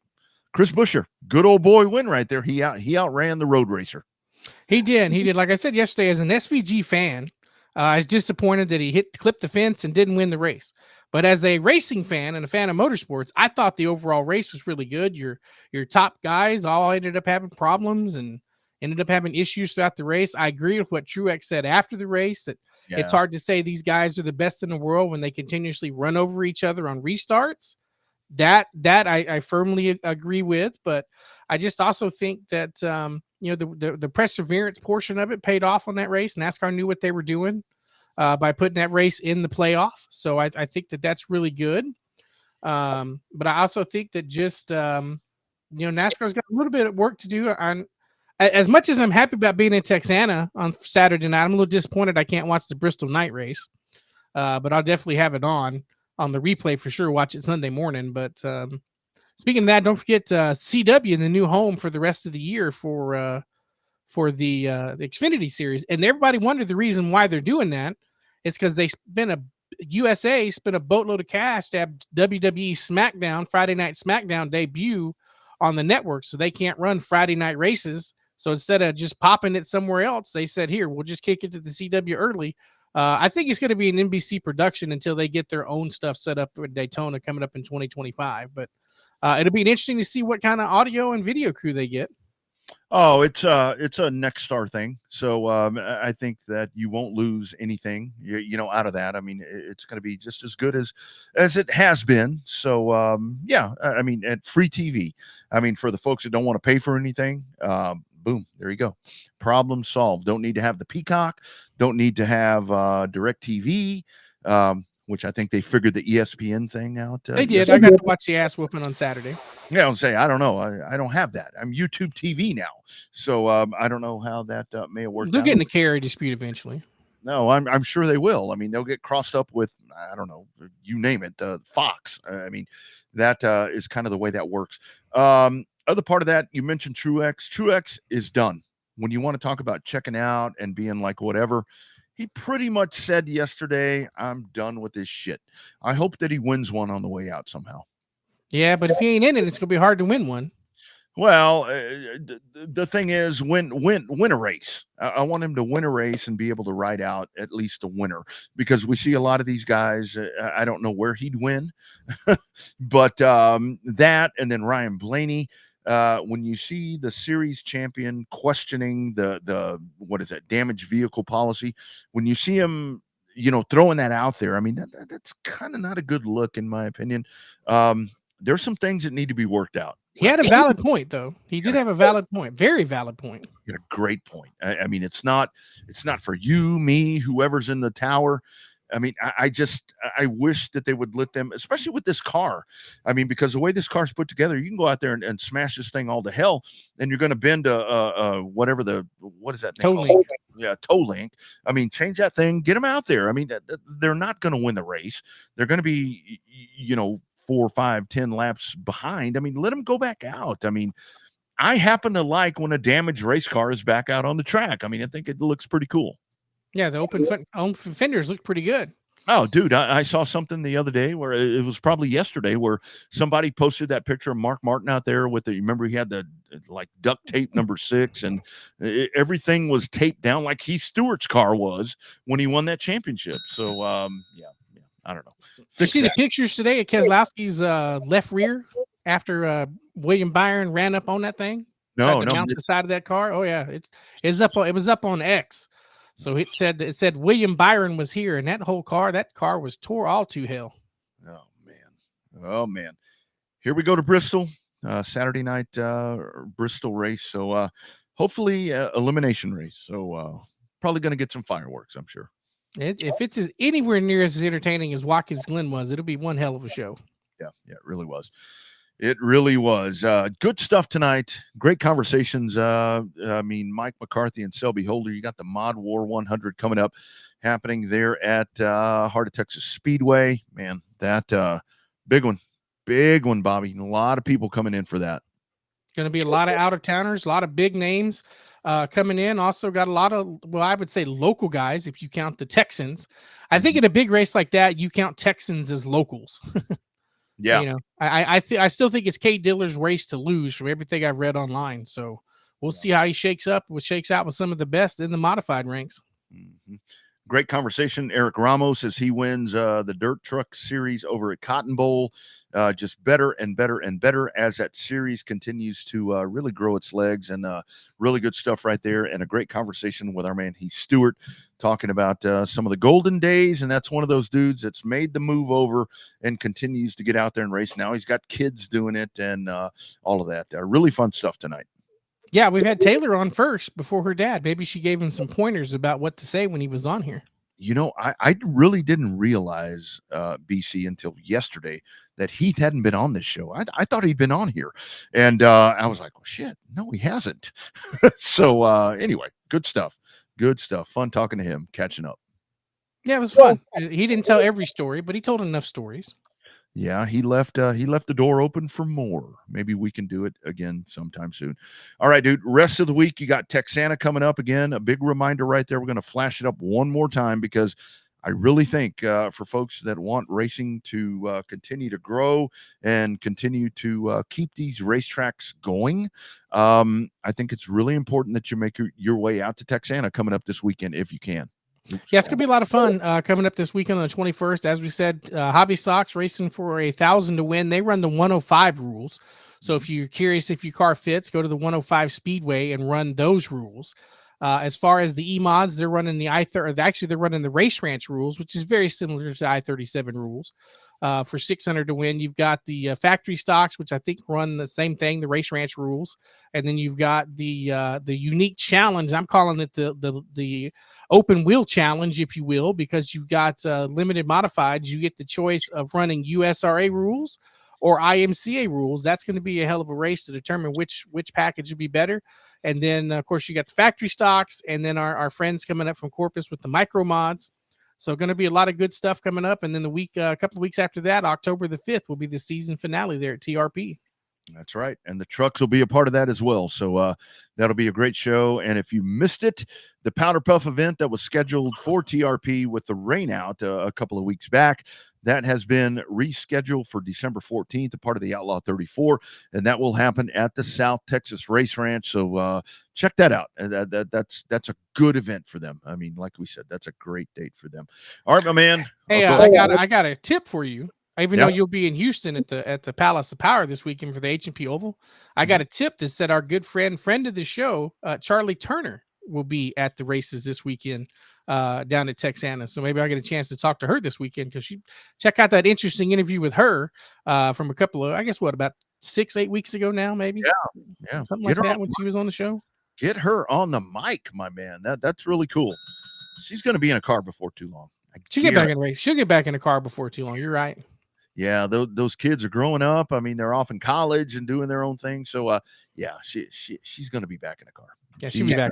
Chris Buescher, good old boy win right there. He outran the road racer. He did. He did. Like I said yesterday, as an SVG fan, I was disappointed that he clipped the fence and didn't win the race. But as a racing fan and a fan of motorsports, I thought the overall race was really good. Your top guys all ended up having problems and ended up having issues throughout the race. I agree with what Truex said after the race, that it's hard to say these guys are the best in the world when they continuously run over each other on restarts. That I firmly agree with, but I just also think that the perseverance portion of it paid off on that race. NASCAR knew what they were doing by putting that race in the playoff, so I think that that's really good. But I also think that just NASCAR's got a little bit of work to do on. As much as I'm happy about being in Texana on Saturday night, I'm a little disappointed I can't watch the Bristol night race, but I'll definitely have it on the replay for sure. Watch it Sunday morning. But speaking of that, don't forget CW, the new home for the rest of the year for the Xfinity Series. And everybody wondered the reason why they're doing that. It's because USA spent a boatload of cash to have WWE SmackDown, Friday Night SmackDown debut on the network, so they can't run Friday night races. So instead of just popping it somewhere else, they said, here, we'll just kick it to the CW early. I think it's going to be an NBC production until they get their own stuff set up for Daytona coming up in 2025. But it'll be interesting to see what kind of audio and video crew they get. Oh, it's a next star thing. So I think that you won't lose anything, out of that. I mean, it's going to be just as good as it has been. So I mean, at free TV. I mean, for the folks that don't want to pay for anything, boom, there you go. Problem solved. Don't need to have the Peacock. Don't need to have DirecTV. Which I think they figured the ESPN thing out. They did. I got to watch the ass whooping on Saturday. Yeah, I'll say I don't know. I don't have that. I'm YouTube TV now, so I don't know how that may have worked. They'll get in a carry dispute eventually. No, I'm sure they will. I mean, they'll get crossed up with, I don't know, you name it, Fox. I mean, that is kind of the way that works. Other part of that, you mentioned Truex. Truex is done. When you want to talk about checking out and being like whatever, he pretty much said yesterday, I'm done with this shit. I hope that he wins one on the way out somehow. Yeah, but if he ain't in it, it's going to be hard to win one. Well, the thing is, win a race. I want him to win a race and be able to ride out at least a winner, because we see a lot of these guys. I don't know where he'd win, but that, and then Ryan Blaney. When you see the series champion questioning the what is that, damaged vehicle policy, when you see him, throwing that out there, I mean, that's kind of not a good look, in my opinion. There's some things that need to be worked out. He had a valid point, though. He did have a valid point, very valid point. He had a great point. I mean, it's not for you, me, whoever's in the tower. I mean, I wish that they would let them, especially with this car. I mean, because the way this car's put together, you can go out there and smash this thing all to hell, and you're going to bend what is that thing? Toe link. Yeah, toe link. I mean, change that thing, get them out there. I mean, they're not going to win the race. They're going to be, 4, 5, 10 laps behind. I mean, let them go back out. I mean, I happen to like when a damaged race car is back out on the track. I mean, I think it looks pretty cool. Yeah, the open fenders look pretty good. Oh, dude, I saw something the other day where it was probably yesterday where somebody posted that picture of Mark Martin out there with you remember he had the like duct tape number 6 and everything was taped down like Heath Stewart's car was when he won that championship. So, yeah, I don't know. Did you see the pictures today of Keselowski's left rear after William Byron ran up on that thing? No. Mount the side of that car. Oh yeah, it was up on X. So it said William Byron was here, and that car was tore all to hell. Oh man. Here we go to Bristol, Saturday night Bristol race. So hopefully elimination race. So probably going to get some fireworks, I'm sure. If it's anywhere near as entertaining as Watkins Glen was, it'll be one hell of a show. Yeah, it really was. It really was. Good stuff tonight. Great conversations. Mike McCarthy and Selby Holder. You got the Mod War 100 coming up, happening there at Heart of Texas Speedway. Man, that big one, Bobby. A lot of people coming in for that. Going to be a lot of out-of-towners, a lot of big names coming in. Also got a lot of, I would say local guys, if you count the Texans. I think in a big race like that, you count Texans as locals. Yeah. I still think it's Kate Diller's race to lose from everything I've read online. So we'll see how he shakes out with some of the best in the modified ranks. Mm-hmm. Great conversation. Eric Ramos, as he wins the Dirt Truck Series over at Cotton Bowl, just better and better and better as that series continues to really grow its legs, and really good stuff right there. And a great conversation with our man Heath Stewart, talking about some of the golden days. And that's one of those dudes that's made the move over and continues to get out there and race. Now he's got kids doing it and all of that. Really fun stuff tonight. Yeah, we've had Taylor on first before her dad. Maybe she gave him some pointers about what to say when he was on here. You know, I really didn't realize, BC, until yesterday that Heath hadn't been on this show. I thought he'd been on here. And I was like, well, shit, no, he hasn't. So anyway, good stuff. Good stuff. Fun talking to him, catching up. Yeah, it was fun. He didn't tell every story, but he told enough stories. Yeah, he left the door open for more. Maybe we can do it again sometime soon. All right, dude. Rest of the week, you got Texana coming up again. A big reminder right there. We're going to flash it up one more time because I really think for folks that want racing to continue to grow and continue to keep these racetracks going, I think it's really important that you make your way out to Texana coming up this weekend if you can. Yeah, it's gonna be a lot of fun coming up this weekend on the 21st. As we said, Hobby Stocks racing for 1,000 to win. They run the 105 rules. So if you're curious if your car fits, go to the 105 Speedway and run those rules. As far as the E-Mods, they're running the they're running the Race Ranch rules, which is very similar to I-37 rules. For 600 to win, you've got the factory stocks, which I think run the same thing, the Race Ranch rules, and then you've got the unique challenge. I'm calling it the open wheel challenge, if you will, because you've got limited modifieds. You get the choice of running USRA rules or IMCA rules. That's going to be a hell of a race to determine which package would be better. And then, of course, you got the factory stocks, and then our friends coming up from Corpus with the micro mods. So going to be a lot of good stuff coming up. And then a couple of weeks after that, October the 5th, will be the season finale there at TRP. That's right. And the trucks will be a part of that as well. So that'll be a great show. And if you missed it, the Powder Puff event that was scheduled for TRP with the rain out a couple of weeks back, that has been rescheduled for December 14th, a part of the Outlaw 34, and that will happen at the South Texas Race Ranch. So check that out. That's a good event for them. I mean, like we said, that's a great date for them. All right, my man. Hey, I got a tip for you. Even though you'll be in Houston at the Palace of Power this weekend for the H&P Oval, I got a tip that said our good friend of the show, Charlie Turner, will be at the races this weekend down at Texana. So maybe I'll get a chance to talk to her this weekend, because check out that interesting interview with her from a couple of, about 6-8 weeks ago now, maybe. Yeah. Something like that when she was on the show. Get her on the mic, my man. That's really cool. She's going to be in a car before too long. She'll get back in the race. She'll get back in a car before too long. You're right. Yeah, those kids are growing up. I mean, they're off in college and doing their own thing. So, she's going to be back in the car. Yeah, she'll be back.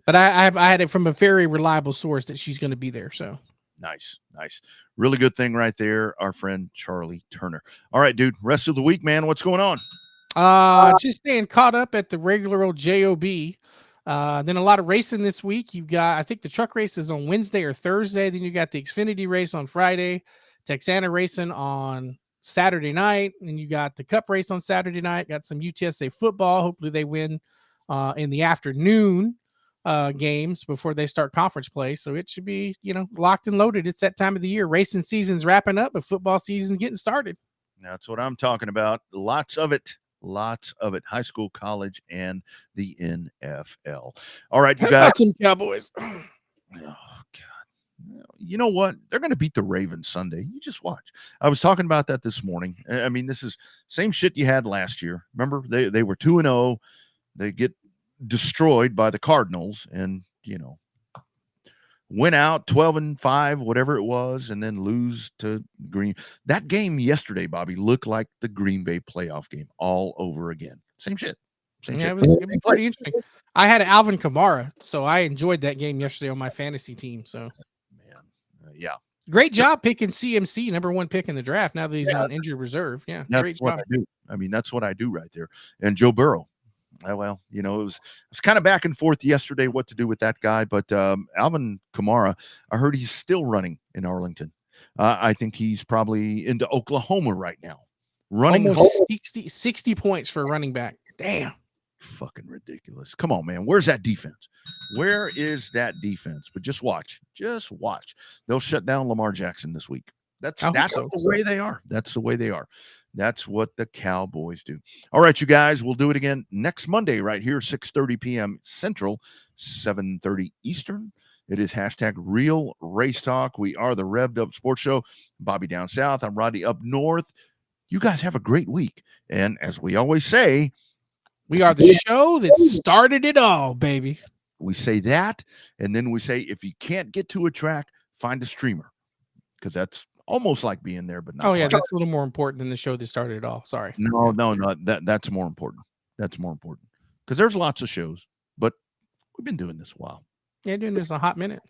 But I had it from a very reliable source that she's going to be there. So nice. Really good thing right there. Our friend Charlie Turner. All right, dude. Rest of the week, man. What's going on? Just staying caught up at the regular old JOB. Then a lot of racing this week. You've got, I think the truck race is on Wednesday or Thursday. Then you got the Xfinity race on Friday. Texana racing on Saturday night, and you got the Cup race on Saturday night. Got some UTSA football. Hopefully they win in the afternoon games before they start conference play. So it should be, locked and loaded. It's that time of the year. Racing season's wrapping up, but football season's getting started. That's what I'm talking about. Lots of it. High school, college, and the NFL. All right, you got some Cowboys. Oh, God. You know what? They're going to beat the Ravens Sunday. You just watch. I was talking about that this morning. I mean, this is same shit you had last year. Remember, they were 2-0. They get destroyed by the Cardinals, and went out 12-5, whatever it was, and then lose to Green. That game yesterday, Bobby, looked like the Green Bay playoff game all over again. Same shit. Same shit. It was pretty interesting. I had Alvin Kamara, so I enjoyed that game yesterday on my fantasy team. So, man, yeah. Great job picking CMC, number 1 pick in the draft. Now that he's on injured reserve, That's what I do. I mean, that's what I do right there. And Joe Burrow. Well, it was kind of back and forth yesterday what to do with that guy, but Alvin Kamara, I heard he's still running in Arlington. I think he's probably into Oklahoma right now. Running almost 60 points for a running back. Damn. Fucking ridiculous. Come on, man. Where's that defense? Where is that defense? But just watch. Just watch. They'll shut down Lamar Jackson this week. That's the way they are. That's the way they are. That's what the Cowboys do. All right, you guys, we'll do it again next Monday right here, 6:30 p.m. Central, 7:30 Eastern. It is #Real Race Talk. We are the Revved Up Sports Show. Bobby down south. I'm Rodney up north. You guys have a great week. And as we always say, we are the show that started it all, baby. We say that, and then we say, if you can't get to a track, find a streamer, because that's almost like being there, but not. Oh, yeah, that's a little more important than the show that started it all. Sorry. No, that's more important. That's more important, because there's lots of shows, but we've been doing this a while. Yeah, doing this a hot minute.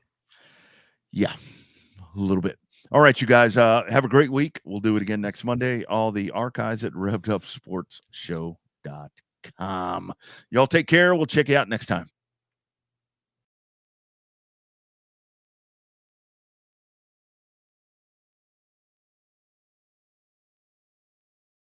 Yeah, a little bit. All right, you guys, have a great week. We'll do it again next Monday. All the archives at RevvedUpSportsShow.com. Y'all take care. We'll check you out next time.